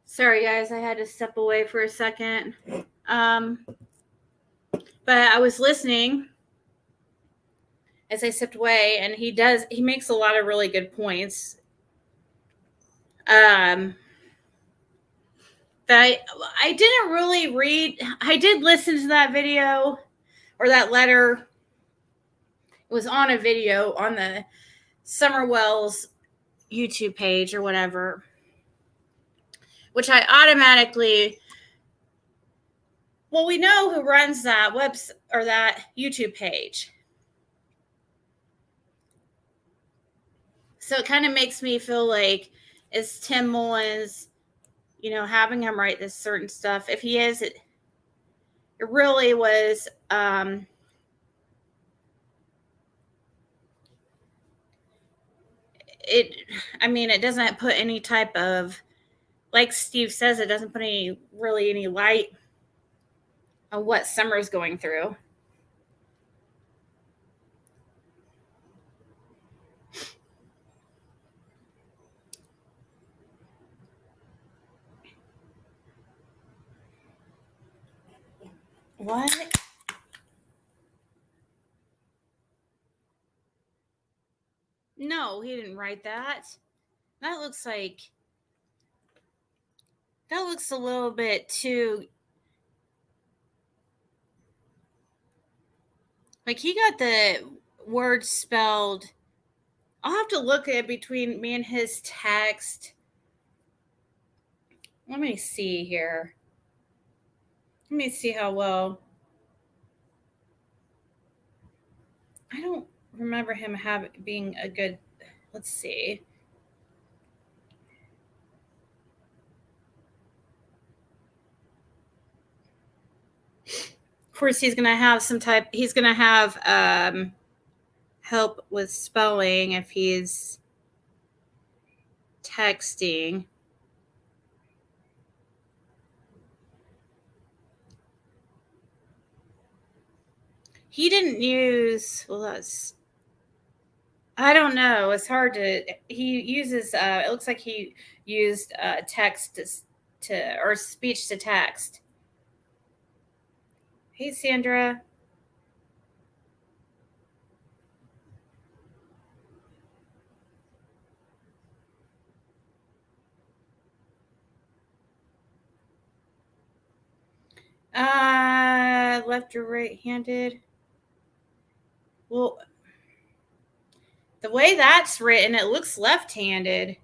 Sorry, guys, I had to step away for a second. But I was listening as I stepped away, and he makes a lot of really good points. But I didn't really read. I did listen to that video or that letter. It was on a video on the Summer Wells YouTube page or whatever, which I automatically, well, we know who runs that website or that YouTube page. So it kind of makes me feel like, is Tim Mullins, having him write this certain stuff? If he is, it really was, it doesn't put any type of, like Steve says, it doesn't put any light on what Summer's going through. What? No, he didn't write that. That looks a little bit too, like he got the words spelled. I'll have to look at between me and his text. Let me see here. Let me see how well. I don't remember him being a good, let's see. Of course, he's going to have help with spelling if he's texting. He didn't use, I don't know. It's hard he uses, it looks like he used text or speech to text. Hey, Sandra. Left or right-handed? Well, the way that's written, it looks left-handed.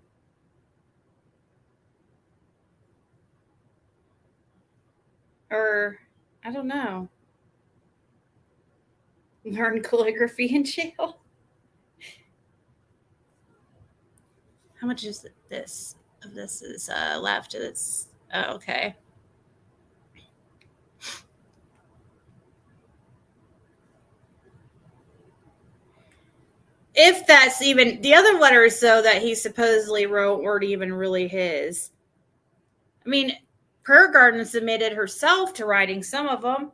Or, I don't know. Learn calligraphy in jail. How much is this? Of this is left. It's okay. If that's even the other letters, though, that he supposedly wrote weren't even really his. I mean, Prayer Gardens admitted herself to writing some of them.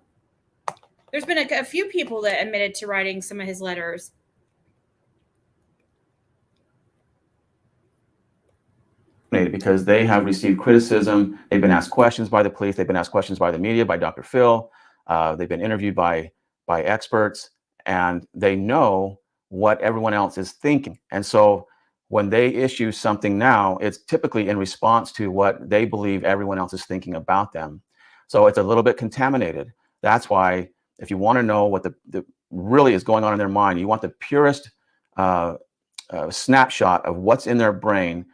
There's been a few people that admitted to writing some of his letters. Because they have received criticism. They've been asked questions by the police. They've been asked questions by the media, by Dr. Phil. They've been interviewed by experts, and they know what everyone else is thinking. And so when they issue something now, it's typically in response to what they believe everyone else is thinking about them. So it's a little bit contaminated. That's why if you want to know what the really is going on in their mind, you want the purest snapshot of what's in their brain,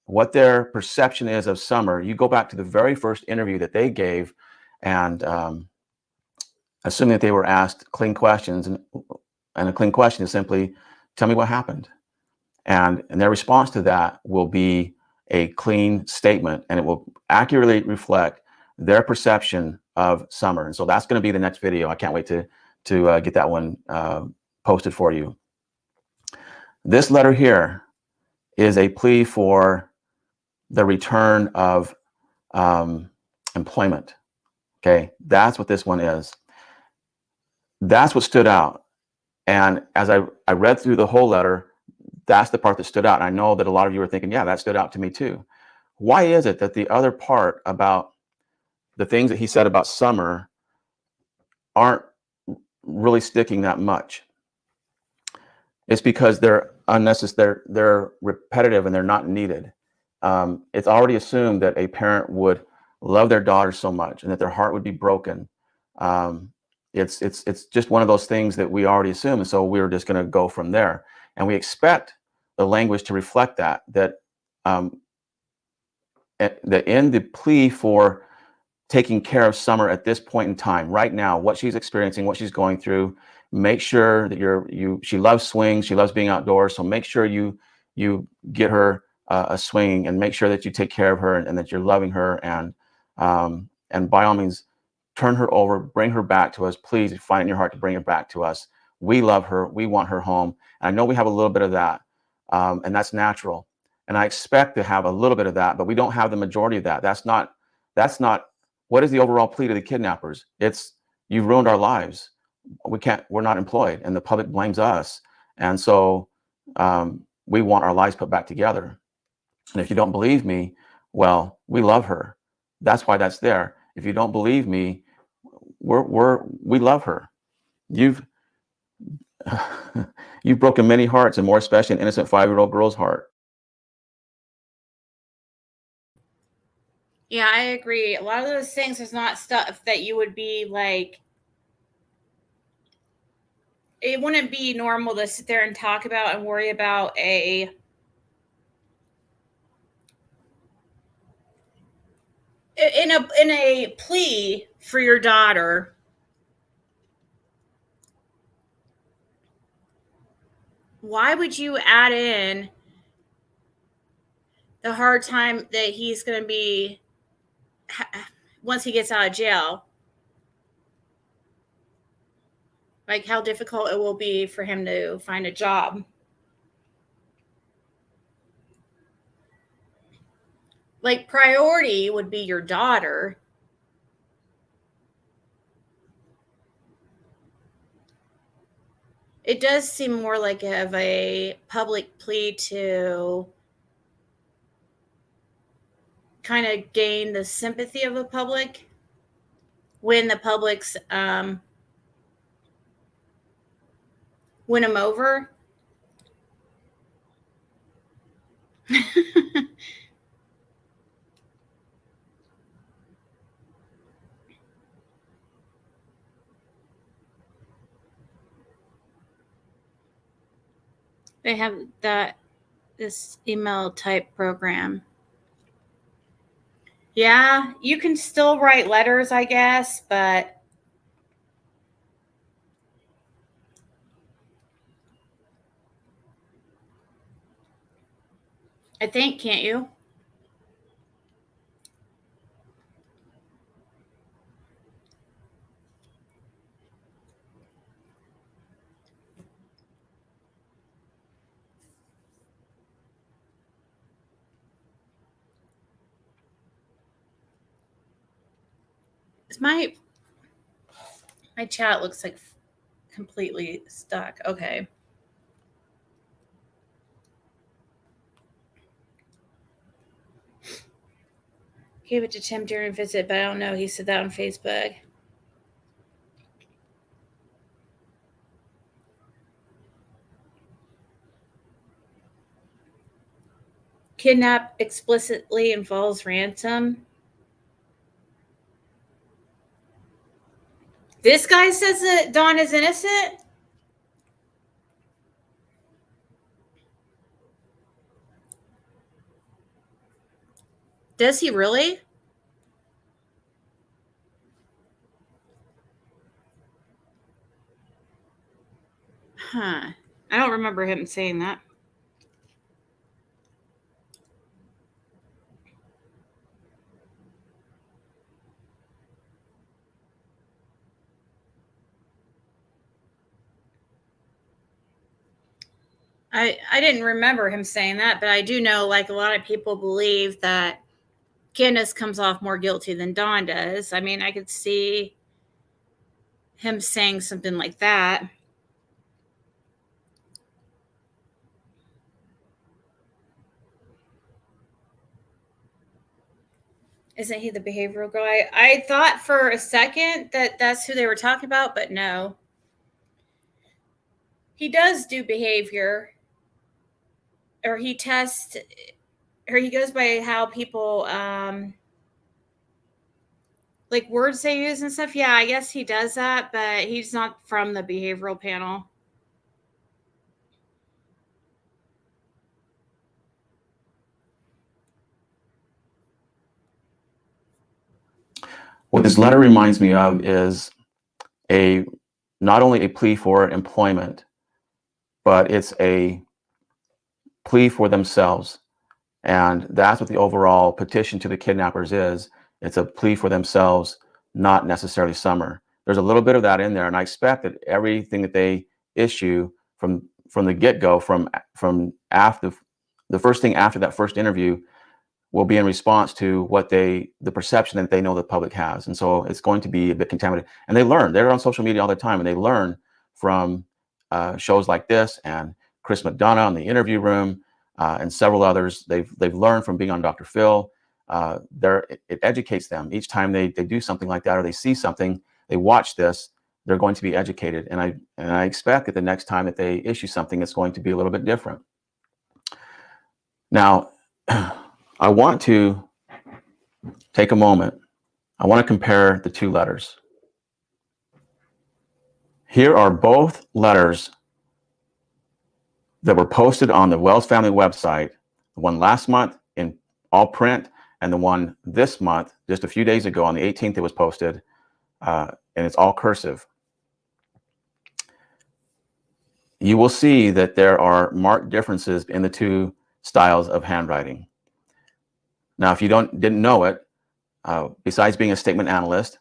what their perception is of summer, you go back to the very first interview that they gave, and assuming that they were asked clean questions, and a clean question is simply, tell me what happened. And their response to that will be a clean statement, and it will accurately reflect their perception of summer. And so that's going to be the next video. I can't wait to get that one posted for you. This letter here is a plea for the return of employment. Okay, that's what this one is. That's what stood out. And as I read through the whole letter, that's the part that stood out. And I know that a lot of you are thinking, yeah, that stood out to me too. Why is it that the other part about the things that he said about summer aren't really sticking that much? It's because they're unnecessary, they're repetitive, and they're not needed. It's already assumed that a parent would love their daughter so much and that their heart would be broken. It's just one of those things that we already assume, and so we're just going to go from there. And we expect the language to reflect that in the plea for taking care of summer at this point in time, right now, what she's experiencing, what she's going through, make sure that she loves swings, she loves being outdoors, so make sure you get her a swing, and make sure that you take care of her, and that you're loving her, and by all means, turn her over, bring her back to us. Please find it in your heart to bring her back to us. We love her. We want her home. And I know we have a little bit of that, and that's natural. And I expect to have a little bit of that, but we don't have the majority of that. That's not what is the overall plea to the kidnappers? It's, you've ruined our lives. We're not employed, and the public blames us. And so we want our lives put back together. And if you don't believe me, well, we love her. That's why that's there. If you don't believe me, we love her. You've broken many hearts, and more especially an innocent 5-year-old girl's heart. Yeah, I agree. A lot of those things is not stuff that you would be like, it wouldn't be normal to sit there and talk about and worry about in a plea for your daughter. Why would you add in the hard time that he's going to be once he gets out of jail? Like how difficult it will be for him to find a job. Like priority would be your daughter. It does seem more like of a public plea to kind of gain the sympathy of the public when the public's win him over. They have this email type program. Yeah, you can still write letters, I guess, but I think, can't you? My chat looks like completely stuck. Okay. Gave it to Tim during a visit, but I don't know. He said that on Facebook. kidnap explicitly involves ransom. This guy says that Dawn is innocent. Does he really? Huh. I don't remember him saying that. I didn't remember him saying that, but I do know, like, a lot of people believe that Candace comes off more guilty than Dawn does. I mean, I could see him saying something like that. Isn't he the behavioral guy? I thought for a second that that's who they were talking about, but no. He does do behavior, or he tests, or he goes by how people, like words they use and stuff. Yeah, I guess he does that, but he's not from the behavioral panel. What this letter reminds me of is not only a plea for employment, but it's a plea for themselves. And that's what the overall petition to the kidnappers is. It's a plea for themselves, not necessarily Summer. There's a little bit of that in there, and I expect that everything that they issue from the get-go, from after the first thing after that first interview, will be in response to what the perception that they know the public has. And so it's going to be a bit contaminated. And they learn. They're on social media all the time, and they learn from shows like this and Chris McDonough in the Interview Room, and several others. They've learned from being on Dr. Phil. It educates them each time they do something like that, or they see something, they watch this, they're going to be educated. And I expect that the next time that they issue something, it's going to be a little bit different. Now, I want to take a moment. I want to compare the two letters. Here are both letters that were posted on the Wells family website, the one last month in all print, and the one this month, just a few days ago on the 18th, it was posted, and it's all cursive. You will see that there are marked differences in the two styles of handwriting. Now, if you didn't know it, besides being a statement analyst,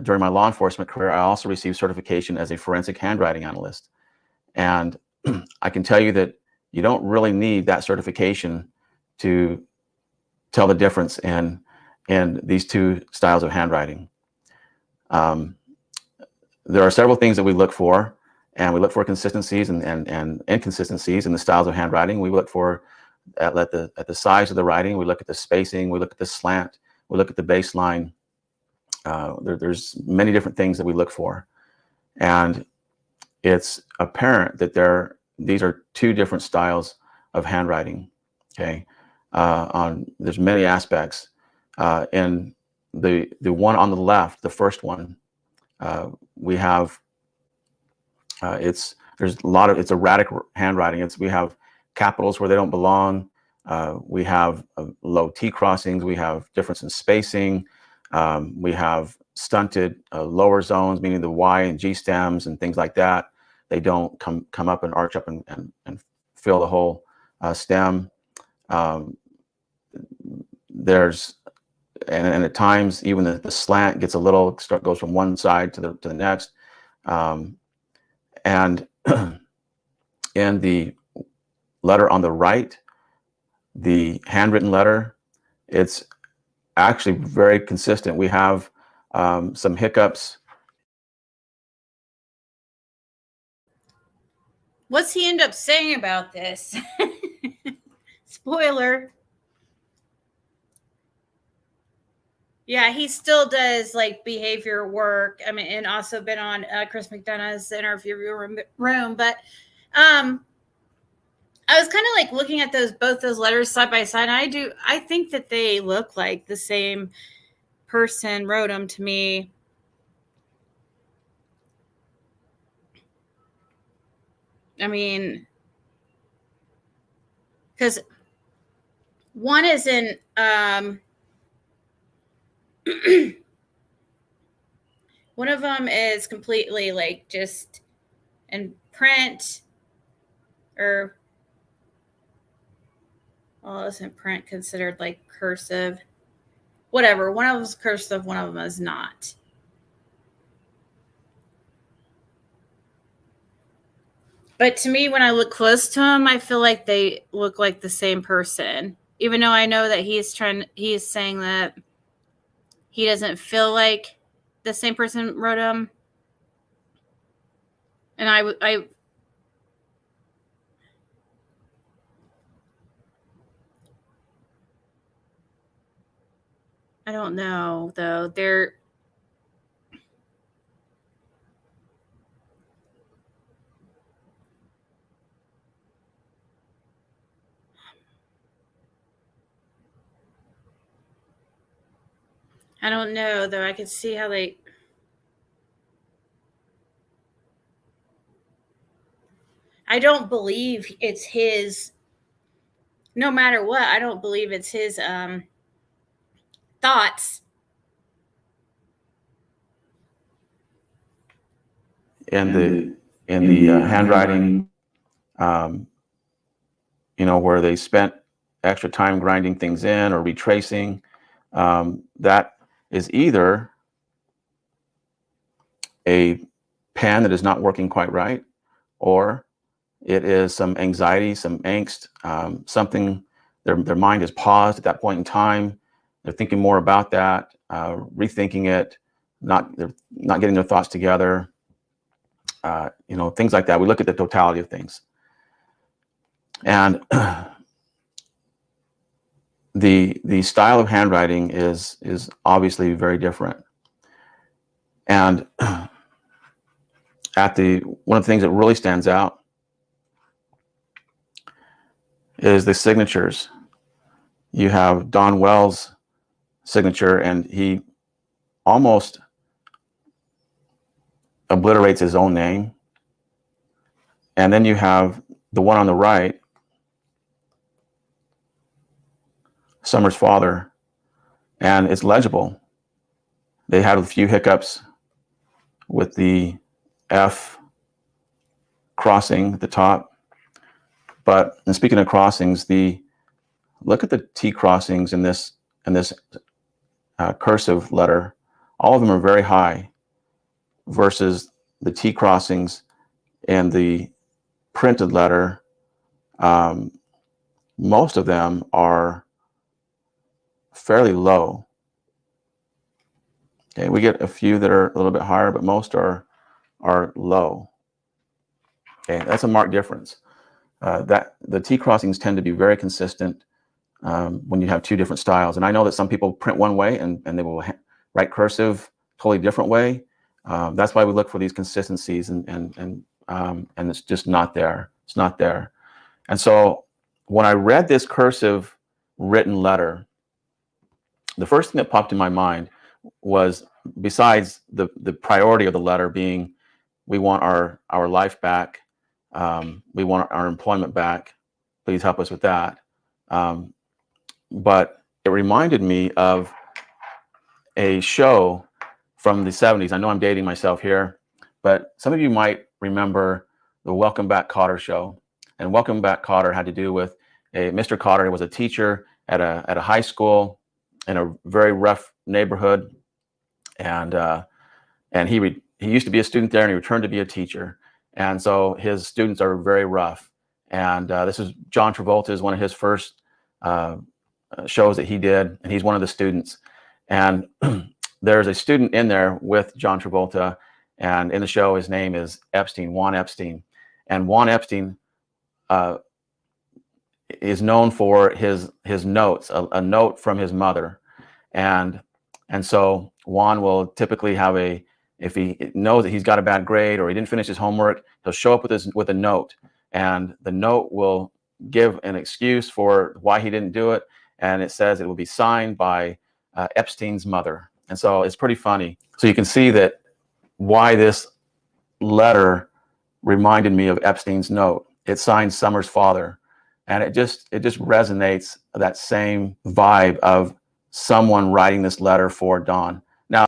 during my law enforcement career, I also received certification as a forensic handwriting analyst. And I can tell you that you don't really need that certification to tell the difference in these two styles of handwriting. There are several things that we look for, and we look for consistencies and inconsistencies in the styles of handwriting. We look for at the size of the writing. We look at the spacing. We look at the slant. We look at the baseline. There's many different things that we look for, and it's apparent that these are two different styles of handwriting. Okay, there's many aspects. In the one on the left, the first one, we have it's erratic handwriting. We have capitals where they don't belong. We have low T crossings. We have difference in spacing. We have stunted lower zones, meaning the Y and G stems and things like that. They don't come up and arch up and fill the whole stem. And at times even the slant gets goes from one side to the next. And in the letter on the right, the handwritten letter, it's actually very consistent. We have some hiccups. What's he end up saying about this? Spoiler. Yeah, he still does like behavior work. I mean, and also been on Chris McDonough's Interview Room. But I was kind of like looking at both those letters side by side. And I think that they look like the same person wrote them to me. I mean, because one is in, one of them is completely like just in print, or, well, isn't print considered like cursive? Whatever. One of them is cursive, one of them is not. But to me, when I look close to him, I feel like they look like the same person. Even though I know that he's saying that he doesn't feel like the same person wrote him. And I don't know, though. I don't know, though. I can see how they... I don't believe it's his... No matter what, I don't believe it's his thoughts. In the handwriting, where they spent extra time grinding things in or retracing, that is either a pen that is not working quite right, or it is some anxiety, some angst, something, their mind is paused at that point in time. They're thinking more about that, rethinking it, they're not getting their thoughts together, things like that. We look at the totality of things. And the style of handwriting is obviously very different. And one of the things that really stands out is the signatures. You have Don Wells' signature, and he almost obliterates his own name. And then you have the one on the right, Summer's father, and it's legible. They had a few hiccups with the F crossing at the top. But, and speaking of crossings, look at the T crossings in this cursive letter. All of them are very high versus the T crossings in the printed letter. Most of them are fairly low. Okay, we get a few that are a little bit higher, but most are low. Okay, that's a marked difference. That the T crossings tend to be very consistent when you have two different styles. And I know that some people print one way and they will write cursive totally different way. That's why we look for these consistencies, and it's just not there. It's not there. And so when I read this cursive written letter, the first thing that popped in my mind was, besides the priority of the letter being, we want our life back, we want our employment back, please help us with that. But it reminded me of a show from the 70s. I know I'm dating myself here, but some of you might remember the Welcome Back Kotter show. And Welcome Back Kotter had to do with Mr. Kotter was a teacher at a high school in a very rough neighborhood, and he used to be a student there, and he returned to be a teacher. And so his students are very rough. And this is John Travolta is one of his first shows that he did, and he's one of the students. And there's a student in there with John Travolta, and in the show his name is Epstein, Juan Epstein. And Juan Epstein is known for his notes, a note from his mother. And so Juan will typically have if he knows that he's got a bad grade or he didn't finish his homework, he'll show up with a note, and the note will give an excuse for why he didn't do it, and it says it will be signed by Epstein's mother. And so it's pretty funny. So you can see that why this letter reminded me of Epstein's note. It signed Summer's father, and it just resonates, that same vibe of someone writing this letter for Dawn. Now,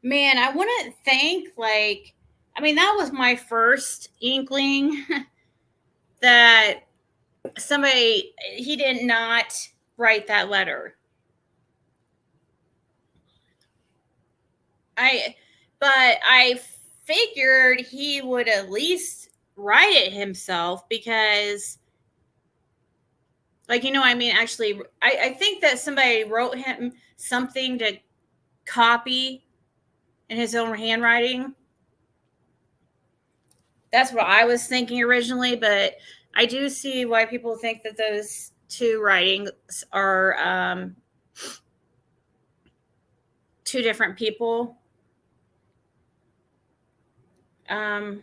Man, I wouldn't think, like, I mean, that was my first inkling that he did not write that letter. But I figured he would at least write it himself, because, like, actually, I think that somebody wrote him something to copy in his own handwriting. That's what I was thinking originally, but I do see why people think that those two writings are two different people. I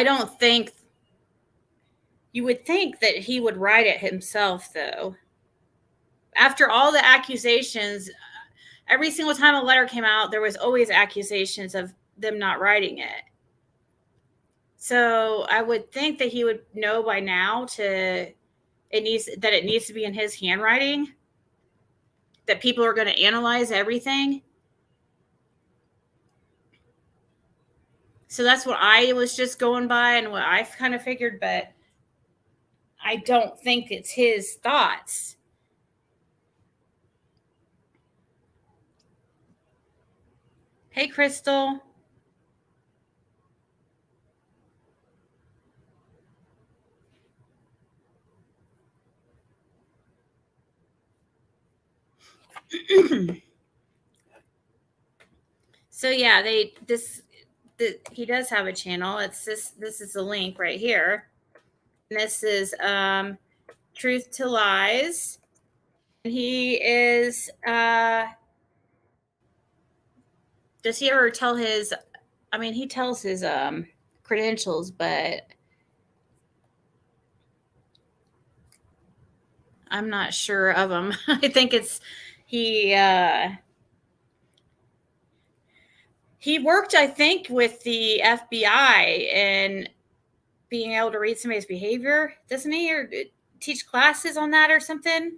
don't think, you would think that he would write it himself, though. After all the accusations, every single time a letter came out, there was always accusations of them not writing it. So I would think that he would know by now it needs to be in his handwriting, that people are going to analyze everything. So that's what I was just going by and what I kind of figured, but I don't think it's his thoughts. Hey, Crystal. So yeah, he does have a channel. It's this is the link right here. And this is Truth to Lies. And he is does he ever tell his, he tells his credentials, but I'm not sure of them. I think it's he worked, I think, with the FBI and being able to read somebody's behavior, doesn't he? Or teach classes on that or something?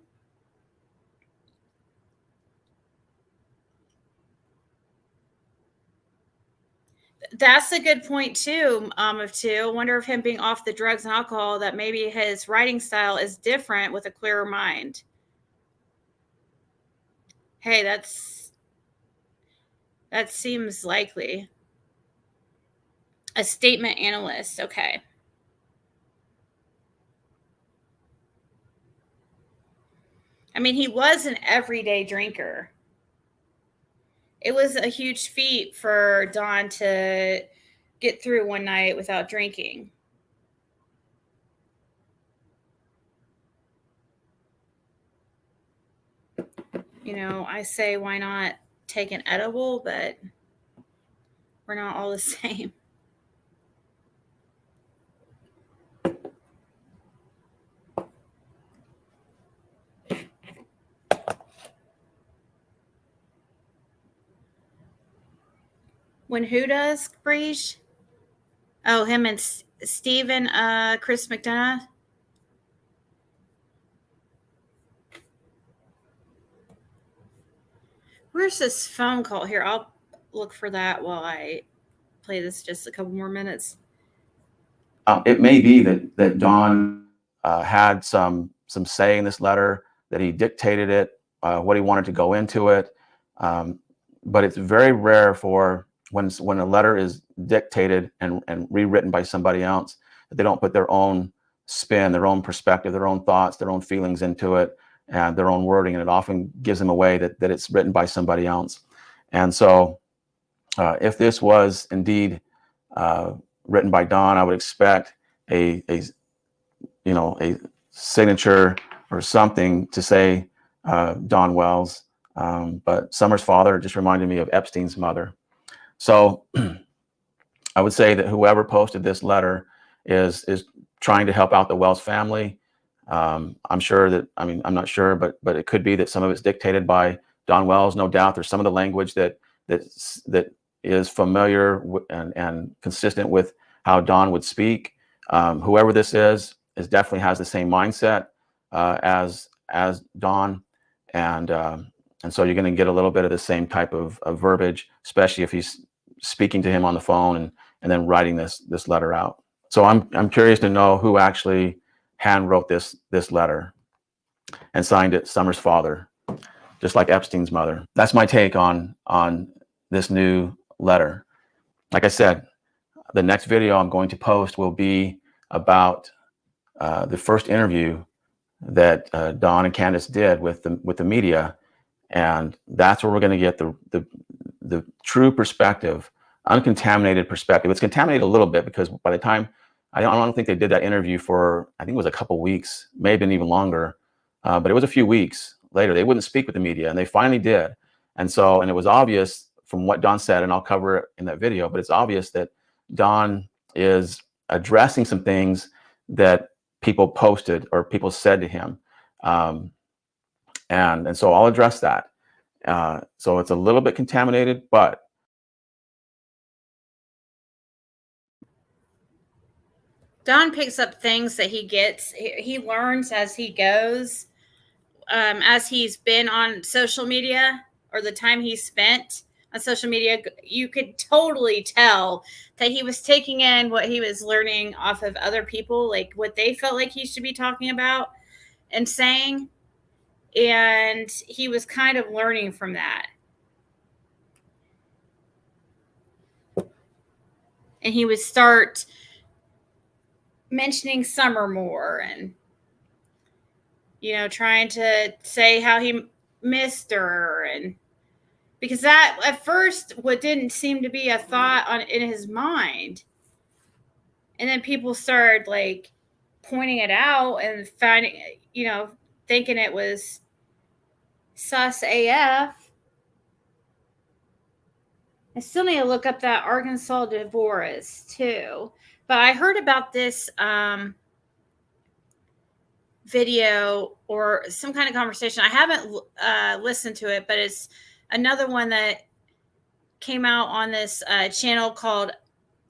That's a good point too. I wonder if him being off the drugs and alcohol, that maybe his writing style is different with a clearer mind. Hey, that seems likely. A statement analyst. Okay. He was an everyday drinker. It was a huge feat for Don to get through one night without drinking. I say, why not take an edible, but we're not all the same. When who does, Breege? Oh, him and Steven, Chris McDonough. Where's this phone call here? I'll look for that while I play this just a couple more minutes. It may be that Don had some say in this letter, that he dictated it, what he wanted to go into it. But it's very rare for when a letter is dictated and rewritten by somebody else, that they don't put their own spin, their own perspective, their own thoughts, their own feelings into it, and their own wording. And it often gives them away that it's written by somebody else. And so if this was indeed written by Don, I would expect a signature or something to say Don Wells. But Summer's father just reminded me of Epstein's mother. So I would say that whoever posted this letter is trying to help out the Wells family. I'm sure that, I mean, I'm not sure, but it could be that some of it's dictated by Don Wells. No doubt there's some of the language that is familiar and consistent with how Don would speak. Whoever this is definitely has the same mindset as Don, and so you're going to get a little bit of the same type of verbiage, especially if he's speaking to him on the phone and then writing this letter out. So I'm curious to know who actually hand wrote this letter and signed it Summer's father, just like Epstein's mother. That's my take on this new letter. Like I said, the next video I'm going to post will be about the first interview that Don and Candace did with the media, and that's where we're going to get the true perspective, uncontaminated perspective. It's contaminated a little bit because by the time I don't think they did that interview for, I think it was a couple weeks, may have been even longer, but it was a few weeks later. They wouldn't speak with the media, and they finally did. And it was obvious from what Don said, and I'll cover it in that video, but it's obvious that Don is addressing some things that people posted or people said to him. And so I'll address that. So it's a little bit contaminated, but Don picks up things that he gets. He learns as he goes, as he's been on social media, or the time he spent on social media. You could totally tell that he was taking in what he was learning off of other people, like what they felt like he should be talking about and saying. And he was kind of learning from that. And he would start mentioning Summer more and, trying to say how he missed her. And because that at first, what didn't seem to be a thought in his mind. And then people started like pointing it out and finding, thinking it was sus AF. I still need to look up that Arkansas divorce too. But I heard about this video or some kind of conversation. I haven't listened to it, but it's another one that came out on this channel called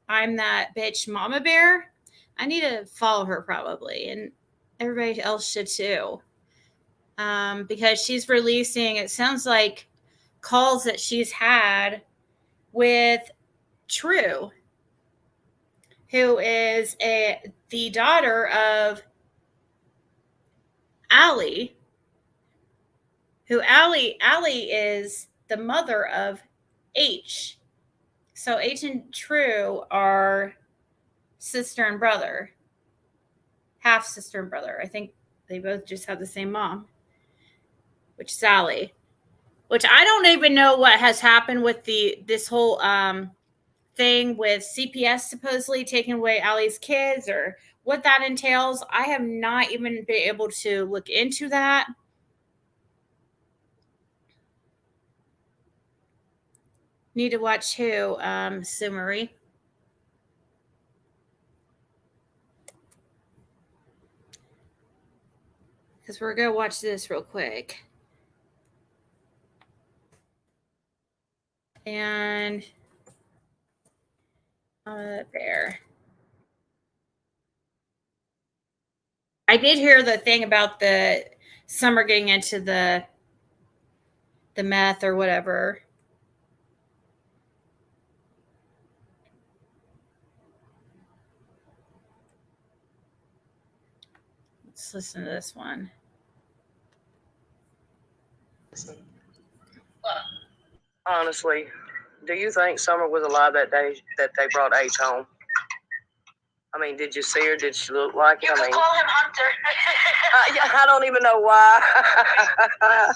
I'm That Bitch Mama Bear. I need to follow her probably, and everybody else should too. Because she's releasing, it sounds like, calls that she's had with True, who is the daughter of Allie, who Allie is the mother of H. So H and True are sister and brother, half sister and brother. I think they both just have the same mom, which is Allie. Which I don't even know what has happened with this whole thing with CPS supposedly taking away Allie's kids or what that entails. I have not even been able to look into that. Need to watch who? Sumari. Because we're going to watch this real quick. And there. I did hear the thing about the Summer getting into the meth or whatever. Let's listen to this one. Honestly, do you think Summer was alive that day that they brought H home? I mean, did you see her? Did she look like it? You can call him Hunter. Yeah, I don't even know why. I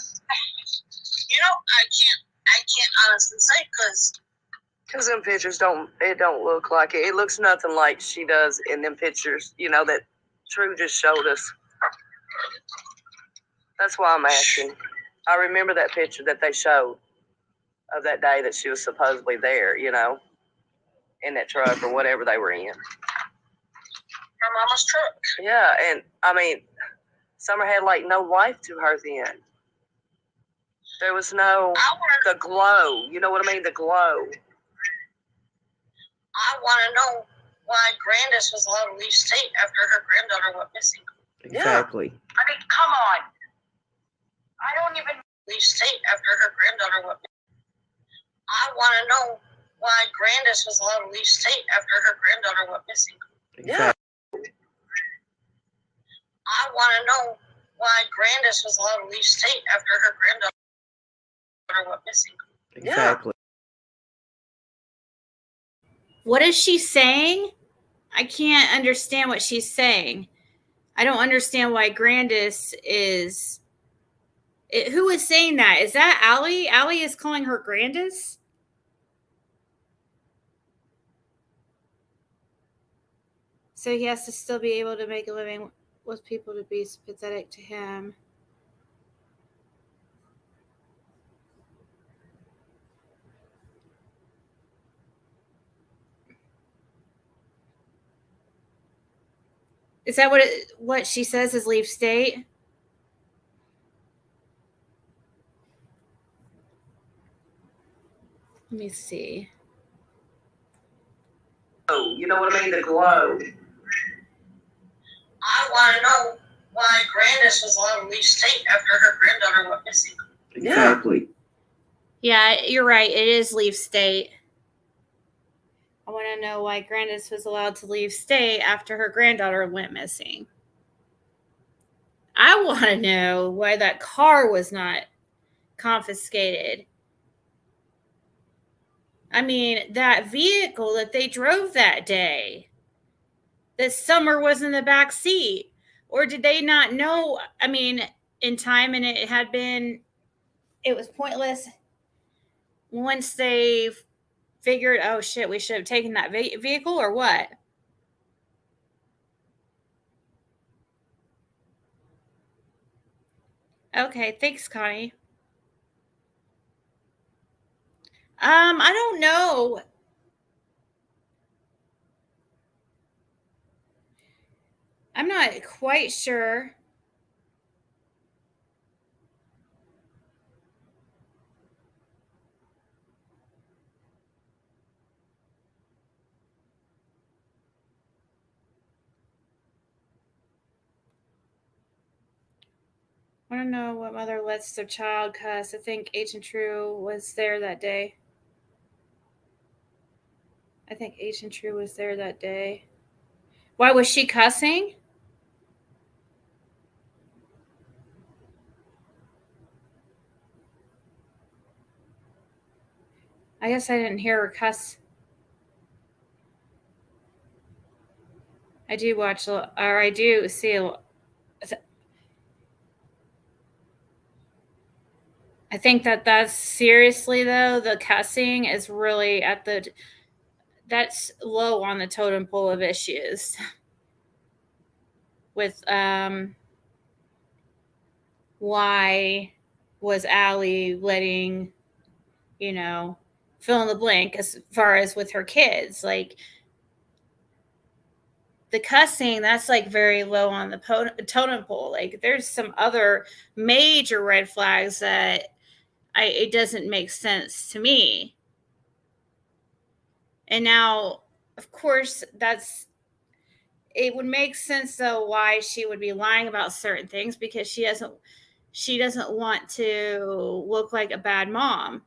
can't honestly say because them pictures don't look like it. It looks nothing like she does in them pictures, that True just showed us. That's why I'm asking. I remember that picture that they showed of that day that she was supposedly there, in that truck or whatever they were in. Her mama's truck. Yeah, and I mean, Summer had like no life to her then. There was no the glow. You know what I mean? The glow. I want to know why Grandis was allowed to leave state after her granddaughter went missing. Exactly. I mean, come on. I don't even leave state after her granddaughter went missing. I want to know why Grandis was allowed to leave state after her granddaughter went missing. Yeah. I want to know why Grandis was allowed to leave state after her granddaughter went missing. Exactly. What is she saying? I can't understand what she's saying. I don't understand why Grandis is. Who is saying that? Is that Allie? Allie is calling her Grandis? So he has to still be able to make a living with people to be sympathetic to him. Is that what she says is leave state? Let me see. Oh, you know what I mean? The glow. I want to know why Grandis was allowed to leave state after her granddaughter went missing. Exactly. Yeah, you're right. It is leave state. I want to know why Grandis was allowed to leave state after her granddaughter went missing. I want to know why that car was not confiscated. I mean, that vehicle that they drove that day, that Summer was in the back seat. Or did they not know? I mean, in time, and it was pointless once they figured, oh shit, we should have taken that vehicle, or what? Okay, thanks, Connie. I don't know. I'm not quite sure. I want to know what mother lets their child cuss. I think Agent True was there that day. Why was she cussing? I guess I didn't hear her cuss. I do watch, or I do see. I think that's seriously though. The cussing is really that's low on the totem pole of issues. With why was Allie letting, fill in the blank as far as with her kids, like the cussing, that's like very low on the totem pole. Like there's some other major red flags that it doesn't make sense to me. And now, of course, it would make sense though why she would be lying about certain things, because she doesn't want to look like a bad mom.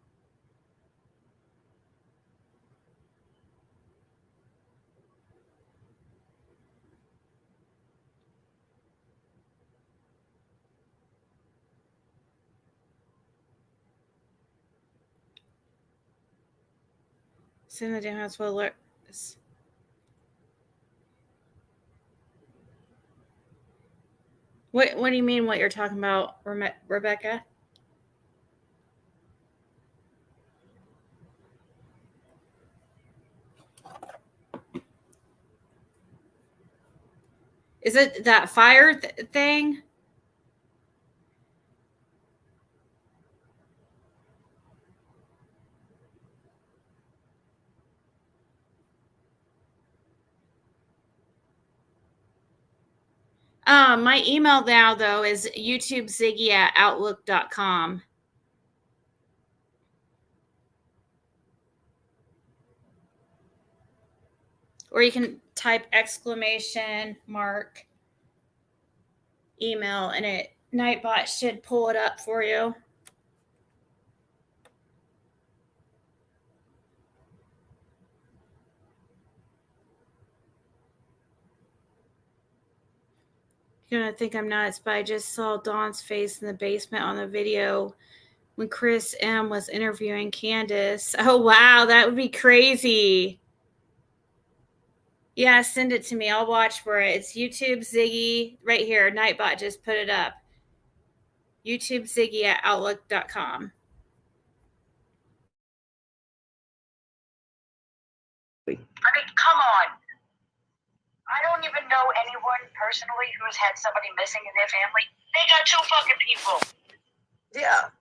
Send the damn house will alert. What do you mean? What you're talking about, Rebecca? Is it that fire thing? My email now, though, is youtubeziggy@outlook.com. Or you can type !mark email and Nightbot should pull it up for you. You're going to think I'm nuts, but I just saw Dawn's face in the basement on the video when Chris M was interviewing Candace. Oh, wow. That would be crazy. Yeah, send it to me. I'll watch for it. It's YouTube Ziggy right here. Nightbot just put it up. youtubeziggy@outlook.com. I mean, come on. I don't even know anyone personally who's had somebody missing in their family. They got 2 fucking people. Yeah,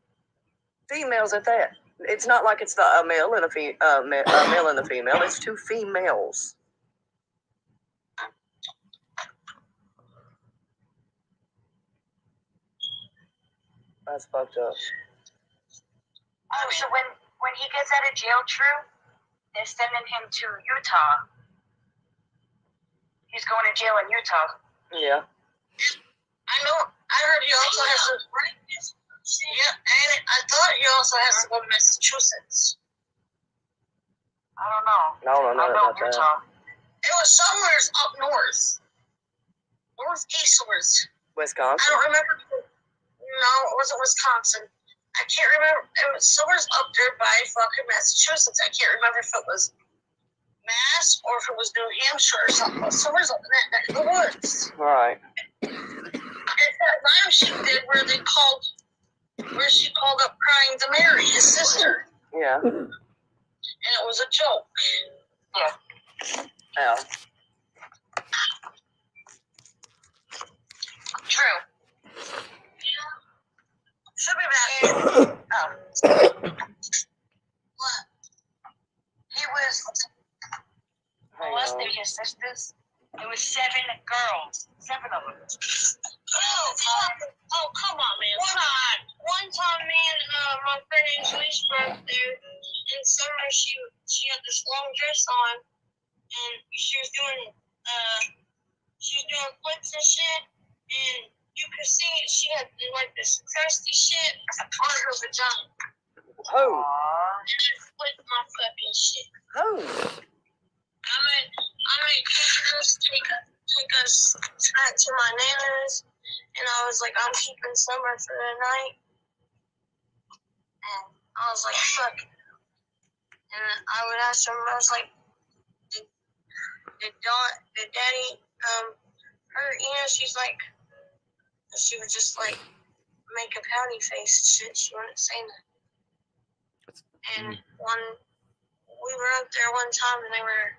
females at that. It's not like it's a male and a male and a female. It's 2 females. That's fucked up. Oh, so when he gets out of jail, True, they're sending him to Utah. He's going to jail in Utah. Yeah. I know. I heard he also has to. Yeah, and I thought he also has to go to Massachusetts. I don't know. No, I know about Utah. It was somewhere up north. Northeastwards. Wisconsin. I don't remember. No, it wasn't Wisconsin. I can't remember. It was somewhere up there by fucking Massachusetts. I can't remember if it was Mass or if it was New Hampshire or something. Somewhere's up in that neck of the woods. All right. It's that rhyme she did where she called up crying to Mary, his sister. Yeah. And it was a joke. Yeah. Yeah. True. Should be back. What? He was molesting his sisters. It was 7 girls. 7 of them. Oh, come on, man. One time, man, my friend Angelique's birthday, in summer, she had this long dress on, and she was doing flips and shit, and you could see she had like this crusty shit on her vagina. Who? And it flipped my fucking shit. Who? I made Candace take us back to my nana's, and I was like, I'm keeping Summer for the night. And I was like, fuck. And I would ask her, I was like, did Daddy hurt? You know, she's like, she would just like make a pouty face and shit. She wouldn't say nothing. And we were up there one time and they were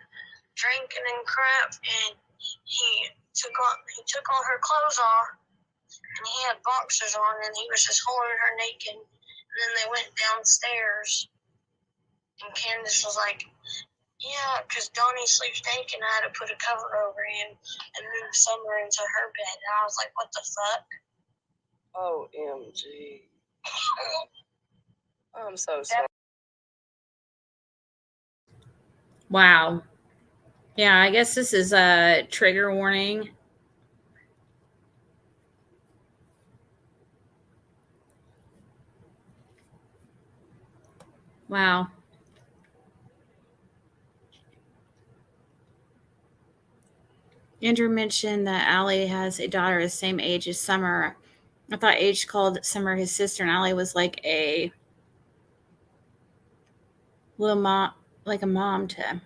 drinking and crap, and he took all her clothes off, and he had boxers on, and he was just holding her naked. And then they went downstairs, and Candace was like, yeah, because Donnie sleeps naked, and I had to put a cover over him and move Summer into her bed. And I was like, what the fuck? OMG. I'm so sorry. Wow. Yeah, I guess this is a trigger warning. Wow. Andrew mentioned that Allie has a daughter the same age as Summer. I thought H called Summer his sister, and Allie was like a little mom, like a mom to him.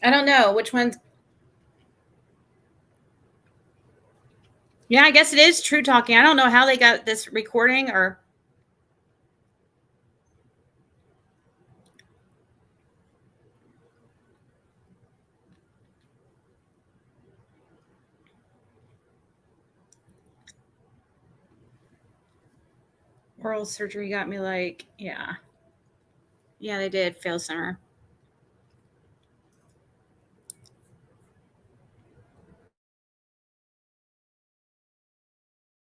I don't know which one's. Yeah, I guess it is True Talking. I don't know how they got this recording or. Oral surgery got me like, yeah. Yeah, they did fail summer.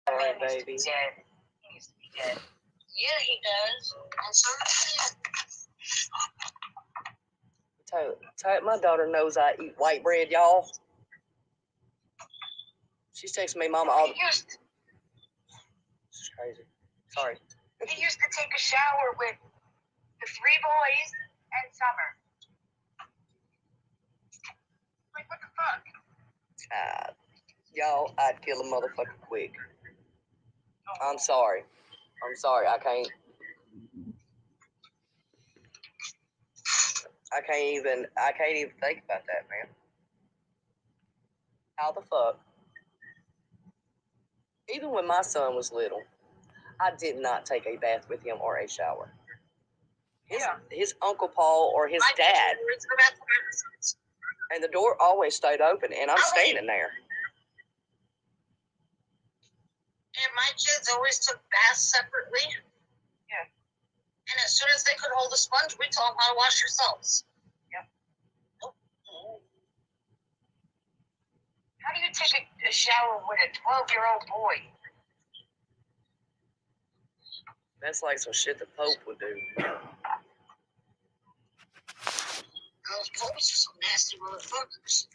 Sorry, baby. He needs to be dead. Yeah, he does. And so does My daughter knows I eat white bread, y'all. She's texting me, Mama, all the... This is crazy. Sorry. He used to take a shower with the 3 boys and Summer. Like, what the fuck? Y'all, I'd kill a motherfucker quick. I'm sorry. I can't even think about that, man. How the fuck? Even when my son was little, I did not take a bath with him or a shower. His Uncle Paul or his dad. And the door always stayed open, and I'm standing there. And my kids always took baths separately. Yeah. And as soon as they could hold a sponge, we told them how to wash yourselves. Yep. Oh. How do you take a shower with a 12-year-old boy? That's like some shit the Pope would do. Those popes are some nasty motherfuckers.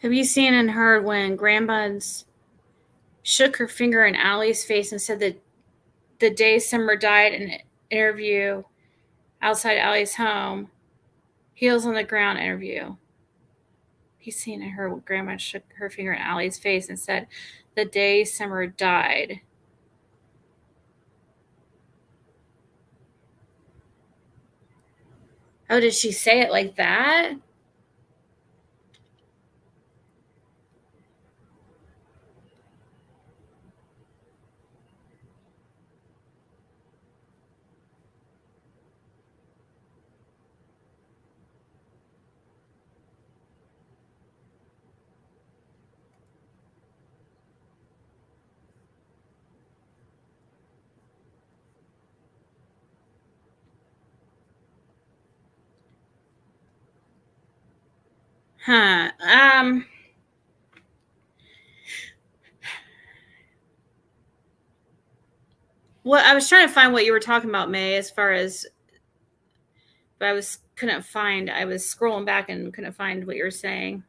Have you seen and heard when Grandbuds shook her finger in Allie's face and said that the day Summer died in an interview outside Allie's home, heels on the ground interview? He's seen and heard when Grandma shook her finger in Allie's face and said the day Summer died. Oh, did she say it like that? Huh. Well, I was trying to find what you were talking about, May, as far as, but I was scrolling back and couldn't find what you were saying.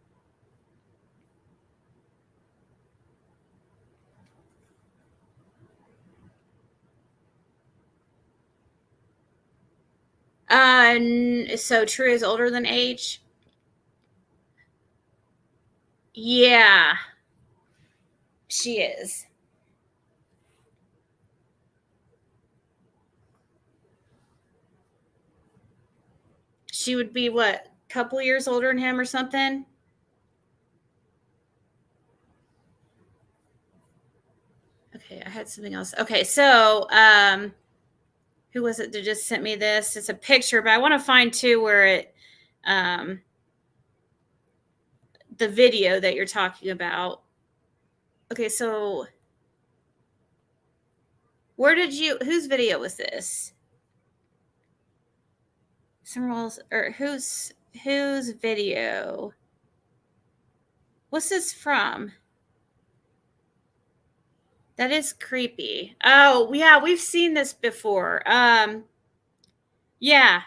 So True is older than H? Yeah, she is. She would be what, a couple years older than him or something? Okay, I had something else. Okay, so who was it that just sent me this? It's a picture, but I want to find too where it the video that you're talking about. Okay, so whose video was this? Summerall's, or whose video? What's this from? That is creepy. Oh, yeah, we've seen this before. Yeah.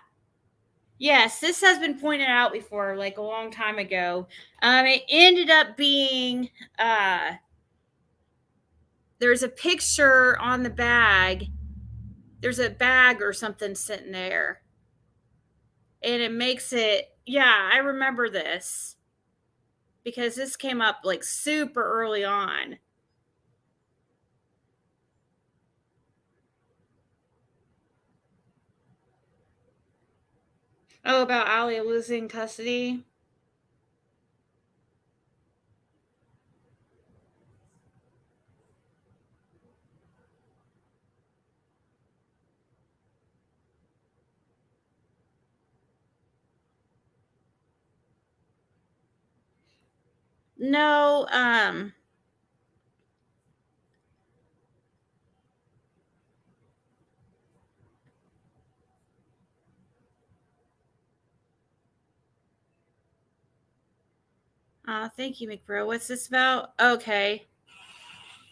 Yes, this has been pointed out before, like a long time ago. It ended up being there's a picture on the bag. There's a bag or something sitting there. And it makes it, yeah, I remember this. Because this came up like super early on. Oh, about Allie losing custody? No, thank you, McBro. What's this about? Okay.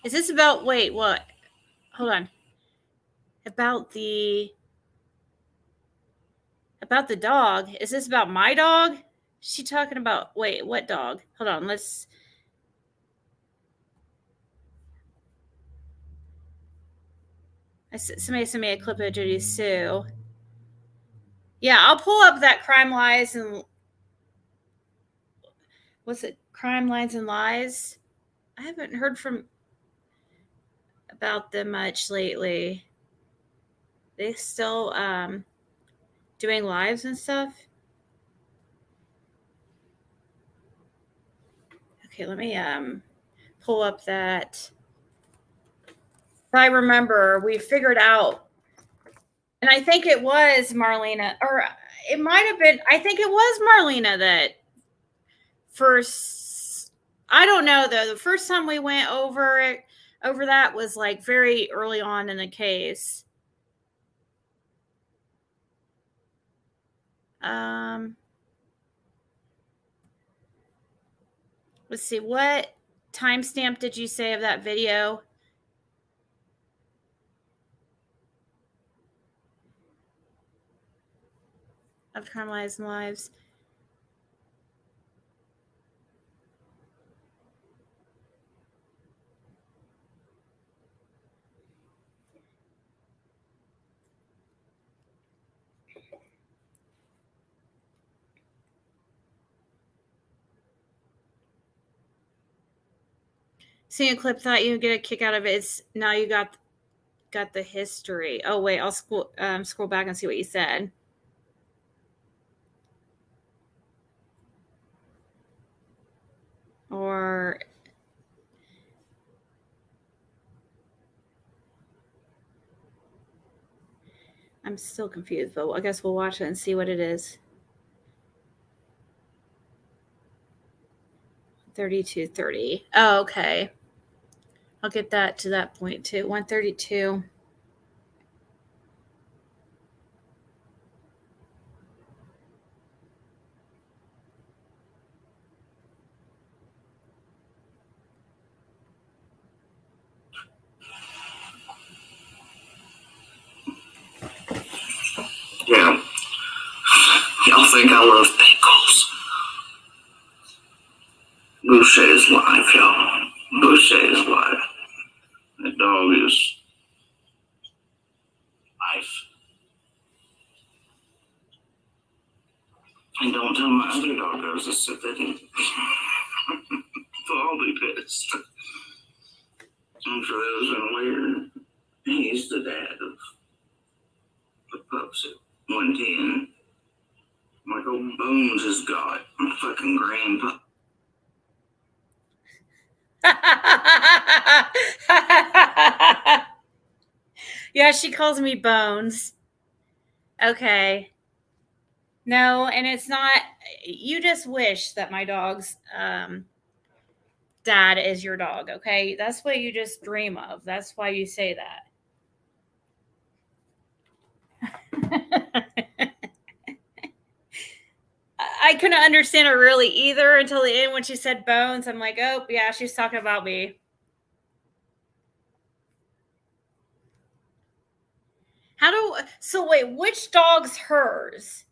Is this about, wait, what? Hold on. About the dog. Is this about my dog? Is she talking about, wait, what dog? Hold on, somebody sent me a clip of Judy Sue. Yeah, I'll pull up that Crime Lies and, what's it? Crime Lines and Lies. I haven't heard about them much lately. They still doing lives and stuff. Okay, let me pull up that. If I remember, we figured out, and I think it was Marlena, or it might have been, I think it was Marlena that first, I don't know though, the first time we went over that was like very early on in the case. Let's see, what timestamp did you say of that video? Of Crime Lives and Lives. Seeing a clip, thought you'd get a kick out of it. It's, now you got the history. Oh wait, I'll scroll back and see what you said. Or I'm still confused, but I guess we'll watch it and see what it is. 32:30. Oh, okay. I'll get that to that point too. 1:32. Yeah. Y'all think I love pickles. Boucher is live, y'all. Boucher is live. That dog is life. And don't tell my other doggos to sit there. They'll all be pissed. I'm sure that was weird. He's the dad of the pups at 110. Michael Bones has got my fucking grandpa. Yeah, she calls me Bones. Okay. No, and it's not, you just wish that my dog's dad is your dog, okay? That's what you just dream of. That's why you say that. I couldn't understand it really either until the end when she said Bones. I'm like, oh, yeah, she's talking about me. So wait, which dog's hers?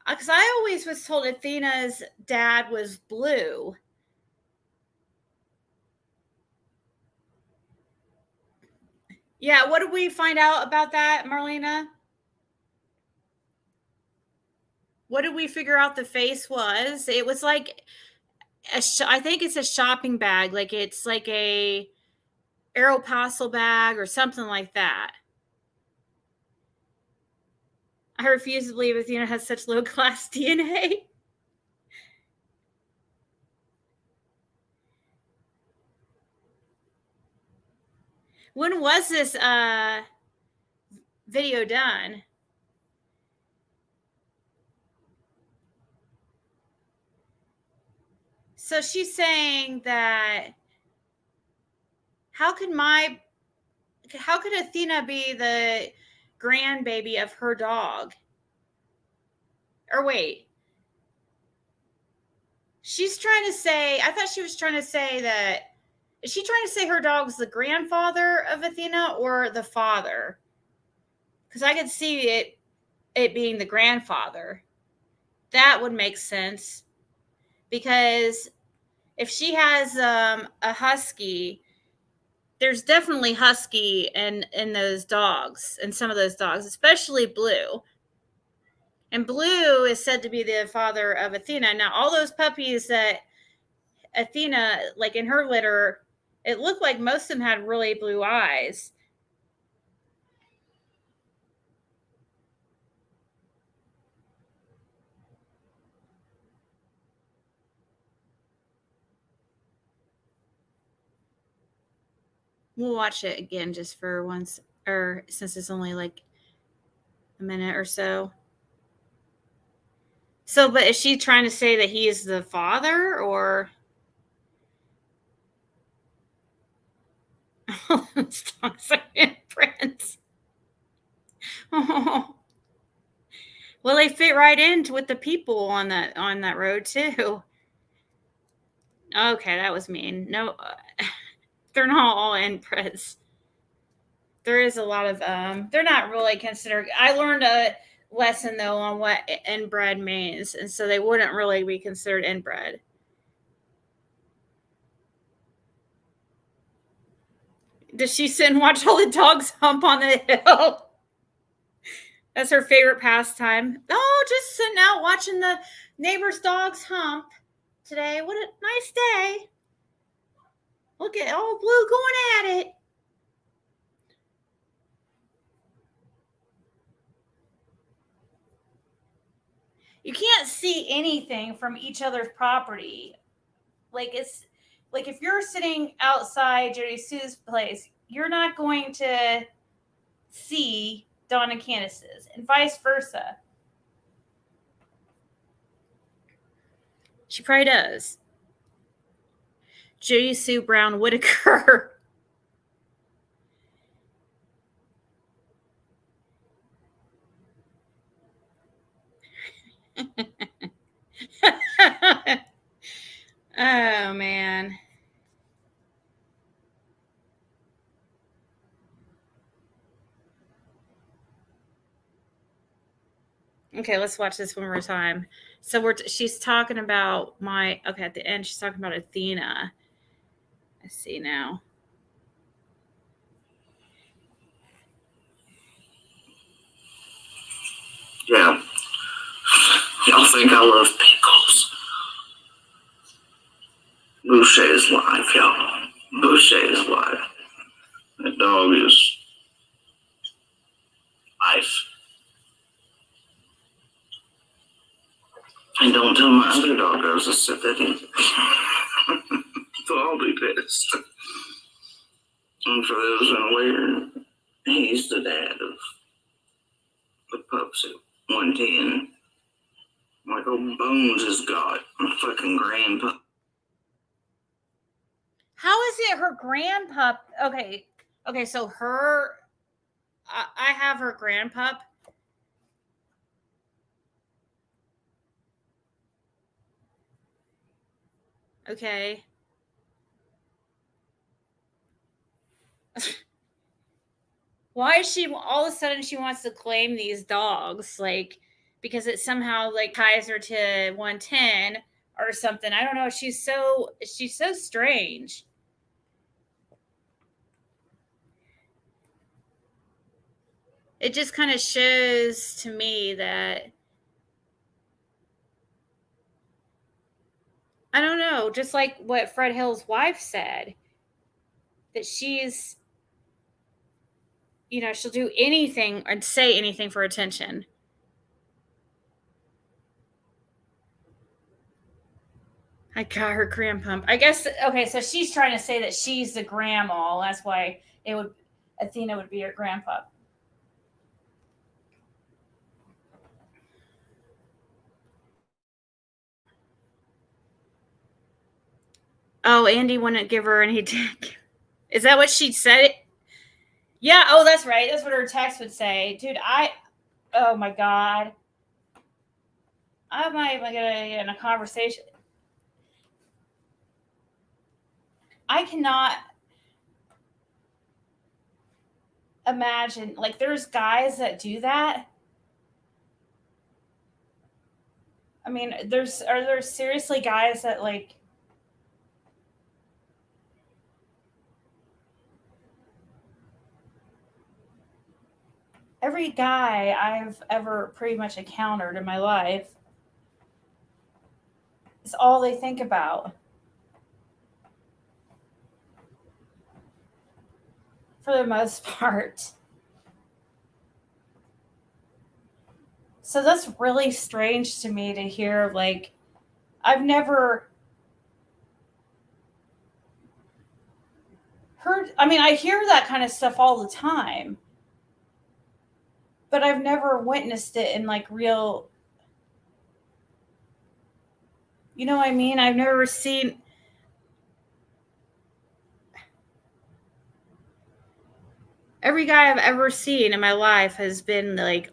Because I always was told Athena's dad was blue. Yeah, what did we find out about that, Marlena? What did we figure out the face was? It was like, I think it's a shopping bag. Like it's like a Aeropostale bag or something like that. I refuse to believe Athena has such low class DNA. When was this video done? So she's saying that how could Athena be the grandbaby of her dog? Or wait. She's trying to say, I thought she was trying to say that, is she trying to say her dog's the grandfather of Athena or the father? Because I could see it being the grandfather. That would make sense. Because if she has a husky, there's definitely husky in those dogs, in some of those dogs, especially Blue. And Blue is said to be the father of Athena. Now, all those puppies that Athena, like in her litter, it looked like most of them had really blue eyes. We'll watch it again just for once, or since it's only like a minute or so. So, but is she trying to say that he is the father, or? Dogs are imprints. Oh. Well, they fit right into with the people on that road too. Okay, that was mean. No, they're not all inbreds. There is a lot of they're not really considered. I learned a lesson though on what inbred means, and so they wouldn't really be considered inbred. Does she sit and watch all the dogs hump on the hill? That's her favorite pastime. Oh, just sitting out watching the neighbor's dogs hump today. What a nice day. Look at old Blue going at it. You can't see anything from each other's property. Like it's like if you're sitting outside Jody Sue's place, you're not going to see Dawn and Candace's, and vice versa. She probably does. Jody Sue Brown Whitaker. Oh man. Okay, let's watch this one more time. So she's talking about at the end she's talking about Athena. I see now. Yeah. Y'all think I love pickles. Boucher's life, y'all. Boucher's life. That dog is life. And don't tell my other doggos to sit that in. So I'll be pissed. And for those unaware, he's the dad of the pups at 110. Michael Bones has got a fucking grandpa. How is it her grandpup? Okay, so I have her grandpup. Okay. Why is she all of a sudden she wants to claim these dogs? Like, because it somehow like ties her to 110 or something. I don't know. She's so strange. It just kind of shows to me that I don't know, just like what Fred Hill's wife said, that she's, she'll do anything and say anything for attention. I got her grandpump. I guess, okay, so she's trying to say that she's the grandma. That's why Athena would be her grandpa. Oh, Andy wouldn't give her any dick. Is that what she said? Yeah. Oh, that's right. That's what her text would say. Dude, oh my God. I'm not even going to get in a conversation. I cannot imagine. Like, there's guys that do that. I mean, are there seriously guys that, like, every guy I've ever pretty much encountered in my life, it's all they think about. For the most part. So that's really strange to me to hear. Like, I've never heard, I mean, I hear that kind of stuff all the time, but I've never witnessed it in like real, you know what I mean? I've never seen, every guy I've ever seen in my life has been like,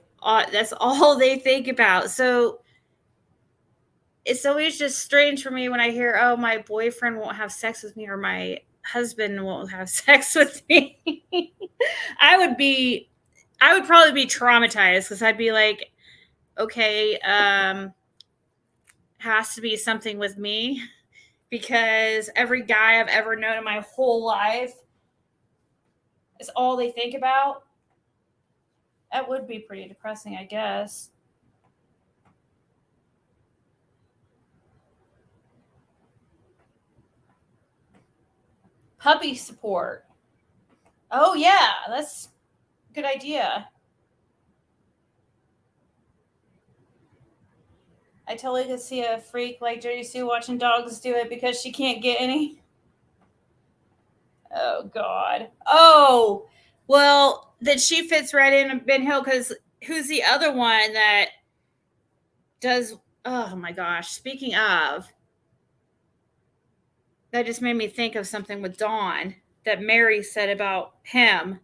that's all they think about. So it's always just strange for me when I hear, oh, my boyfriend won't have sex with me or my husband won't have sex with me. I would probably be traumatized because I'd be like, okay, has to be something with me, because every guy I've ever known in my whole life is all they think about. That would be pretty depressing, I guess. Puppy support. Oh, yeah, that's a good idea. I totally could see a freak like Jody Sue watching dogs do it because she can't get any. Oh, God. Oh, well, then she fits right in Ben Hill, because who's the other one that does, oh my gosh, speaking of, that just made me think of something with Dawn that Mary said about him.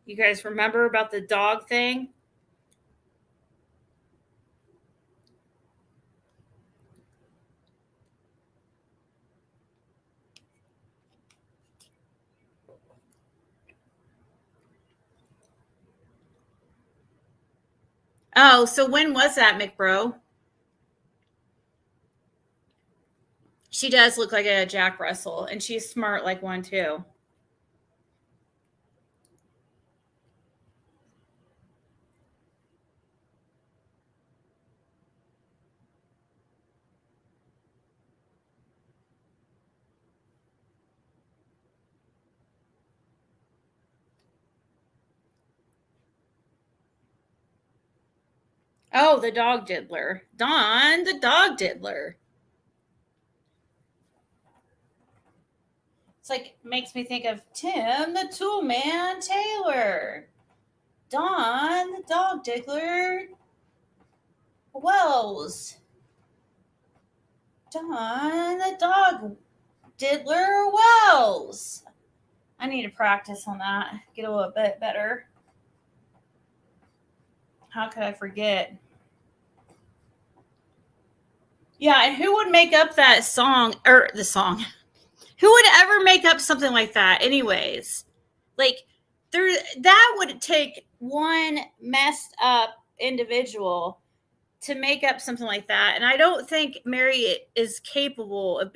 You guys remember about the dog thing? Oh, so when was that, McBro? She does look like a Jack Russell, and she's smart like one too. Oh, the dog diddler. Dawn, the dog diddler. It's like, makes me think of Tim, the tool man Taylor. Dawn, the dog diddler Wells. Dawn, the dog diddler Wells. I need to practice on that. Get a little bit better. How could I forget? Yeah, and who would make up that song, or the song? Who would ever make up something like that anyways? Like, that would take one messed up individual to make up something like that. And I don't think Mary is capable of,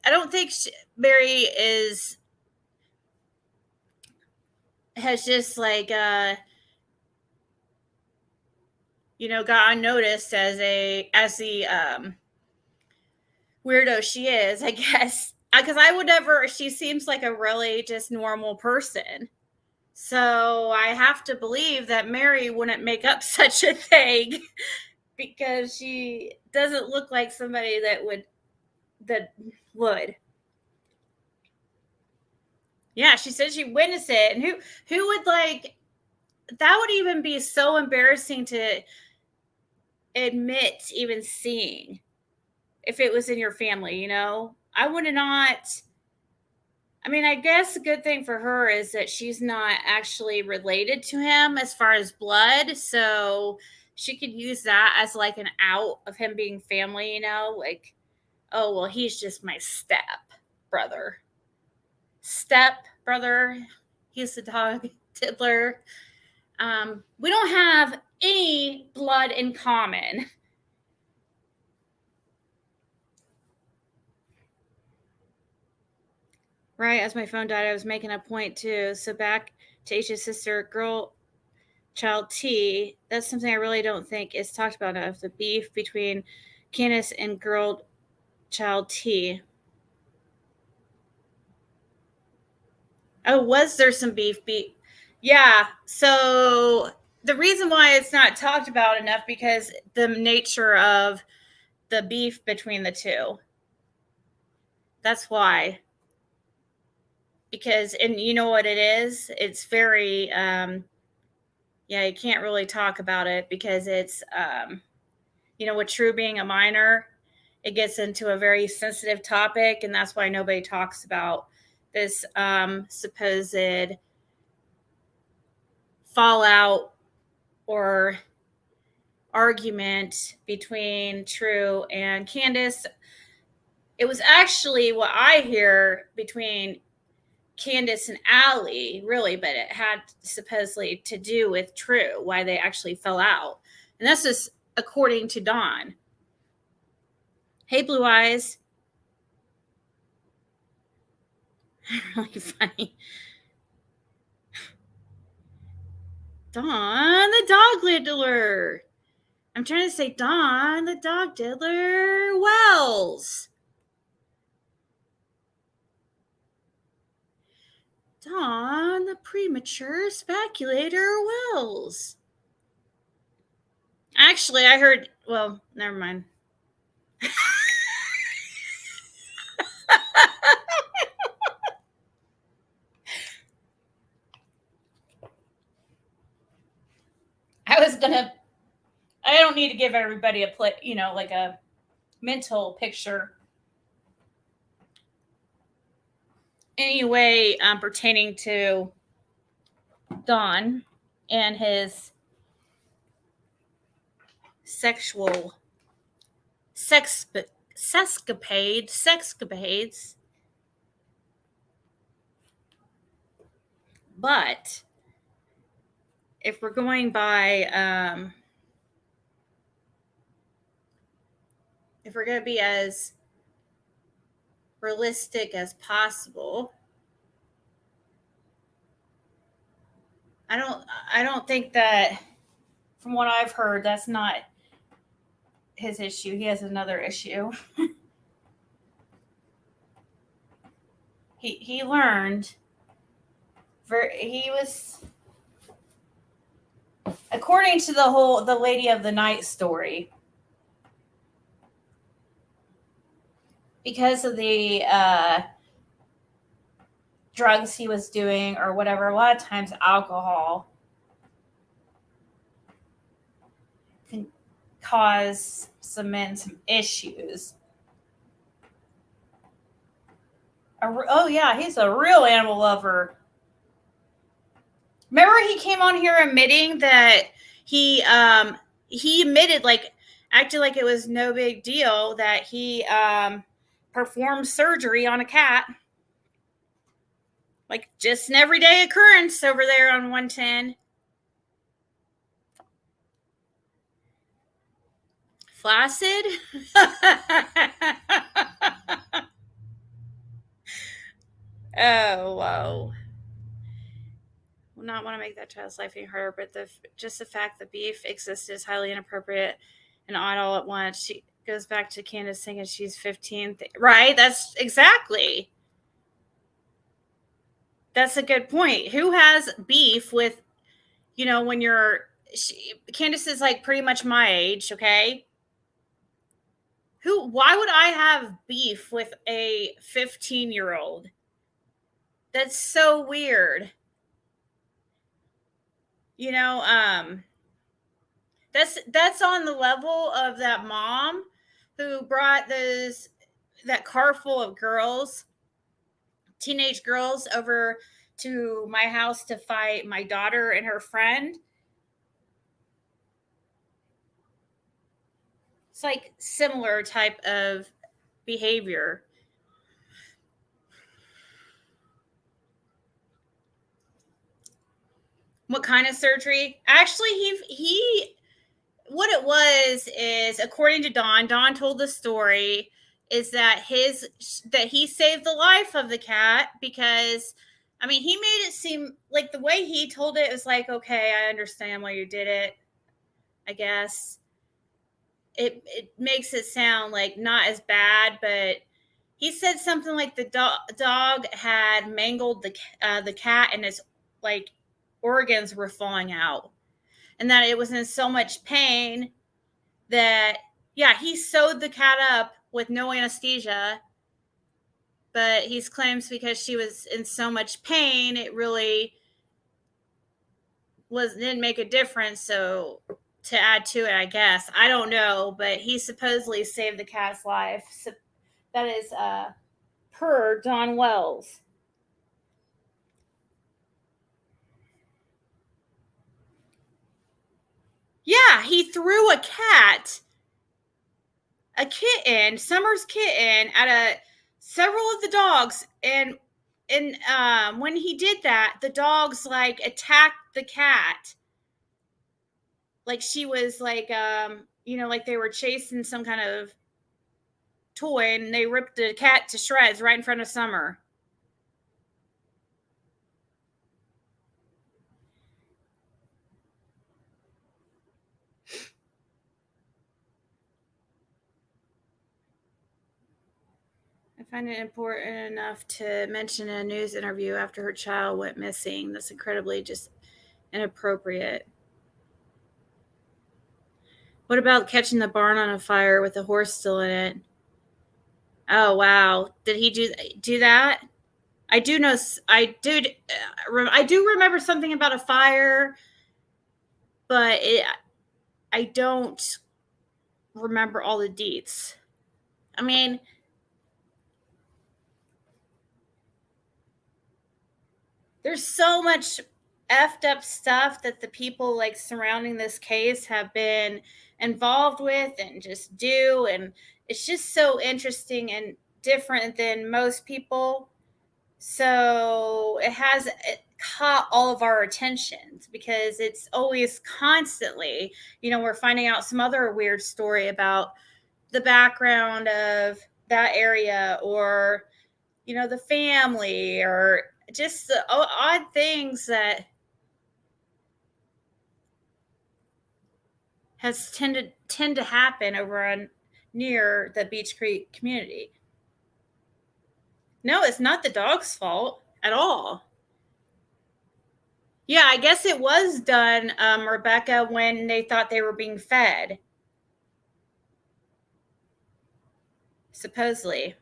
I don't think Mary has just like, got unnoticed as the weirdo she is, I guess. Because I would never, she seems like a really just normal person. So I have to believe that Mary wouldn't make up such a thing, because she doesn't look like somebody that would. Yeah, she said she witnessed it. And who would, like, that would even be so embarrassing to admit even seeing, if it was in your family, I would not. I mean, I guess the good thing for her is that she's not actually related to him as far as blood. So she could use that as like an out of him being family, like, oh, well, he's just my step brother. He's the dog diddler. We don't have any blood in common. Right, as my phone died, I was making a point too. So back to H's sister, girl, child T. That's something I really don't think is talked about enough. The beef between Candace and girl, child T. Oh, was there some beef? Yeah. So the reason why it's not talked about enough because the nature of the beef between the two. That's why. Because, and you know what it is? It's very, you can't really talk about it because it's, with True being a minor, it gets into a very sensitive topic. And that's why nobody talks about this supposed fallout or argument between True and Candace. It was actually what I hear between Candace and Allie, really, but it had supposedly to do with True, why they actually fell out. And that's just according to Dawn. Hey, Blue Eyes. Really funny. Dawn, the dog diddler. I'm trying to say Dawn, the dog diddler Wells. Dawn, the premature speculator Wells. Actually, I heard, well, never mind. I don't need to give everybody like a mental picture. Anyway, pertaining to Don and his sexual sexcapades. But if we're going by, if we're going to be as realistic as possible, I don't think that, from what I've heard, that's not his issue. He has another issue. He learned. He was, according to the Lady of the Night story, because of the drugs he was doing or whatever, a lot of times alcohol can cause some men some issues. Oh yeah, he's a real animal lover. Remember he came on here admitting that he admitted, like, acted like it was no big deal that he performed surgery on a cat. Like just an everyday occurrence over there on 110. Flaccid? Oh, whoa. Will not want to make that child's life any harder, but just the fact that beef exists is highly inappropriate and odd all at once. She goes back to Candace thinking she's 15. Right? That's exactly. That's a good point. Who has beef with, when Candace is like pretty much my age, okay? Why would I have beef with a 15-year-old? That's so weird. That's on the level of that mom who brought those that car full of girls, teenage girls, over to my house to fight my daughter and her friend. It's like similar type of behavior. What kind of surgery? Actually, he what it was is, according to Don told the story, is that he saved the life of the cat because, I mean, he made it seem like, the way he told it was like, okay, I understand why you did it. I guess it makes it sound like not as bad, but he said something like the dog had mangled the cat, and its like organs were falling out, and that it was in so much pain that, yeah, he sewed the cat up with no anesthesia, but he claims because she was in so much pain, it really didn't make a difference. So to add to it, I guess, I don't know, but he supposedly saved the cat's life. So that is per Don Wells. Yeah, he threw a kitten, Summer's kitten, at several of the dogs, and when he did that, the dogs like attacked the cat, like she was like like they were chasing some kind of toy, and they ripped the cat to shreds right in front of Summer. I find it important enough to mention in a news interview after her child went missing. That's incredibly just inappropriate. What about catching the barn on a fire with a horse still in it? Oh, wow. Did he do that? I do know. I do remember something about a fire, but I don't remember all the deets. I mean, there's so much effed up stuff that the people like surrounding this case have been involved with and just do, and it's just so interesting and different than most people. So it caught all of our attentions because it's always constantly, we're finding out some other weird story about the background of that area, or the family, or just the odd things that tend to happen over near the Beach Creek community. No, it's not the dog's fault at all. Yeah, I guess it was done, Rebecca, when they thought they were being fed. Supposedly.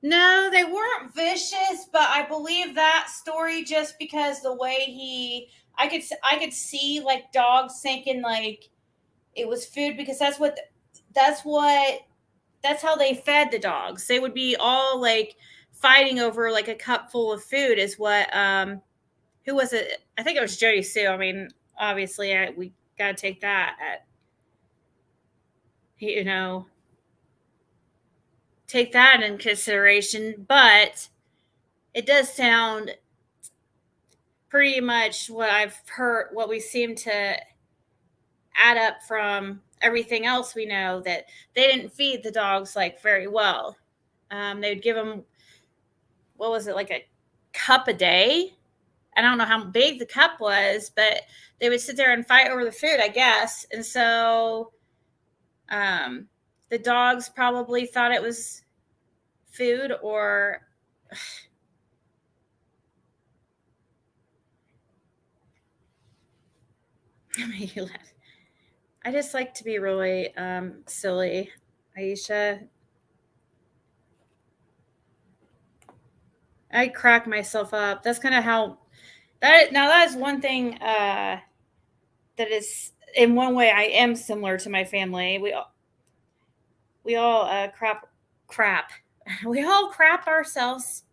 No, they weren't vicious, but I believe that story just because the way I could see like dogs thinking like it was food, because that's how they fed the dogs. They would be all like fighting over like a cup full of food is what who was it? I think it was Jody Sue. I mean, obviously we got to take that take that in consideration, but it does sound pretty much what I've heard, what we seem to add up from everything else we know, that they didn't feed the dogs like very well. They'd give them, what was it, like a cup a day? I don't know how big the cup was, but they would sit there and fight over the food, I guess. And so the dogs probably thought it was food, or I just like to be really silly, Aisha. I crack myself up. That's kind of how that is one thing that is, in one way, I am similar to my family. We all crap. We all crap ourselves.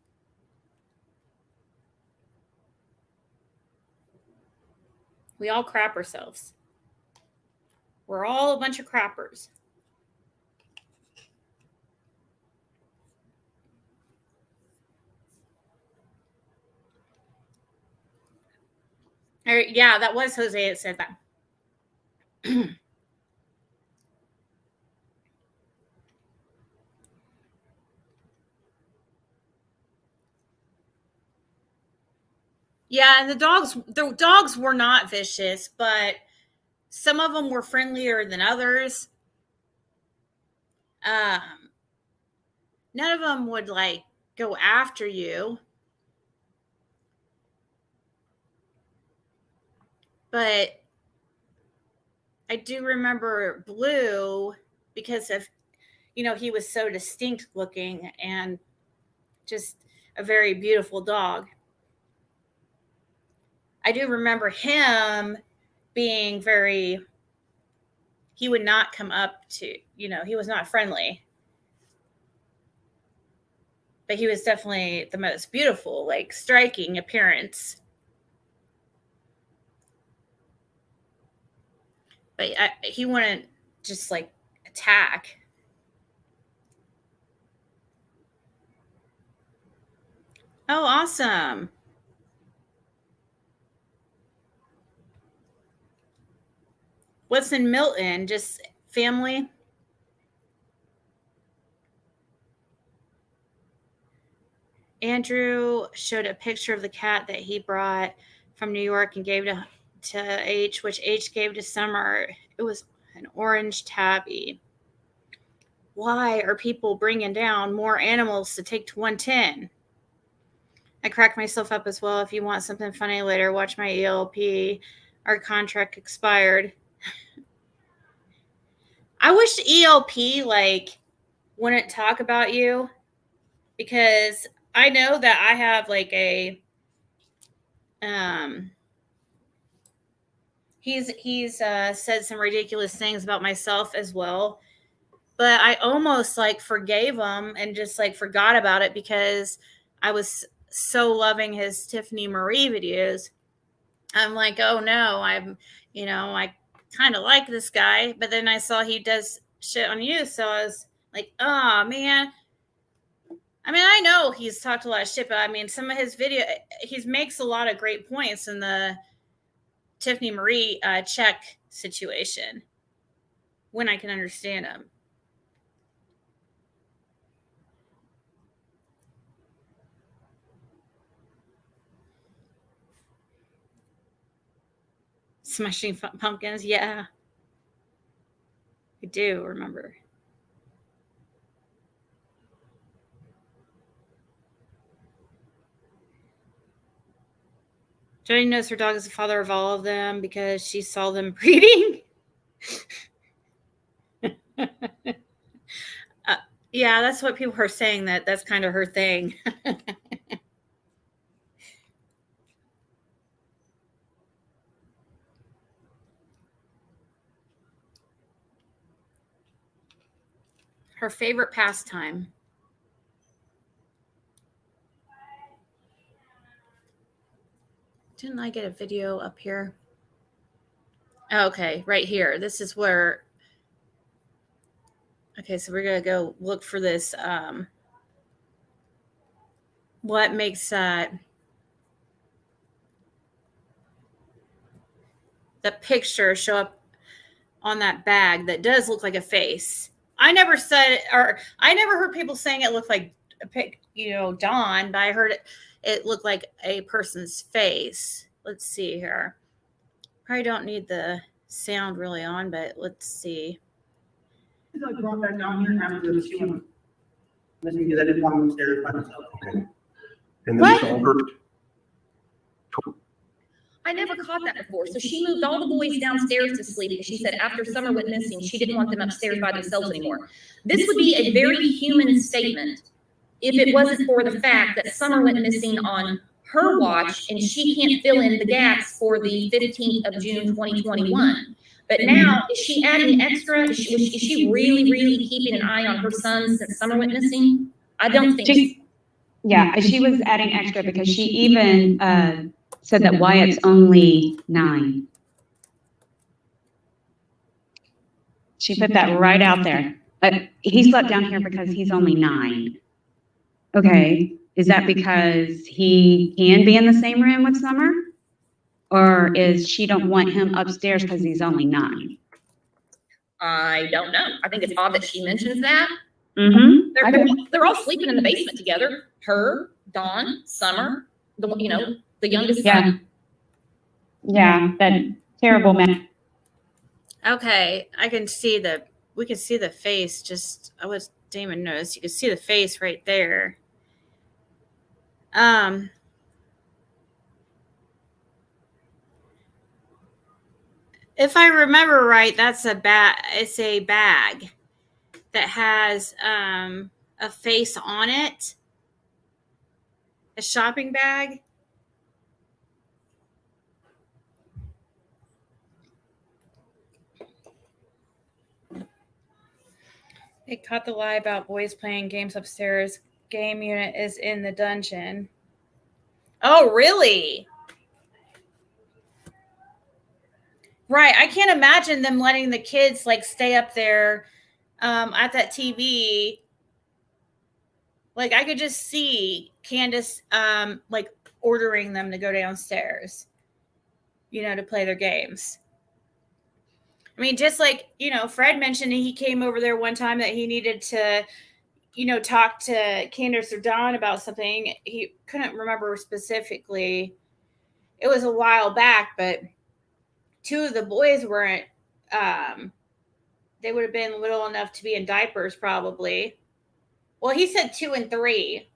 We all crap ourselves. We're all a bunch of crappers. Yeah, that was Jose that said that. Yeah, and the dogs were not vicious, but some of them were friendlier than others. None of them would like go after you. But I do remember Blue because of, he was so distinct looking and just a very beautiful dog. I do remember him being he would not come up to, he was not friendly. But he was definitely the most beautiful, like striking appearance. But he wouldn't just like attack. Oh, awesome. What's in Milton? Just family? Andrew showed a picture of the cat that he brought from New York and gave to H, which H gave to Summer. It was an orange tabby. Why are people bringing down more animals to take to 110? I crack myself up as well. If you want something funny later, watch my ELP. Our contract expired. I wish ELP wouldn't talk about you, because I know that I have like a he's said some ridiculous things about myself as well, but I almost forgave him and just forgot about it because I was so loving his Tiffany Marie videos. I'm like, oh no, I kind of like this guy, but then I saw he does shit on you, so I was like, oh man. I mean, I know he's talked a lot of shit, but I mean, some of his video, he makes a lot of great points in the Tiffany Marie check situation when I can understand him. Smashing Pumpkins, yeah. I do remember. Jody knows her dog is the father of all of them because she saw them breeding. Yeah, that's what people are saying, that's kind of her thing. Her favorite pastime. Didn't I get a video up here? Okay, right here. This is where. Okay, so we're going to go look for this. What makes the picture show up on that bag that does look like a face? I never said, or I never heard people saying it looked like Dawn, but I heard it looked like a person's face. Let's see here. Probably don't need the sound really on, but let's see. I brought that down here after the shooting. Listening to that in downstairs by myself. Okay. And then it's all hurt. I never caught that before. So she moved all the boys downstairs to sleep because she said after Summer went missing, she didn't want them upstairs by themselves anymore. This would be a very human statement if it wasn't for the fact that Summer went missing on her watch and she can't fill in the gaps for the 15th of June, 2021. But now, is she adding extra? Is she really, really keeping an eye on her son since Summer went missing? I don't think so. Yeah, she was adding extra because she even said that Wyatt's only 9. She put that right out there. He slept down here because he's only 9. Okay, is that because he can be in the same room with Summer? Or is she don't want him upstairs because he's only 9? I don't know. I think it's odd that she mentions that. Mm-hmm. They're all sleeping in the basement together. Her, Dawn, Summer, the youngest son. Yeah, that terrible man. Okay, we can see the face. Just I didn't even notice. You can see the face right there. If I remember right, that's it's a bag that has a face on it. A shopping bag. They caught the lie about boys playing games upstairs. Game unit is in the dungeon. Oh, really? Right. I can't imagine them letting the kids like stay up there at that TV. Like I could just see Candace like ordering them to go downstairs, to play their games. I mean, just like, Fred mentioned he came over there one time that he needed to, talk to Candace or Dawn about something. He couldn't remember specifically. It was a while back, but 2 of the boys weren't, they would have been little enough to be in diapers probably. Well, he said 2 and 3.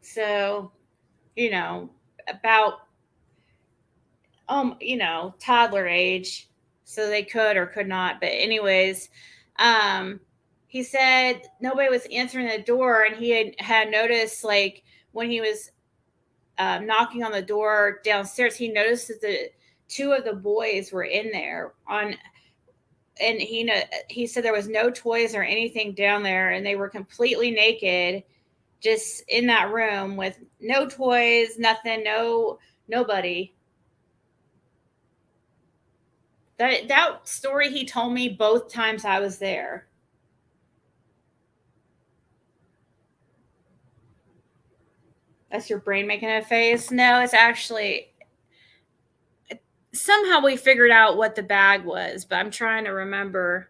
So, about, toddler age. So they could or could not. But anyways, he said nobody was answering the door, and he had noticed, like, when he was knocking on the door downstairs, he noticed that the 2 of the boys were in there and he said there was no toys or anything down there, and they were completely naked, just in that room with no toys, nothing, nobody. That story he told me both times I was there. That's your brain making a face? No, it's actually, somehow we figured out what the bag was, but I'm trying to remember.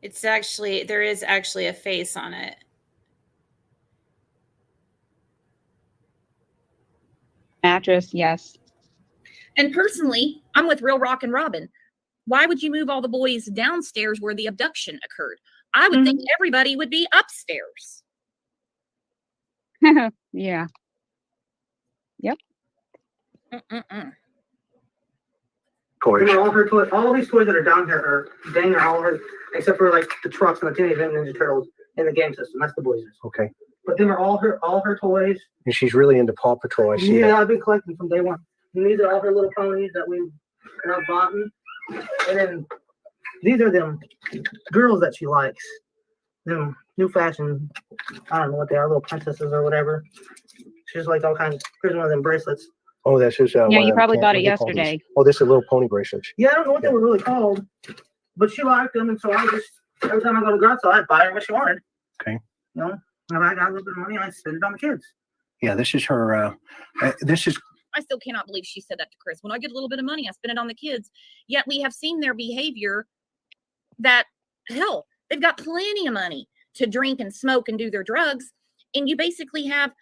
There is actually a face on it. Mattress, yes. And personally, I'm with Real Rock and Robin. Why would you move all the boys downstairs where the abduction occurred? I would think everybody would be upstairs. Yeah. Yep. Toys. All her toys, all these toys that are down here are dang near all her, except for like the trucks and the Teenage Mutant Ninja Turtles in the game system. That's the boys'. Okay. But them are all her toys. And she's really into Paw Patrol. I see. Yeah, that. I've been collecting from day one. And these are all her little ponies that we've bought. And then these are them girls that she likes. Them new fashion, I don't know what they are, little princesses or whatever. She's like all kinds. Here's one of them bracelets. Oh, that's just. Yeah, you probably bought it yesterday. Oh, this is a little pony bracelet. Yeah, I don't know what they were really called, but she liked them, and so I just every time I go to garage sale, I buy her what she wanted. Okay. Whenever I got a little bit of money, I spend it on the kids. Yeah, this is her. This is. I still cannot believe she said that to Chris. When I get a little bit of money, I spend it on the kids. Yet we have seen their behavior that, hell, they've got plenty of money to drink and smoke and do their drugs. And you basically have,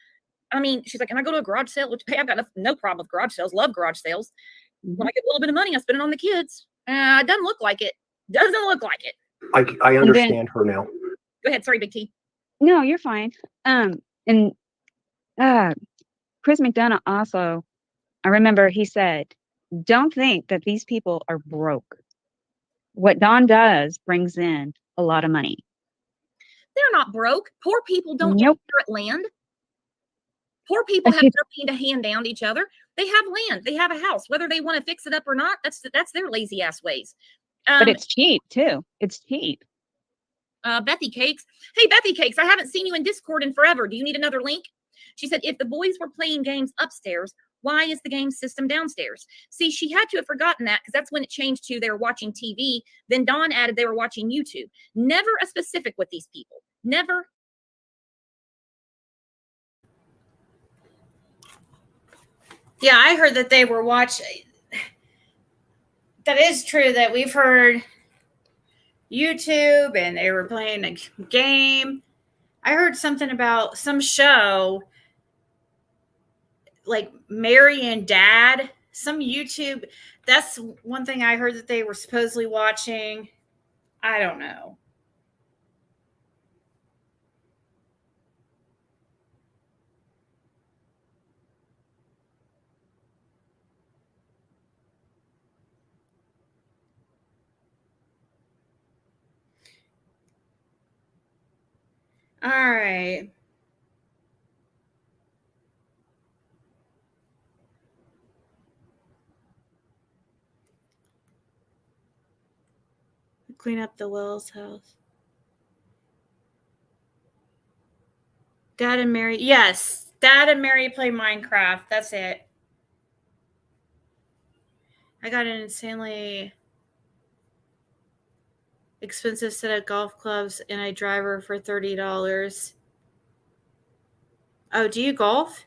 I mean, she's like, can I go to a garage sale? Which, hey, I've got no problem with garage sales. Love garage sales. When I get a little bit of money, I spend it on the kids. It doesn't look like it. Doesn't look like it. I understand her now. Go ahead. Sorry, Big T. No, you're fine. And And Chris McDonough also, I remember he said, don't think that these people are broke. What Dawn does brings in a lot of money. They're not broke. Poor people don't Nope. inherit land. Poor people have nothing to hand down to each other. They have land. They have a house. Whether they want to fix it up or not, that's their lazy ass ways. But it's cheap too. It's cheap. Bethy Cakes. Hey, Bethy Cakes, I haven't seen you in Discord in forever. Do you need another link? She said, if the boys were playing games upstairs, why is the game system downstairs? See, she had to have forgotten that because that's when it changed to they were watching TV. Then Dawn added they were watching YouTube. Never a specific with these people. Never. Yeah, I heard that they were watching. That is true that we've heard YouTube and they were playing a game. I heard something about some show like Mary and Dad, some YouTube. That's one thing I heard that they were supposedly watching. I don't know. All right. Clean up the Wells house. Dad and Mary. Yes. Dad and Mary play Minecraft. That's it. I got an insanely expensive set of golf clubs and a driver for $30. Oh, do you golf?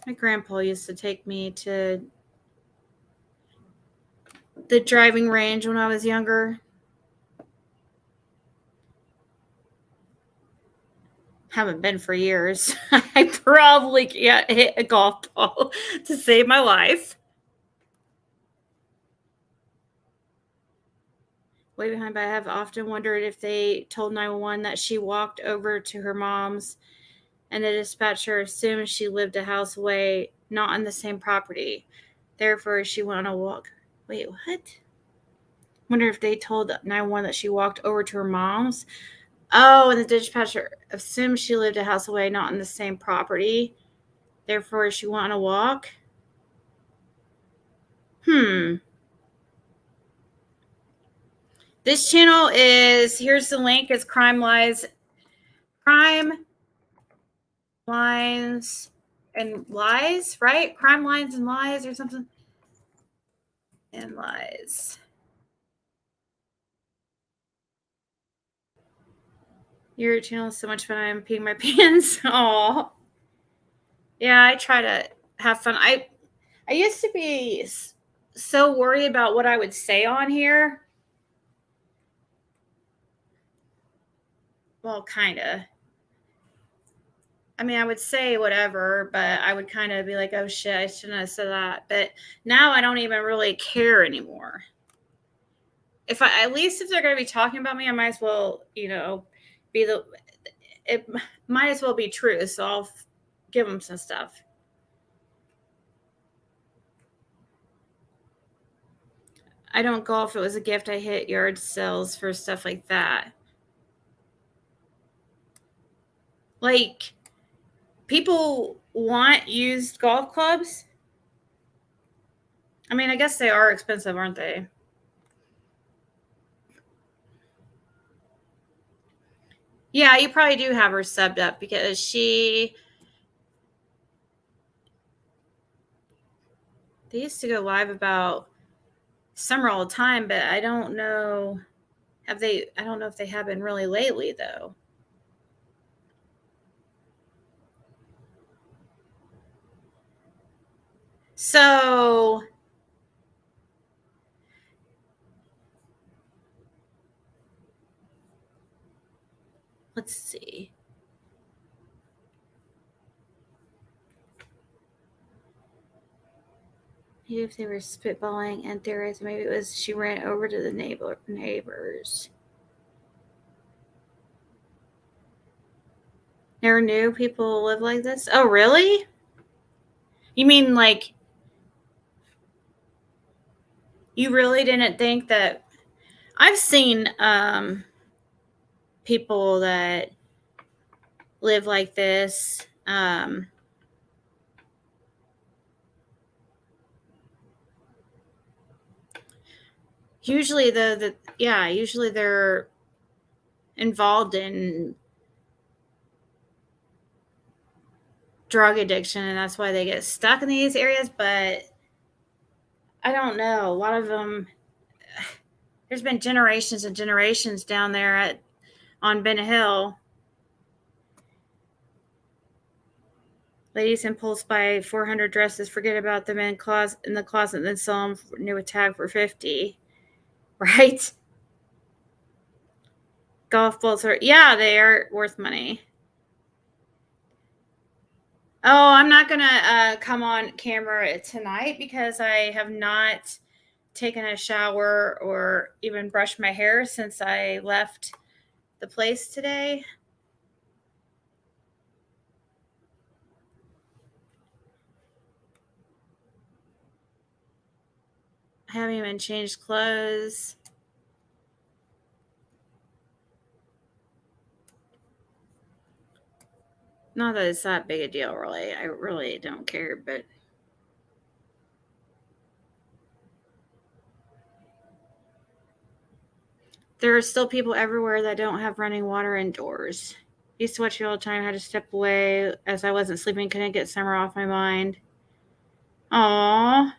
My grandpa used to take me to the driving range when I was younger. Haven't been for years. I probably can't hit a golf ball to save my life. Way behind, but I have often wondered if they told 911 that she walked over to her mom's and the dispatcher assumed she lived a house away, not on the same property. Therefore, she went on a walk. Wait, what? Wonder if they told 911 that she walked over to her mom's. Oh, and the dispatcher assumed she lived a house away, not on the same property. Therefore, she went on a walk. This channel is, here's the link, it's Crime Lines and Lies, right? Crime Lines and Lies or something. And Lies. Your channel is so much fun. I'm peeing my pants. Oh, yeah. I try to have fun. I used to be so worried about what I would say on here. Well, kind of. I mean, I would say whatever, but I would kind of be like, oh shit, I shouldn't have said that. But now I don't even really care anymore. At least if they're going to be talking about me, I might as well, it might as well be true. So I'll give them some stuff. I don't golf. It was a gift. I hit yard sales for stuff like that. Like, people want used golf clubs. I mean, I guess they are expensive, aren't they? Yeah, you probably do have her subbed up because they used to go live about summer all the time, but I don't know. I don't know if they have been really lately, though. So let's see. Maybe if they were spitballing and theorizing, maybe it was she ran over to the neighbors. Never knew people live like this? Oh, really? You mean like you really didn't think that? I've seen people that live like this. Usually usually they're involved in drug addiction, and that's why they get stuck in these areas. But I don't know. A lot of them, there's been generations and generations down there on Ben Hill. Ladies impulse buy 400 dresses, forget about them in the closet, and then sell them new tag for 50. Right? Golf balls they are worth money. Oh, I'm not gonna come on camera tonight because I have not taken a shower or even brushed my hair since I left the place today. I haven't even changed clothes. Not that it's that big a deal, really. I really don't care, but there are still people everywhere that don't have running water indoors. Used to watch you all the time, had to step away as I wasn't sleeping, couldn't get summer off my mind. Aww.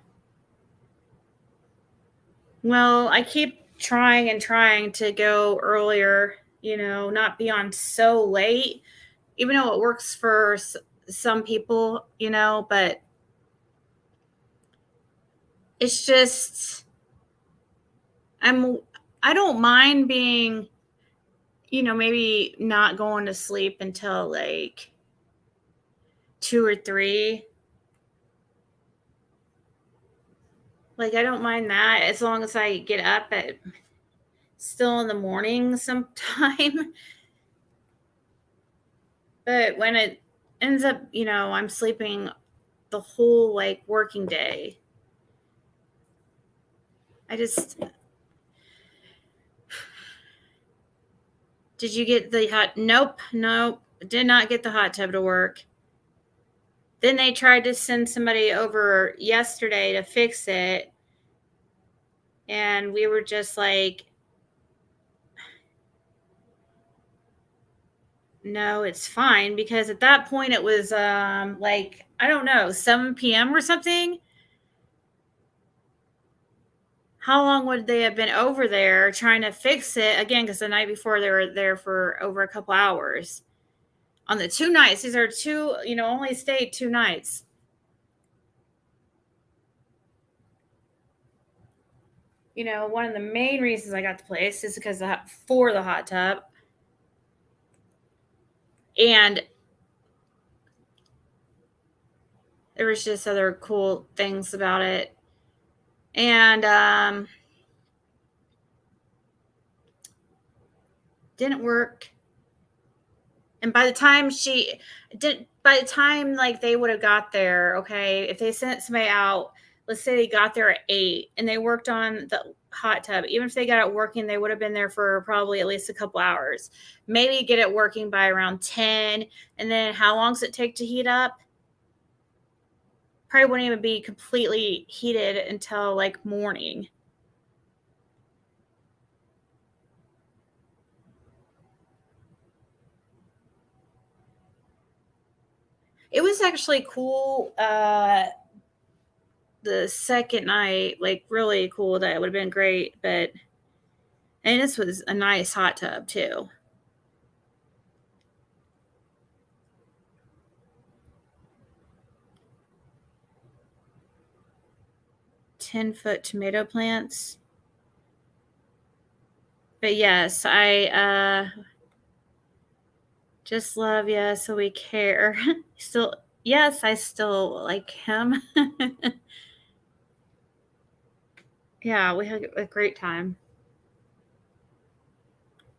Well, I keep trying to go earlier, not be on so late, even though it works for some people, but it's just, I don't mind being, maybe not going to sleep until like 2 or 3. Like, I don't mind that as long as I get up at still in the morning sometime. But when it ends up, I'm sleeping the whole like working day, did you get the hot? Nope. Did not get the hot tub to work. Then they tried to send somebody over yesterday to fix it. And we were just like, no, it's fine. Because at that point it was like, I don't know, 7 p.m. or something. How long would they have been over there trying to fix it? Again, because the night before they were there for over a couple hours. On the 2 nights, these are 2, only stayed 2 nights. One of the main reasons I got the place is because for the hot tub. And there was just other cool things about it. And didn't work. And by the time like they would have got there, okay, if they sent somebody out, let's say they got there at 8 and they worked on the hot tub, even if they got it working, they would have been there for probably at least a couple hours. Maybe get it working by around 10. And then how long does it take to heat up? Probably wouldn't even be completely heated until like morning. It was actually cool. The second night, like really cool. That would have been great, and this was a nice hot tub too. "10-foot tomato plants." But yes, I just love you, so we care. Yes, I still like him. Yeah, we had a great time.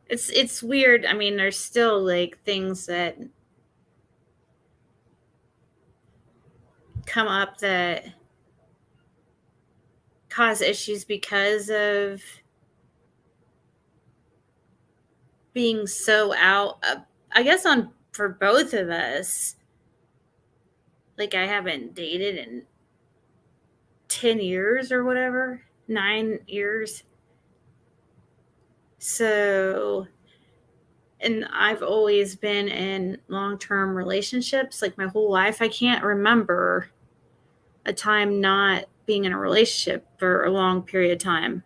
It's weird. I mean, there's still like things that come up that cause issues because of being so out. I guess for both of us, like I haven't dated in 10 years or whatever, 9 years. So, and I've always been in long-term relationships like my whole life. I can't remember a time not being in a relationship for a long period of time.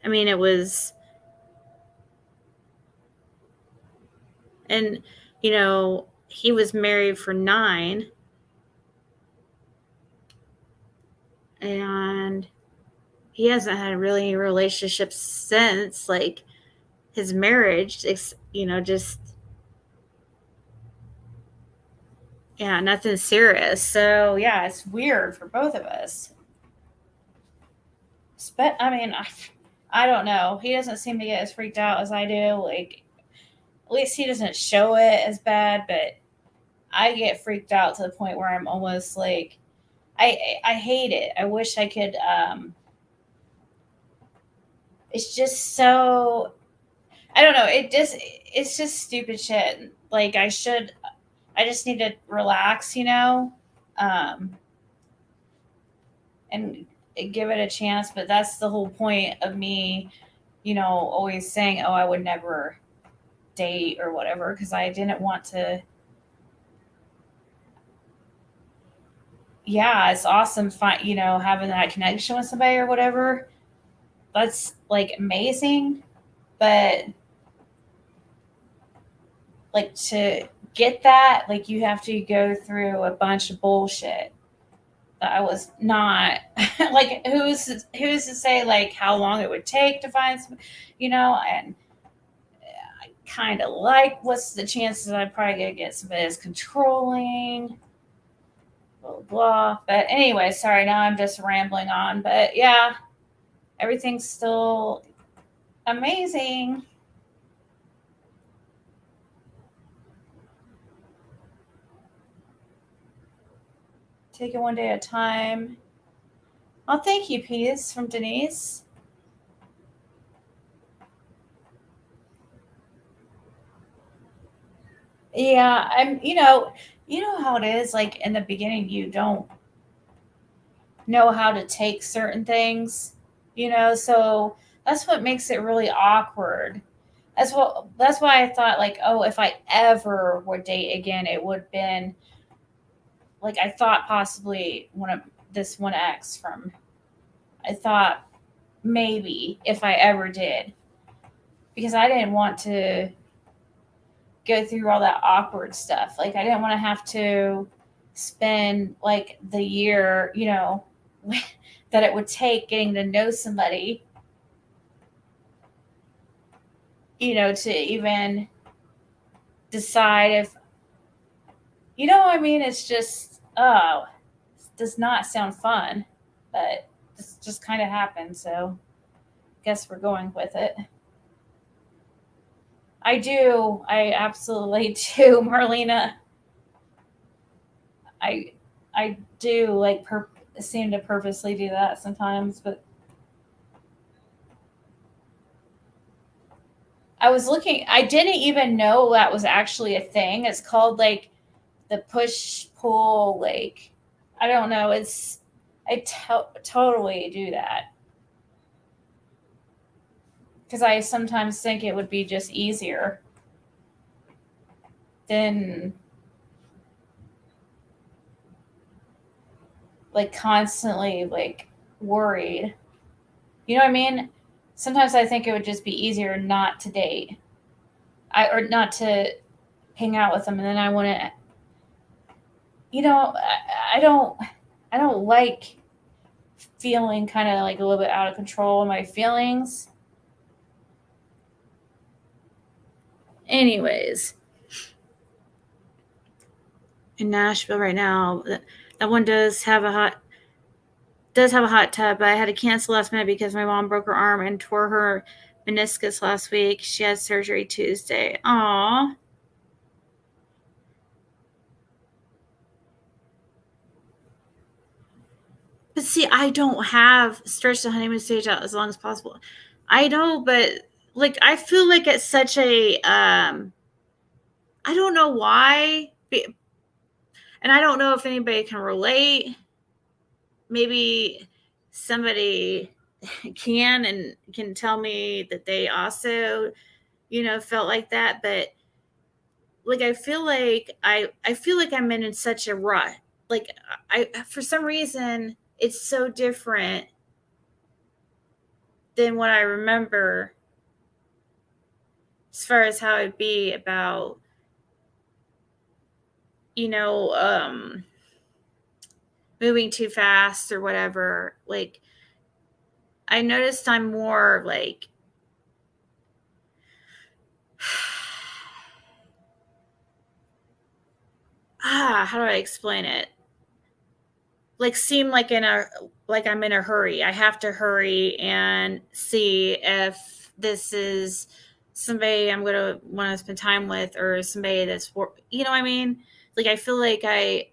I mean, it was, and you know, he was married for 9, and he hasn't had really any relationships since, like his marriage. You know, just yeah, nothing serious. So yeah, it's weird for both of us. But I mean, I don't know. He doesn't seem to get as freaked out as I do. Like, at least he doesn't show it as bad, but I get freaked out to the point where I'm almost like, I hate it. I wish I could. It's just so, I don't know. It's just stupid shit. Like I just need to relax, and give it a chance. But that's the whole point of me, always saying, oh, I would never date or whatever, because I didn't want to. Yeah, it's awesome, having that connection with somebody or whatever. That's like amazing, but like to get that, like you have to go through a bunch of bullshit that I was not like. Who's to say like how long it would take to find some, and I kind of like, what's the chances I'm probably gonna get somebody that's controlling, blah blah. But anyway, sorry, now I'm just rambling on. But yeah, everything's still amazing. Take it one day at a time. Oh, thank you, Peace, from Denise. Yeah, you know how it is. Like in the beginning, you don't know how to take certain things, so that's what makes it really awkward. That's why I thought like, oh, if I ever would date again, it would have been like, I thought possibly this one ex from, I thought maybe if I ever did, because I didn't want to go through all that awkward stuff. Like I didn't want to have to spend like the year, that it would take getting to know somebody, to even decide if, what I mean? It's just, oh, it does not sound fun, but this just kind of happened. So I guess we're going with it. I absolutely do, Marlena. I do like seem to purposely do that sometimes, but I was looking, I didn't even know that was actually a thing. It's called like the push pull, like, I don't know. I totally do that. Because I sometimes think it would be just easier than like constantly like worried. You know what I mean? Sometimes I think it would just be easier not to date. Or not to hang out with them, and then I want to, I don't like feeling kind of like a little bit out of control of my feelings. Anyways, in Nashville right now, that one does have a hot does have a hot tub, but I had to cancel last minute because my mom broke her arm and tore her meniscus last week. She had surgery Tuesday. Aww. But see, I don't have stretch the honeymoon stage out as long as possible. I know, but like I feel like it's such a I don't know why, and I don't know if anybody can relate. Maybe somebody can and can tell me that they also, felt like that, but like I feel like I'm in such a rut. Like I for some reason it's so different than what I remember as far as how it'd be about, moving too fast or whatever. Like I noticed I'm more like how do I explain it? Like seem like I'm in a hurry. I have to hurry and see if this is somebody I'm going to want to spend time with or somebody that's, you know what I mean? Like I feel like I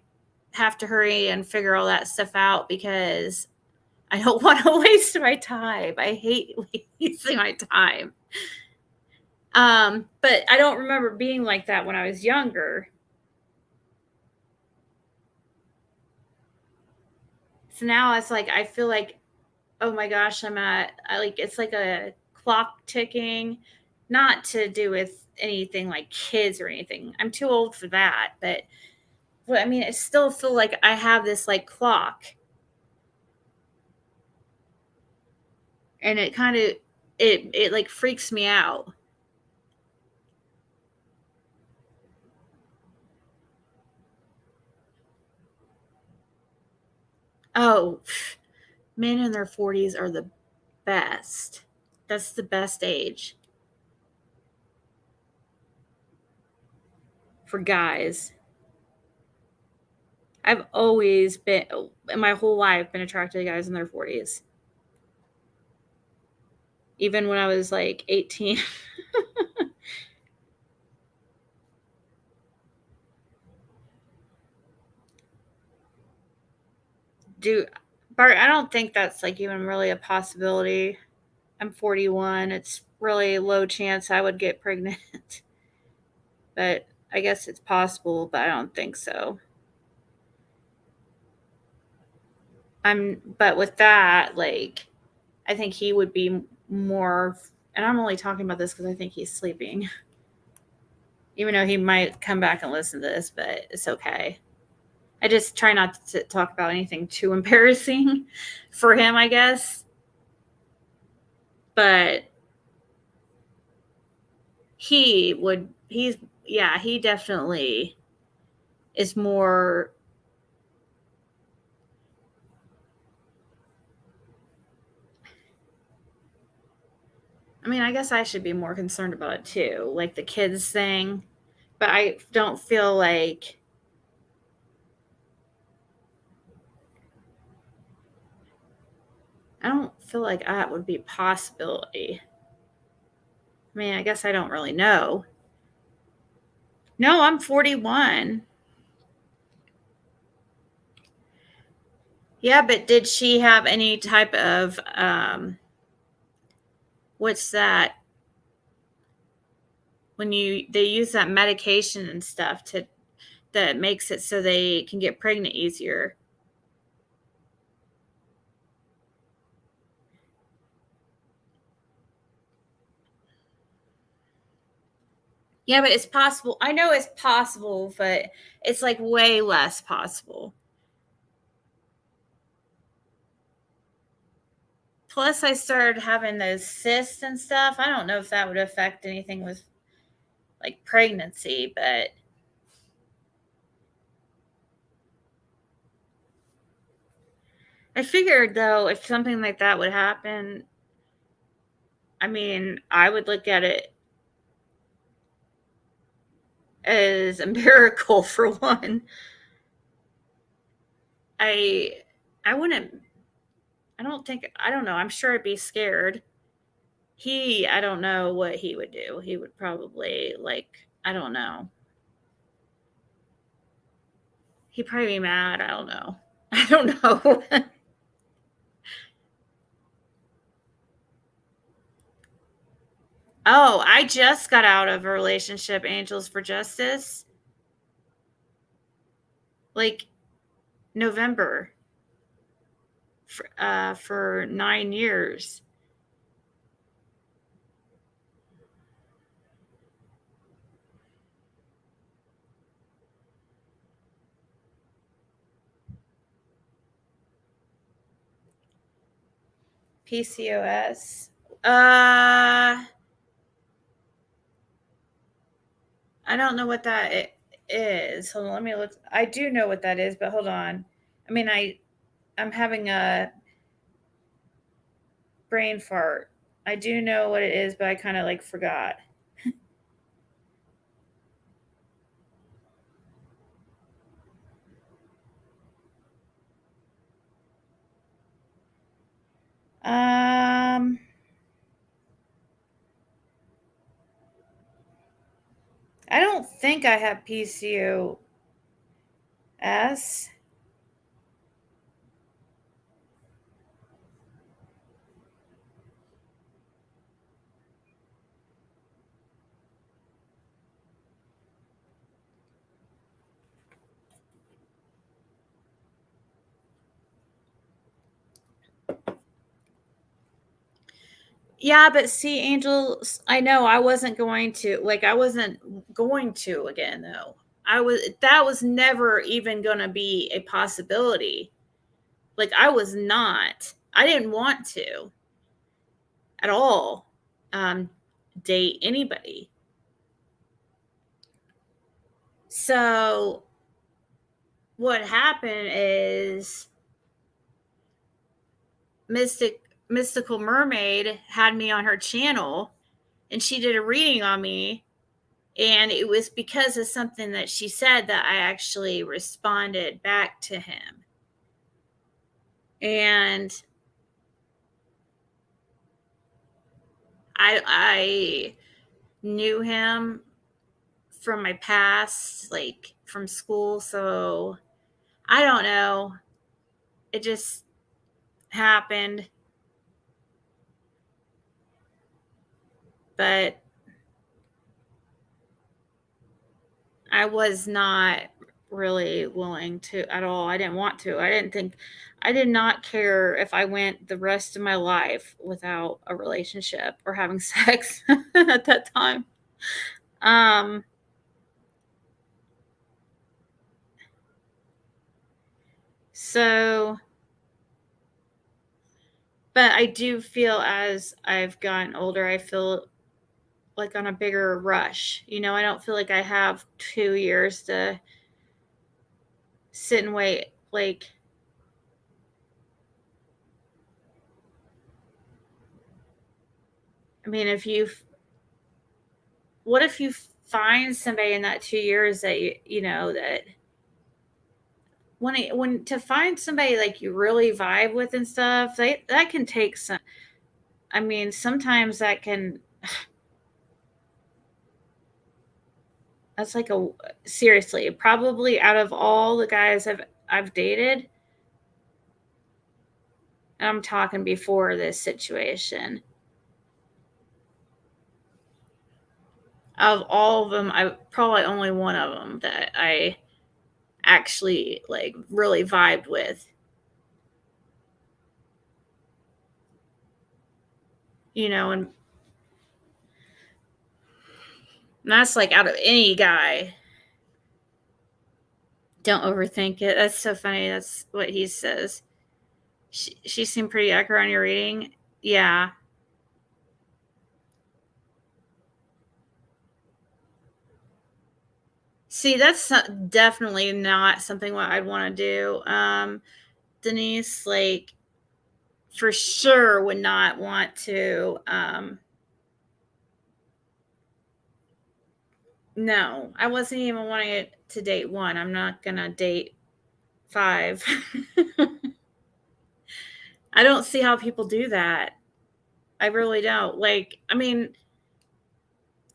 have to hurry and figure all that stuff out because I don't want to waste my time. I hate wasting my time. But I don't remember being like that when I was younger. So now it's like I feel like, oh my gosh, it's like a clock ticking, not to do with anything like kids or anything. I'm too old for that, but I mean, I still feel like I have this like clock, and it kind of it like freaks me out. Oh, men in their 40s are the best. That's the best age for guys. I've always been, in my whole life, been attracted to guys in their 40s. Even when I was like 18. Bart, I don't think that's like even really a possibility. I'm 41. It's really low chance I would get pregnant. But I guess it's possible, but I don't think so. But with that, like, I think he would be more, and I'm only talking about this because I think he's sleeping. Even though he might come back and listen to this, but it's okay. I just try not to talk about anything too embarrassing for him, I guess. But he definitely is more. I mean, I guess I should be more concerned about it too, like the kids thing. But I don't feel like that would be a possibility. I mean, I guess I don't really know. No, I'm 41. Yeah, but did she have any type of what's that? When they use that medication and stuff that makes it so they can get pregnant easier. Yeah, but it's possible. I know it's possible, but it's like way less possible. Plus, I started having those cysts and stuff. I don't know if that would affect anything with like pregnancy, but I figured though, if something like that would happen, I mean, I would look at it as a miracle for one. I wouldn't I don't know. I'm sure I'd be scared. I don't know what he would do. He would probably, I don't know. He'd probably be mad. I don't know. I don't know. Oh, I just got out of a relationship, Angels for Justice. November. For 9 years. PCOS. I don't know what that is. Hold on, let me look. I do know what that is, but hold on. I mean, I'm having a brain fart. I do know what it is, but I kind of forgot. I don't think I have PCOS. Yeah, but see, Angels, I know I wasn't going to again though. That was never even going to be a possibility. I was not. I didn't want to at all date anybody. So what happened is Mystical Mermaid had me on her channel, and she did a reading on me, and it was because of something that she said that I actually responded back to him. And I knew him from my past, from school, so I don't know. It just happened. But I was not really willing to at all. I didn't want to. I did not care if I went the rest of my life without a relationship or having sex at that time. So, but I do feel as I've gotten older, I feel on a bigger rush. I don't feel like I have 2 years to sit and wait. I mean, what if you find somebody in that 2 years that that when to find somebody you really vibe with and stuff, that can take some. I mean, sometimes that can. That's seriously, probably out of all the guys I've dated, and I'm talking before this situation. Of all of them, I probably only one of them that I actually really vibed with. And that's out of any guy. Don't overthink it. That's so funny. That's what he says. She seemed pretty accurate on your reading. Yeah. See, that's definitely not something what I'd want to do. Denise, for sure would not want to. No, I wasn't even wanting to date one. I'm not going to date 5. I don't see how people do that. I really don't. Like, I mean,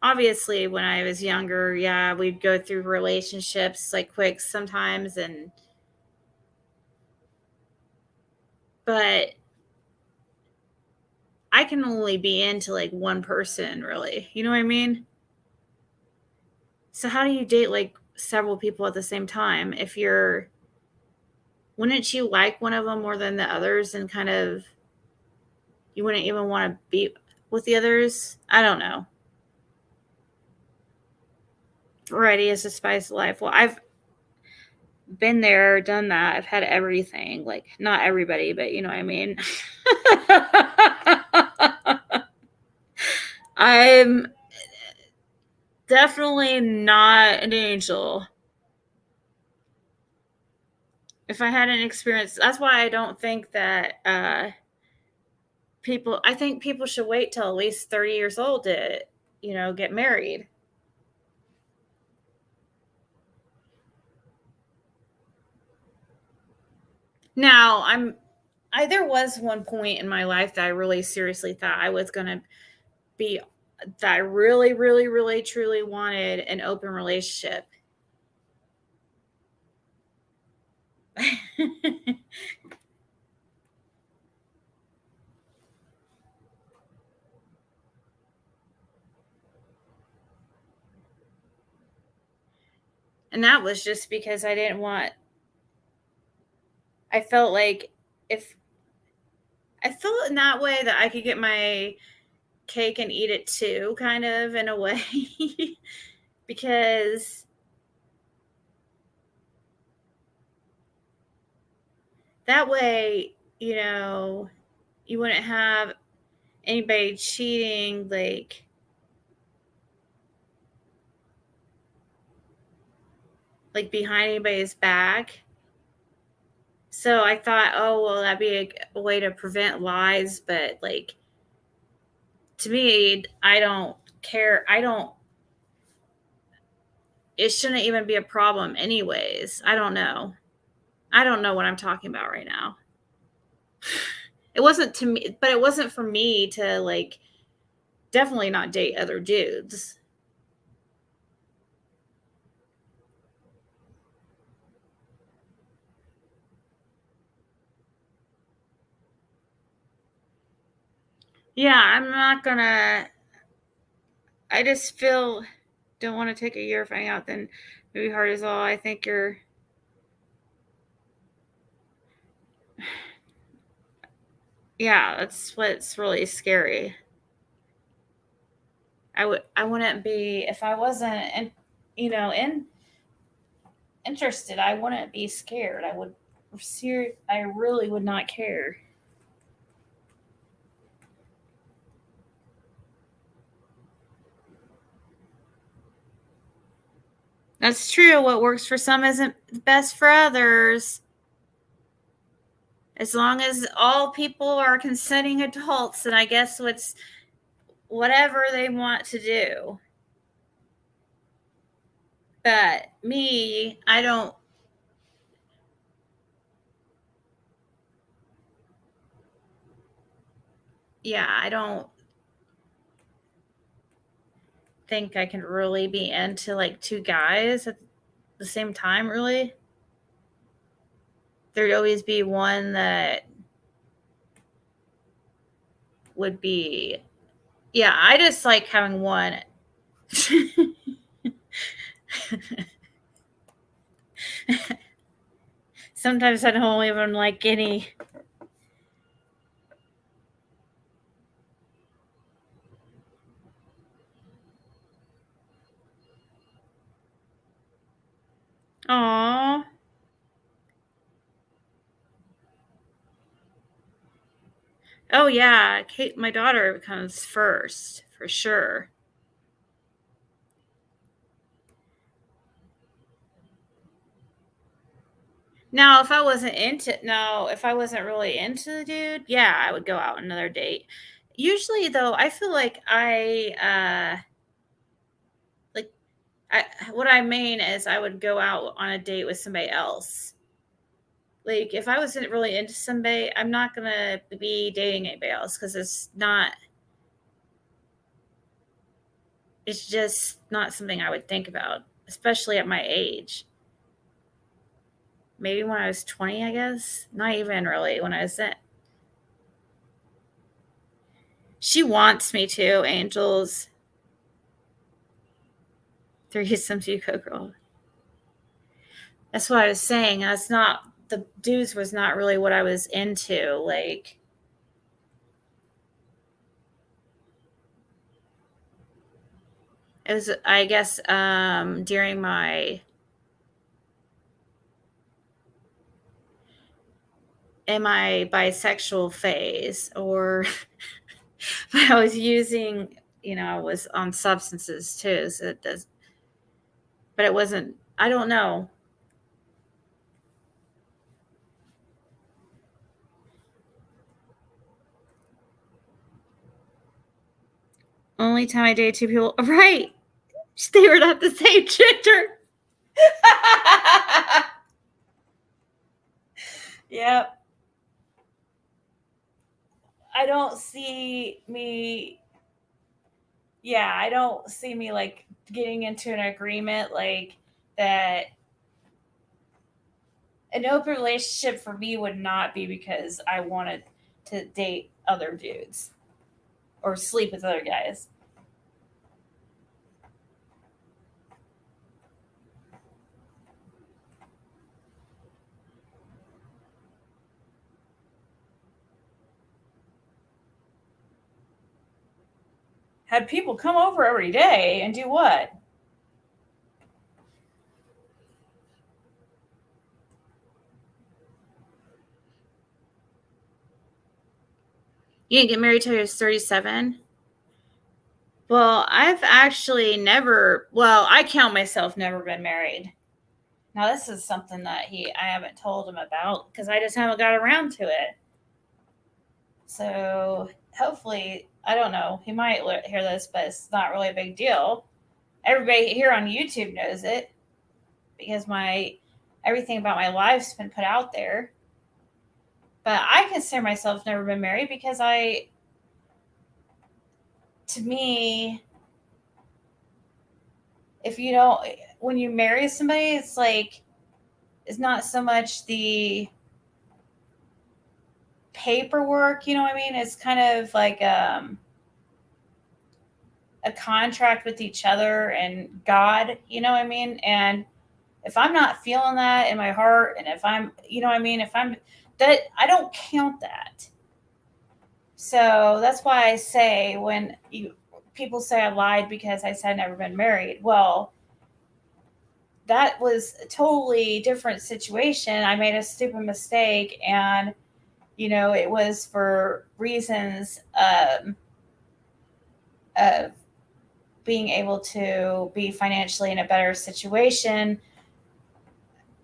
obviously when I was younger, yeah, we'd go through relationships like quick sometimes, but I can only be into like one person, really. You know what I mean? So how do you date like several people at the same time? Wouldn't you like one of them more than the others, and kind of, you wouldn't even want to be with the others? I don't know. Variety is the spice of life. Well, I've been there, done that. I've had everything. Like, not everybody, but you know what I mean? I'm definitely not an angel. If I hadn't experienced, that's why I don't think that I think people should wait till at least 30 years old to, get married. Now, there was one point in my life that I really seriously thought I was going to be, that I really, really, really, truly wanted an open relationship. And that was just because I felt like if I felt in that way that I could get my cake and eat it too, kind of, in a way. Because that way, you wouldn't have anybody cheating, like behind anybody's back. So I thought, oh, well, that'd be a way to prevent lies. But like, to me, I don't care. It shouldn't even be a problem anyways. I don't know what I'm talking about right now. It wasn't to me, but it wasn't for me to like, definitely not date other dudes. Yeah, I just don't want to take a year finding out, then maybe hard as all. I think yeah, that's what's really scary. I wouldn't be, if I wasn't, interested, I wouldn't be scared. I really would not care. That's true. What works for some isn't best for others. As long as all people are consenting adults, and I guess whatever they want to do. But me, I don't think I can really be into like two guys at the same time, really. There'd always be one that would be, yeah, I just like having one. Sometimes I don't even like any. Aww. Oh yeah, Kate, my daughter comes first for sure. Now, if I wasn't really into the dude, yeah, I would go out on another date. Usually, though, I feel like what I mean is I would go out on a date with somebody else. like if I wasn't really into somebody, I'm not gonna be dating anybody else because it's just not something I would think about, especially at my age. Maybe when I was 20, I guess. Not even really when I was in. She wants me to, Angels. Threesomes, you go, girl. That's what I was saying. That's not, the dudes was not really what I was into. Like, it was, I guess, during my bisexual phase, or I was using, I was on substances too. So it does, but it wasn't, I don't know. Only time I dated 2 people. Right. They were not the same gender. Yep. I don't see me like getting into an agreement like that. An open relationship for me would not be because I wanted to date other dudes or sleep with other guys. Had people come over every day and do what? You didn't get married till you was 37? Well, I've actually I count myself never been married. Now, this is something that I haven't told him about because I just haven't got around to it. So hopefully, I don't know, he might hear this, but it's not really a big deal. Everybody here on YouTube knows it because everything about my life's been put out there. But I consider myself never been married because to me, when you marry somebody, it's like, it's not so much the paperwork, you know what I mean? It's kind of like a contract with each other and God, you know what I mean? And if I'm not feeling that in my heart, and if I'm, you know what I mean? If I'm that, I don't count that. So that's why I say when people say I lied because I said I've never been married. Well, that was a totally different situation. I made a stupid mistake, and it was for reasons of being able to be financially in a better situation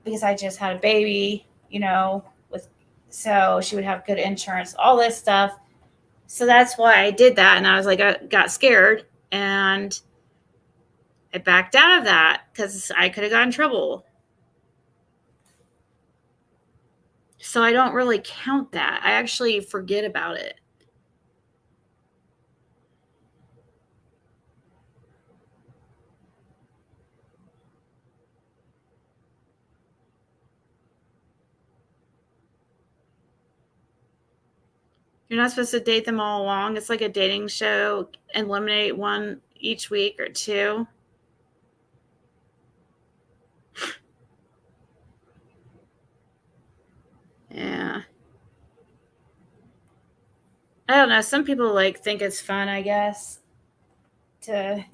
because I just had a baby, so she would have good insurance, all this stuff. So that's why I did that. And I was like, I got scared and I backed out of that because I could have gotten in trouble. So I don't really count that. I actually forget about it. You're not supposed to date them all along. It's like a dating show. Eliminate one each week or two. Yeah. I don't know. Some people think it's fun, I guess, to,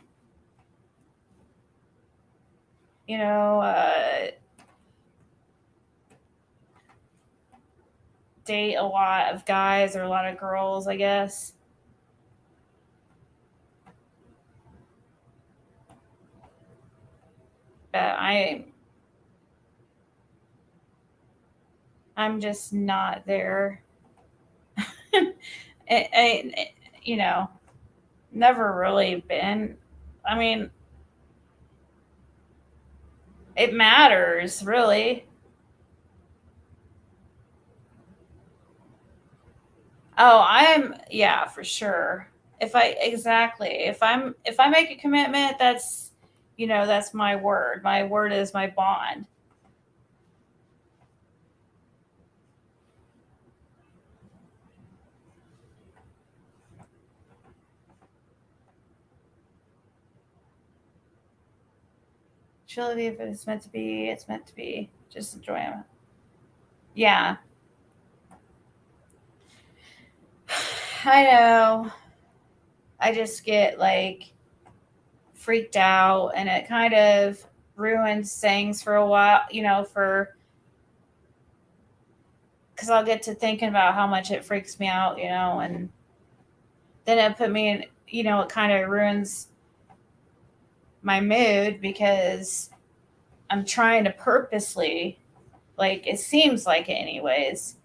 date a lot of guys or a lot of girls, I guess. But I'm just not there. Never really been. I mean, it matters, really. Oh, yeah, for sure. If I make a commitment, that's, that's my word. My word is my bond. Surely, if it's meant to be, it's meant to be. Just enjoy them. Yeah. I know. I just get like freaked out, and it kind of ruins things for a while, because I'll get to thinking about how much it freaks me out, and then it put me in, it kind of ruins my mood because I'm trying to purposely, like, it seems like it anyways.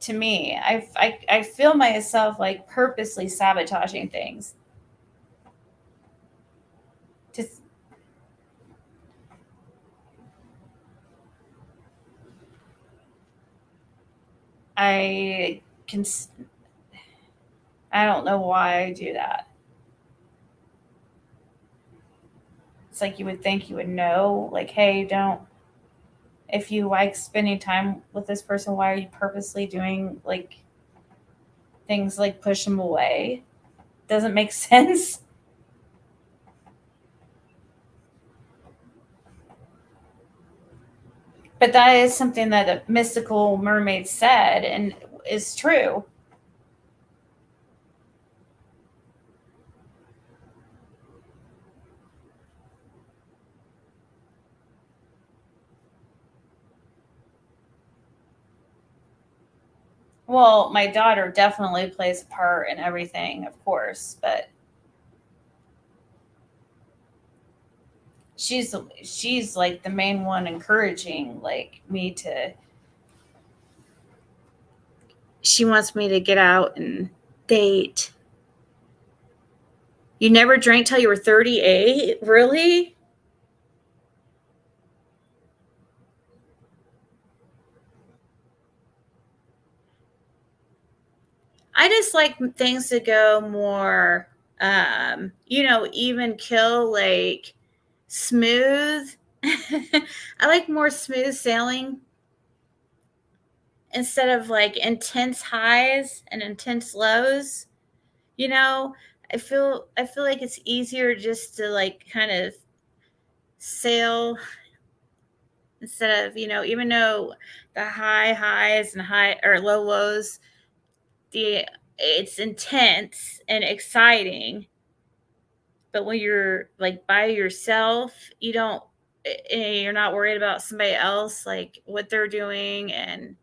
To me, I feel myself like purposely sabotaging things. I don't know why I do that. It's like you would think you would know, like, hey, if you like spending time with this person, why are you purposely doing like things like push them away? Doesn't make sense. But that is something that a mystical mermaid said and is true. Well, my daughter definitely plays a part in everything, of course, but she's like the main one encouraging like me to. She wants me to get out and date. You never drank till you were 38? Really? I just like things to go more, even kill, like smooth. I like more smooth sailing instead of like intense highs and intense lows. I feel like it's easier just to like kind of sail instead of, even though the high highs and high or low lows, it's intense and exciting. But when you're like by yourself, you're not worried about somebody else, like what they're doing and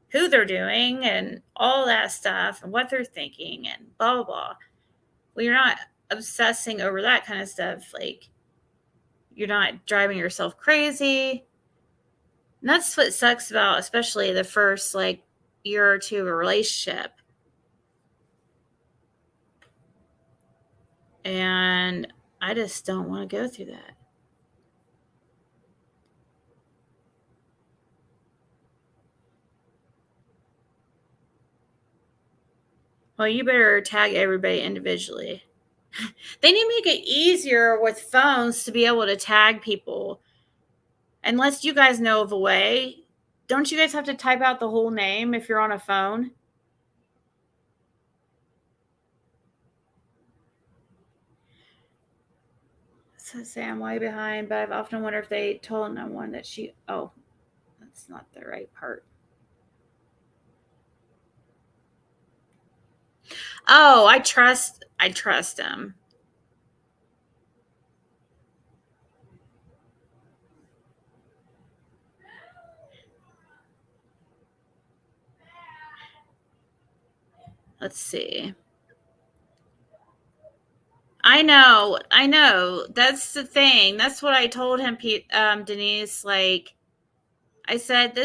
who they're doing and all that stuff and what they're thinking and blah, blah, blah. Well, you're not obsessing over that kind of stuff. Like, you're not driving yourself crazy. And that's what sucks about, especially the first like year or two of a relationship. And I just don't want to go through that. Well, you better tag everybody individually. They need to make it easier with phones to be able to tag people. Unless you guys know of a way. Don't you guys have to type out the whole name if you're on a phone? So say I'm way behind, but I've often wondered if they told no one that that's not the right part. Oh, I trust him. Let's see. I know. That's the thing. That's what I told him, Denise. Like, I said,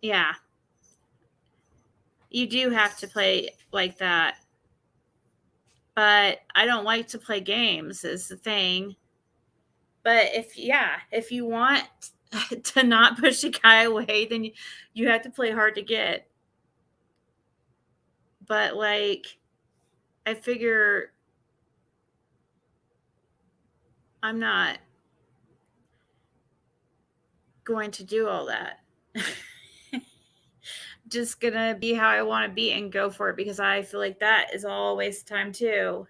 yeah. You do have to play like that. But I don't like to play games is the thing. But if you want to not push a guy away, then you have to play hard to get. but like, I figure I'm not going to do all that. Just gonna be how I want to be and go for it, because I feel like that is all a waste of time too.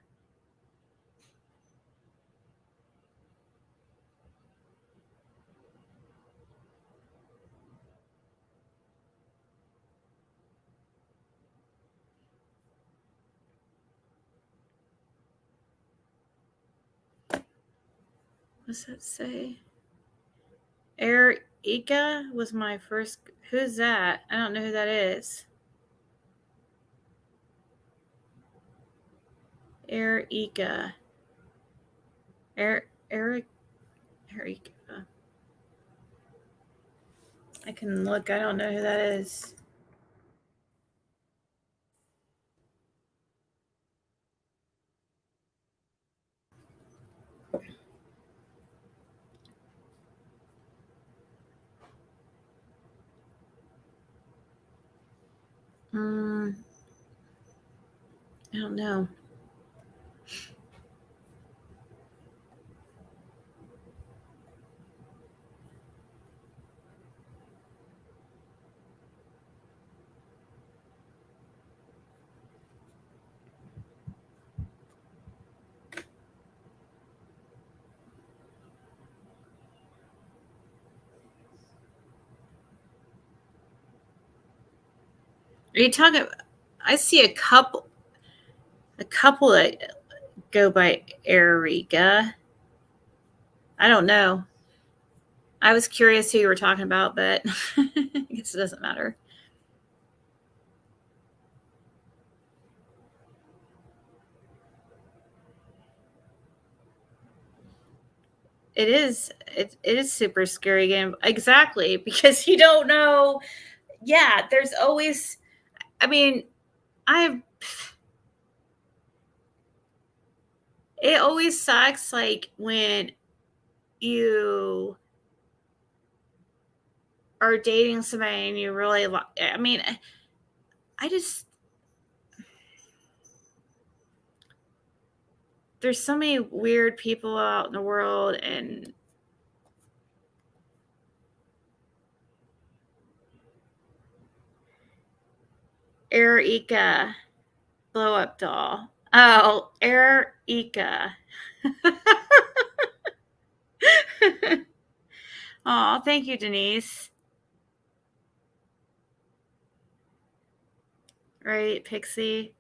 What's that say? Erica was my first. Who's that? I don't know who that is. Erica. Erica. I can look. I don't know who that is. I don't know. Are you talking? I see a couple that go by Erica. I don't know. I was curious who you were talking about, but I guess it doesn't matter. It is. It is super scary game. Exactly, because you don't know. Yeah, there's always. I mean, it always sucks, like when you are dating somebody and you really. I mean, I just. There's so many weird people out in the world, and Erica blow up doll. Oh, Erica. Oh, thank you, Denise. Right, Pixie.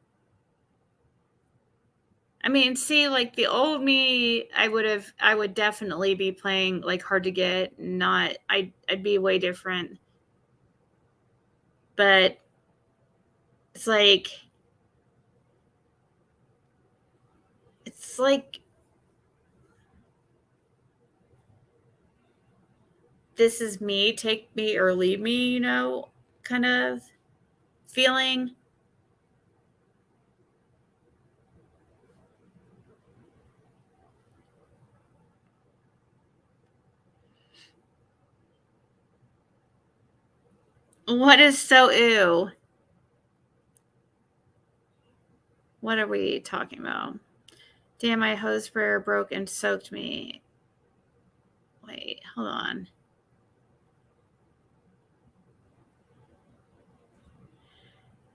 I mean, see, like the old me, I would definitely be playing like hard to get. Not, I'd be way different. But it's like this is me, take me or leave me, kind of feeling. What is so ew? What are we talking about? Damn, my hose sprayer broke and soaked me. Wait, hold on.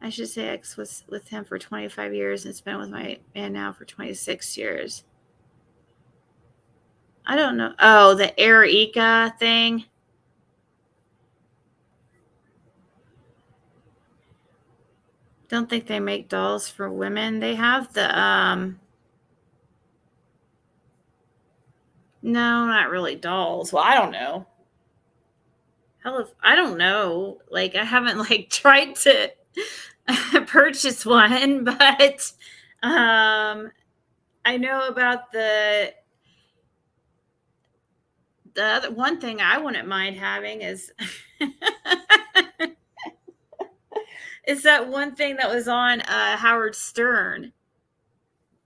I should say X was with him for 25 years and has been with my man now for 26 years. I don't know. Oh, the Erica thing. Don't think they make dolls for women. They have the no, not really dolls. Well, I don't know. Hell, if I don't know. Like, I haven't like tried to purchase one, but I know about the other one thing I wouldn't mind having is is that one thing that was on Howard Stern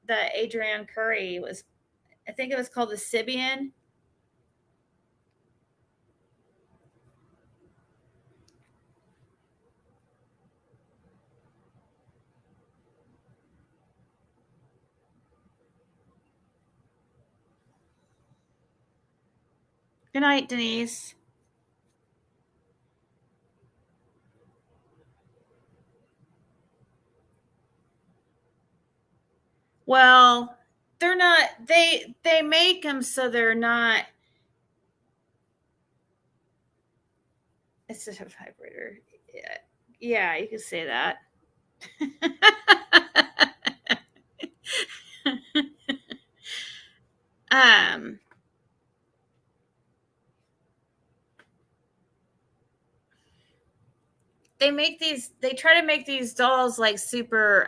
that Adrienne Curry was. I think it was called the Sibian. Good night, Denise. Well, they're not. They make them so they're not. It's a vibrator. Yeah, you can say that. They try to make these dolls like super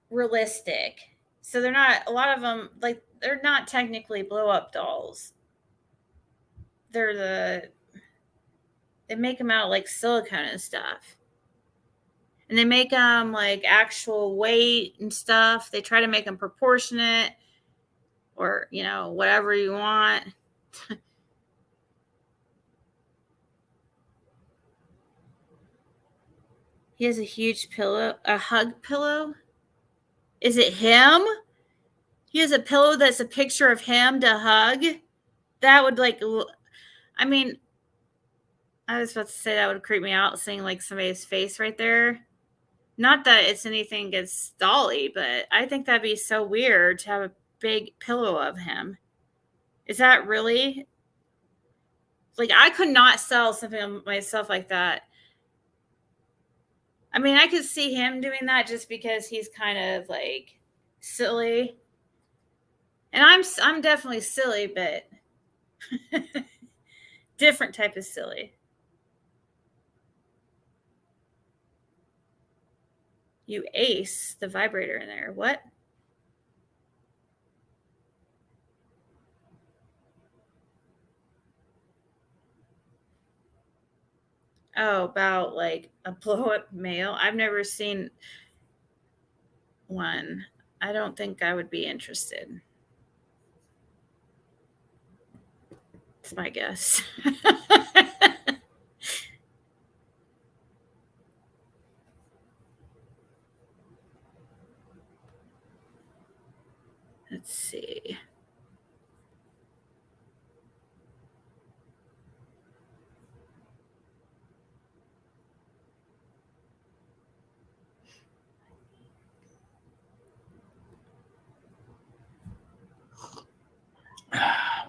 realistic. So they're not, a lot of them, like, they're not technically blow up dolls. They make them out of like silicone and stuff. And they make them like actual weight and stuff. They try to make them proportionate or, whatever you want. He has a huge pillow, a hug pillow. Is it him? He has a pillow that's a picture of him to hug. That would I was about to say that would creep me out, seeing like somebody's face right there. Not that it's anything against Dolly, but I think that'd be so weird to have a big pillow of him. Is that really? Like, I could not sell something of myself like that. I mean, I could see him doing that just because he's kind of like silly. And I'm definitely silly, but different type of silly. You ace the vibrator in there. What? Oh, about like a blow up male. I've never seen one. I don't think I would be interested. It's my guess. Let's see.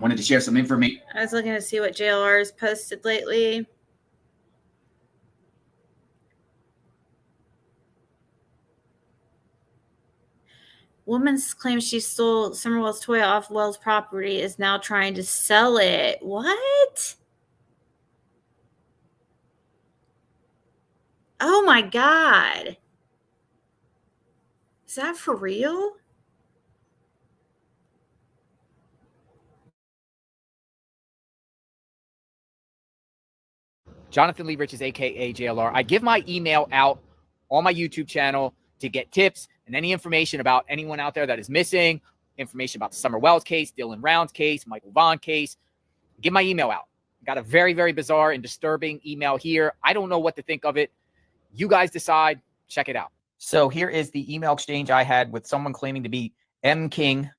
Wanted to share some information. I was looking to see what JLR has posted lately. Woman claims she stole Summerwell's toy off Wells' property, is now trying to sell it. What? Oh my God. Is that for real? Jonathan Lee Riches, aka JLR. I give my email out on my YouTube channel to get tips and any information about anyone out there that is missing, information about the Summer Wells case, Dylan Round's case, Michael Vaughn case. Give my email out. Got a very, very bizarre and disturbing email here. I don't know what to think of it. You guys decide. Check it out. So here is the email exchange I had with someone claiming to be M. King.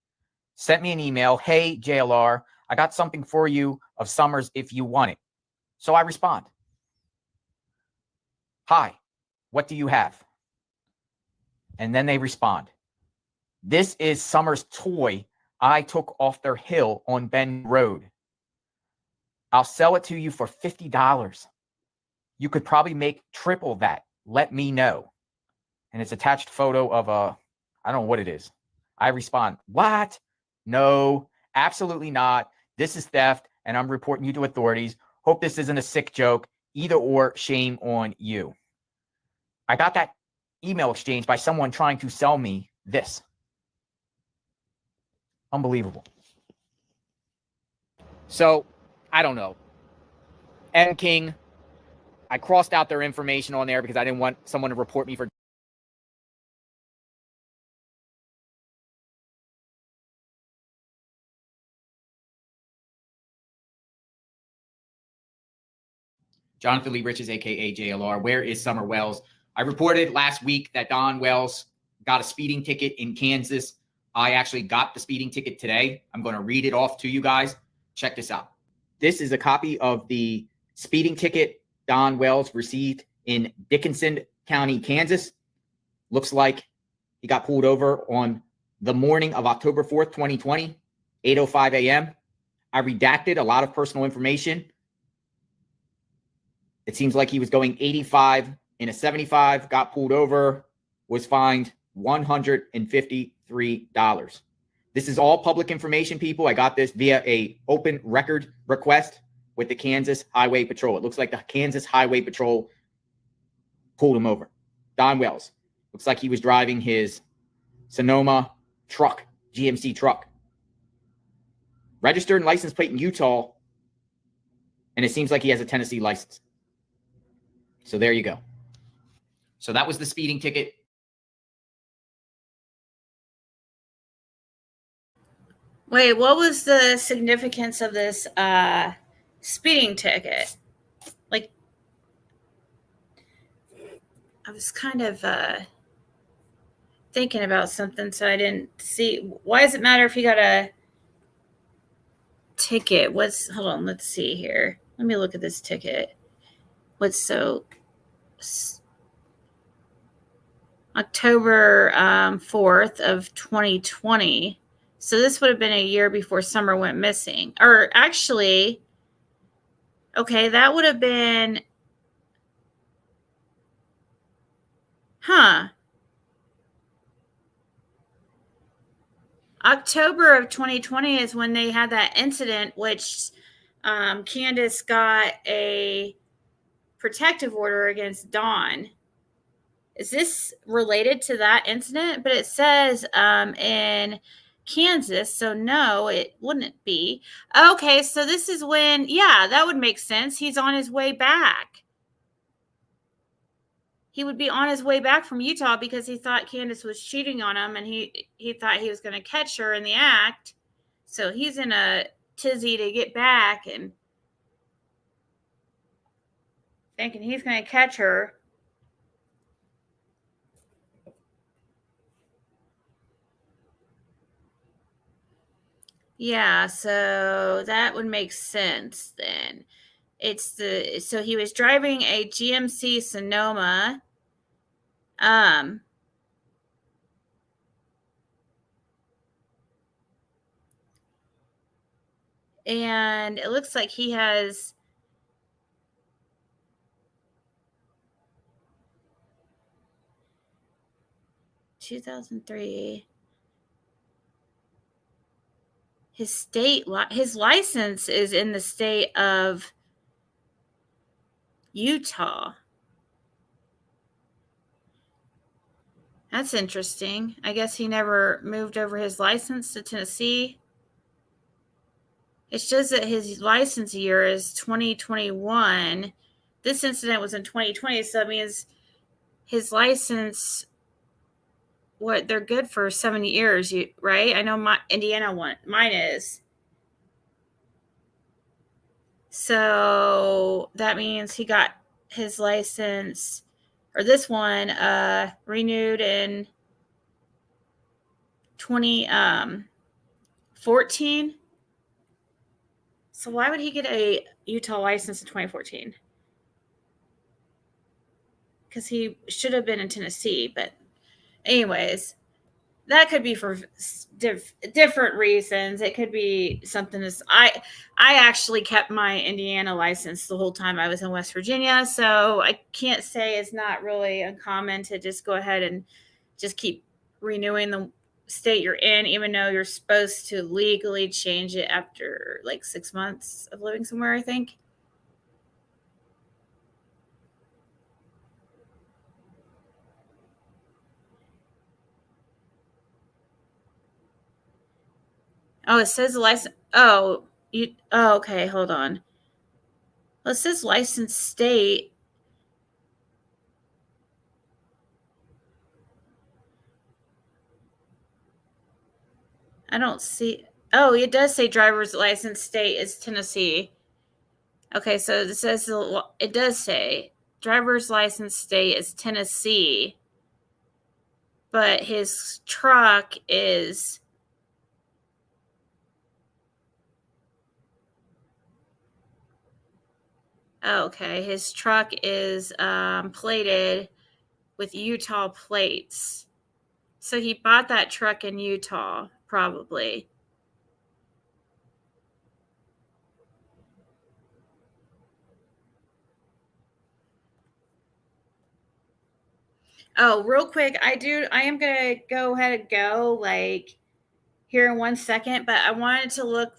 Sent me an email. Hey, JLR, I got something for you of Summers if you want it. So I respond. Hi, what do you have? And then they respond. This is Summer's toy I took off their hill on Bend Road. I'll sell it to you for $50. You could probably make triple that. Let me know. And it's attached photo of I don't know what it is. I respond, what? No, absolutely not. This is theft, and I'm reporting you to authorities. Hope this isn't a sick joke. Either or, shame on you. I got that email exchange by someone trying to sell me this. Unbelievable. So, I don't know. M. King, I crossed out their information on there because I didn't want someone to report me for Jonathan Lee Riches, aka JLR. Where is Summer Wells? I reported last week that Don Wells got a speeding ticket in Kansas. I actually got the speeding ticket today. I'm going to read it off to you guys. Check this out. This is a copy of the speeding ticket Don Wells received in Dickinson County, Kansas. Looks like he got pulled over on the morning of October 4th, 2020, 8:05 a.m. I redacted a lot of personal information. It seems like he was going 85 in a 75, got pulled over, was fined $153. This is all public information, people. I got this via a open record request with the Kansas Highway Patrol. It looks like the Kansas Highway Patrol pulled him over. Don Wells. Looks like he was driving his Sonoma truck, GMC truck. Registered and license plate in Utah, and it seems like he has a Tennessee license. So there you go. So that was the speeding ticket. Wait, what was the significance of this speeding ticket? Like, I was kind of thinking about something, so I didn't see. Why does it matter if you got a ticket? Hold on, let's see here. Let me look at this ticket. October 4th of 2020. So this would have been a year before Summer went missing. Or actually, okay, that would have been, October of 2020 is when they had that incident, which Candace got a protective order against Dawn. Is this related to that incident? But it says in Kansas, so no, it wouldn't be. Okay, so this is when, yeah, that would make sense. He's on his way back. He would be on his way back from Utah because he thought Candace was cheating on him, and he thought he was going to catch her in the act. So he's in a tizzy to get back and thinking he's going to catch her. Yeah, so that would make sense then. So he was driving a GMC Sonoma. And it looks like he has 2003. His license is in the state of Utah. That's interesting. I guess he never moved over his license to Tennessee. It shows that his license year is 2021. This incident was in 2020, so that means his license, they're good for 7 years, right? I know mine is. So that means he got his license, or this one, renewed in 2014. So why would he get a Utah license in 2014? Because he should have been in Tennessee. But anyways, that could be for different reasons. It could be something I actually kept my Indiana license the whole time I was in West Virginia. So I can't say it's not really uncommon to just go ahead and just keep renewing the state you're in, even though you're supposed to legally change it after like 6 months of living somewhere, I think. Oh, it says license. Oh, okay. Hold on. Well, it says licensed state. I don't see. Oh, it does say driver's license state is Tennessee. Okay, so it does say driver's license state is Tennessee. but his truck is okay. His truck is plated with Utah plates. So he bought that truck in Utah, probably. Oh, real quick, I am gonna go ahead and go like here in 1 second, but I wanted to look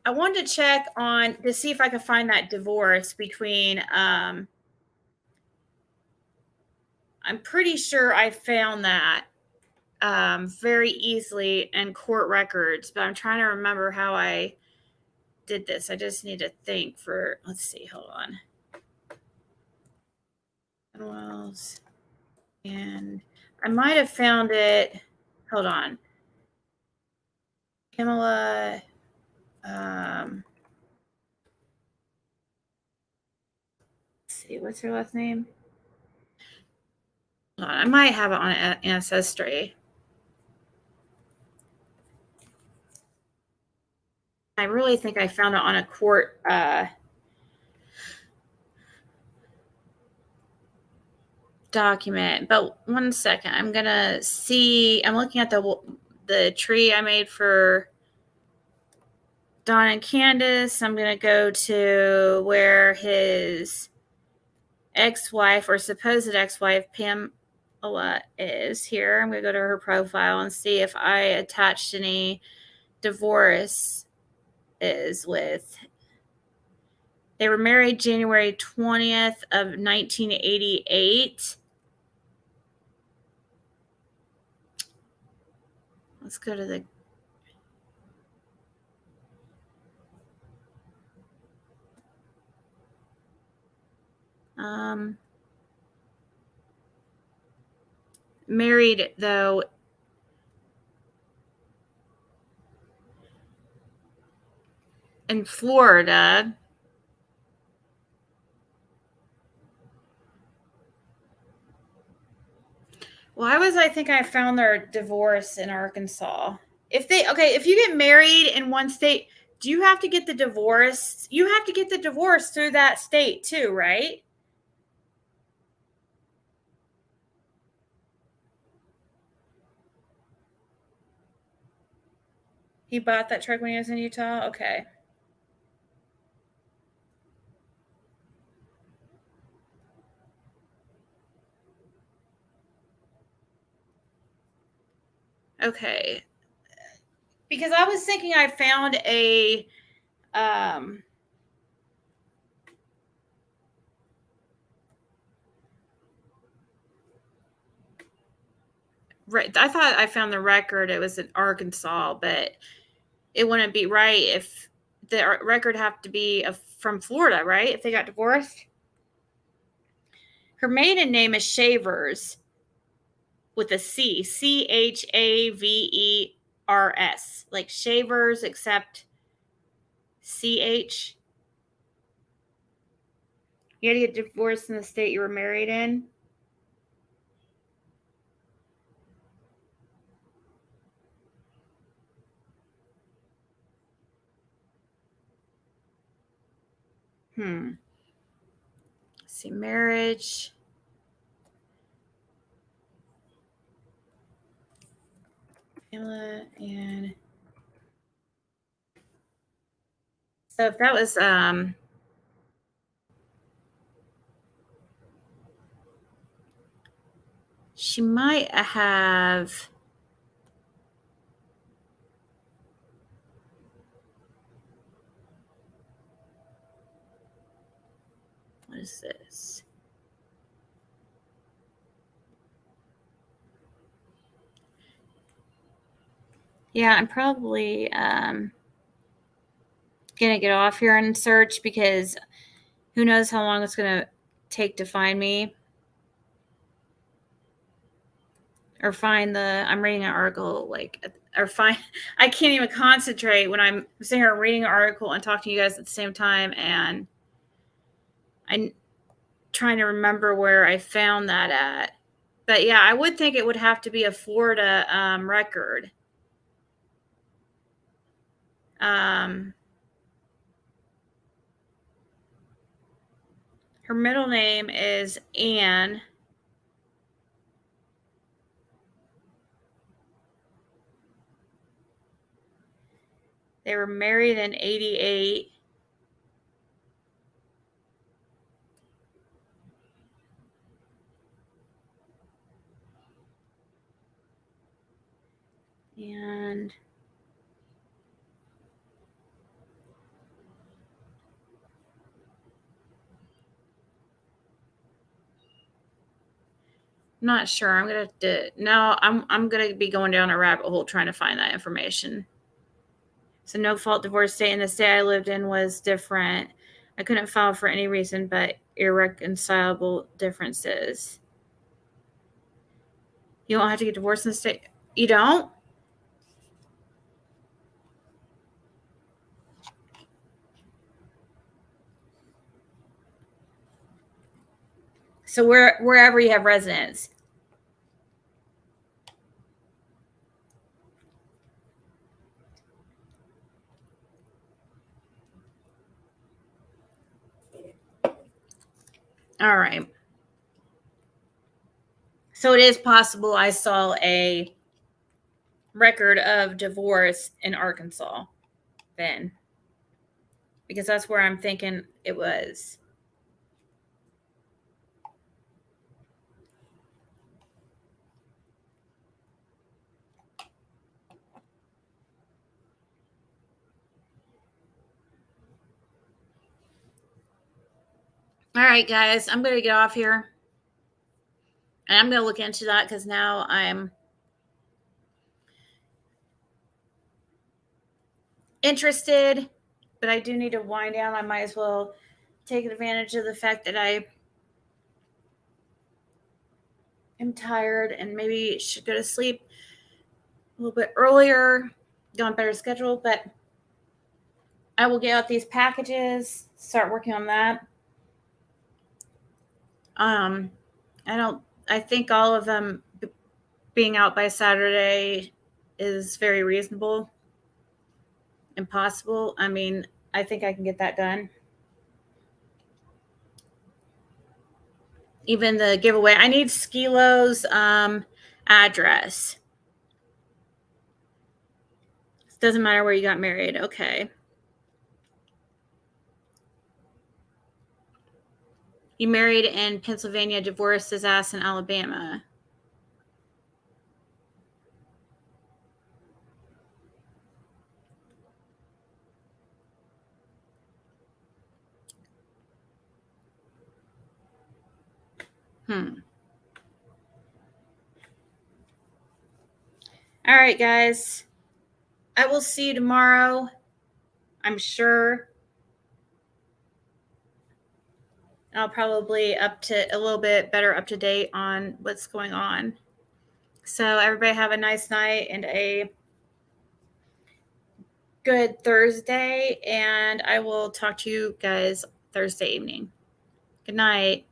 I wanted to check on to see if I could find that divorce between I'm pretty sure I found that very easily in court records, but I'm trying to remember how I did this. I just need to think for, let's see, hold on. Wells, and I might have found it. Hold on. Pamela, let's see, what's her last name? Hold on, I might have it on Ancestry. I really think I found it on a court document, but 1 second. I'm gonna see. I'm looking at the tree I made for Don and Candace. I'm gonna go to where his ex-wife or supposed ex-wife Pamela is here. I'm gonna go to her profile and see if I attached any divorce is with. They were married January 20th of 1988. Let's go to the married though in Florida. Why was I think I found their divorce in Arkansas? If you get married in one state, do you have to get the divorce? You have to get the divorce through that state too, right? He bought that truck when he was in Utah? Okay. Okay. Because I was thinking I found a right. I thought I found the record. It was in Arkansas, but it wouldn't be right if the record have to be from Florida, right? If they got divorced. Her maiden name is Shavers with a C, Chavers, like Shavers, except CH. You had to get divorced in the state you were married in. Let's see, marriage. And so if that was she might have what is this? Yeah, I'm probably gonna get off here and search because who knows how long it's gonna take to find me or find I'm reading an article I can't even concentrate when I'm sitting here reading an article and talking to you guys at the same time, and I'm trying to remember where I found that at. But yeah, I would think it would have to be a Florida record. Her middle name is Anne. They were married in 88. And I'm not sure. I'm gonna have to I'm gonna be going down a rabbit hole trying to find that information. So no fault divorce state in the state I lived in was different. I couldn't file for any reason but irreconcilable differences. You don't have to get divorced in the state. You don't? So wherever you have residence. All right. So it is possible I saw a record of divorce in Arkansas then, because that's where I'm thinking it was. All right, guys, I'm going to get off here. And I'm going to look into that because now I'm interested, but I do need to wind down. I might as well take advantage of the fact that I am tired and maybe should go to sleep a little bit earlier, go on a better schedule, but I will get out these packages, start working on that. I think all of them being out by Saturday is very reasonable and possible. I mean, I think I can get that done. Even the giveaway. I need Skilo's address. It doesn't matter where you got married. Okay. You married in Pennsylvania, divorced his ass in Alabama. All right, guys. I will see you tomorrow. I'm sure. I'll probably up to a little bit better up to date on what's going on. So everybody have a nice night and a good Thursday. And I will talk to you guys Thursday evening. Good night.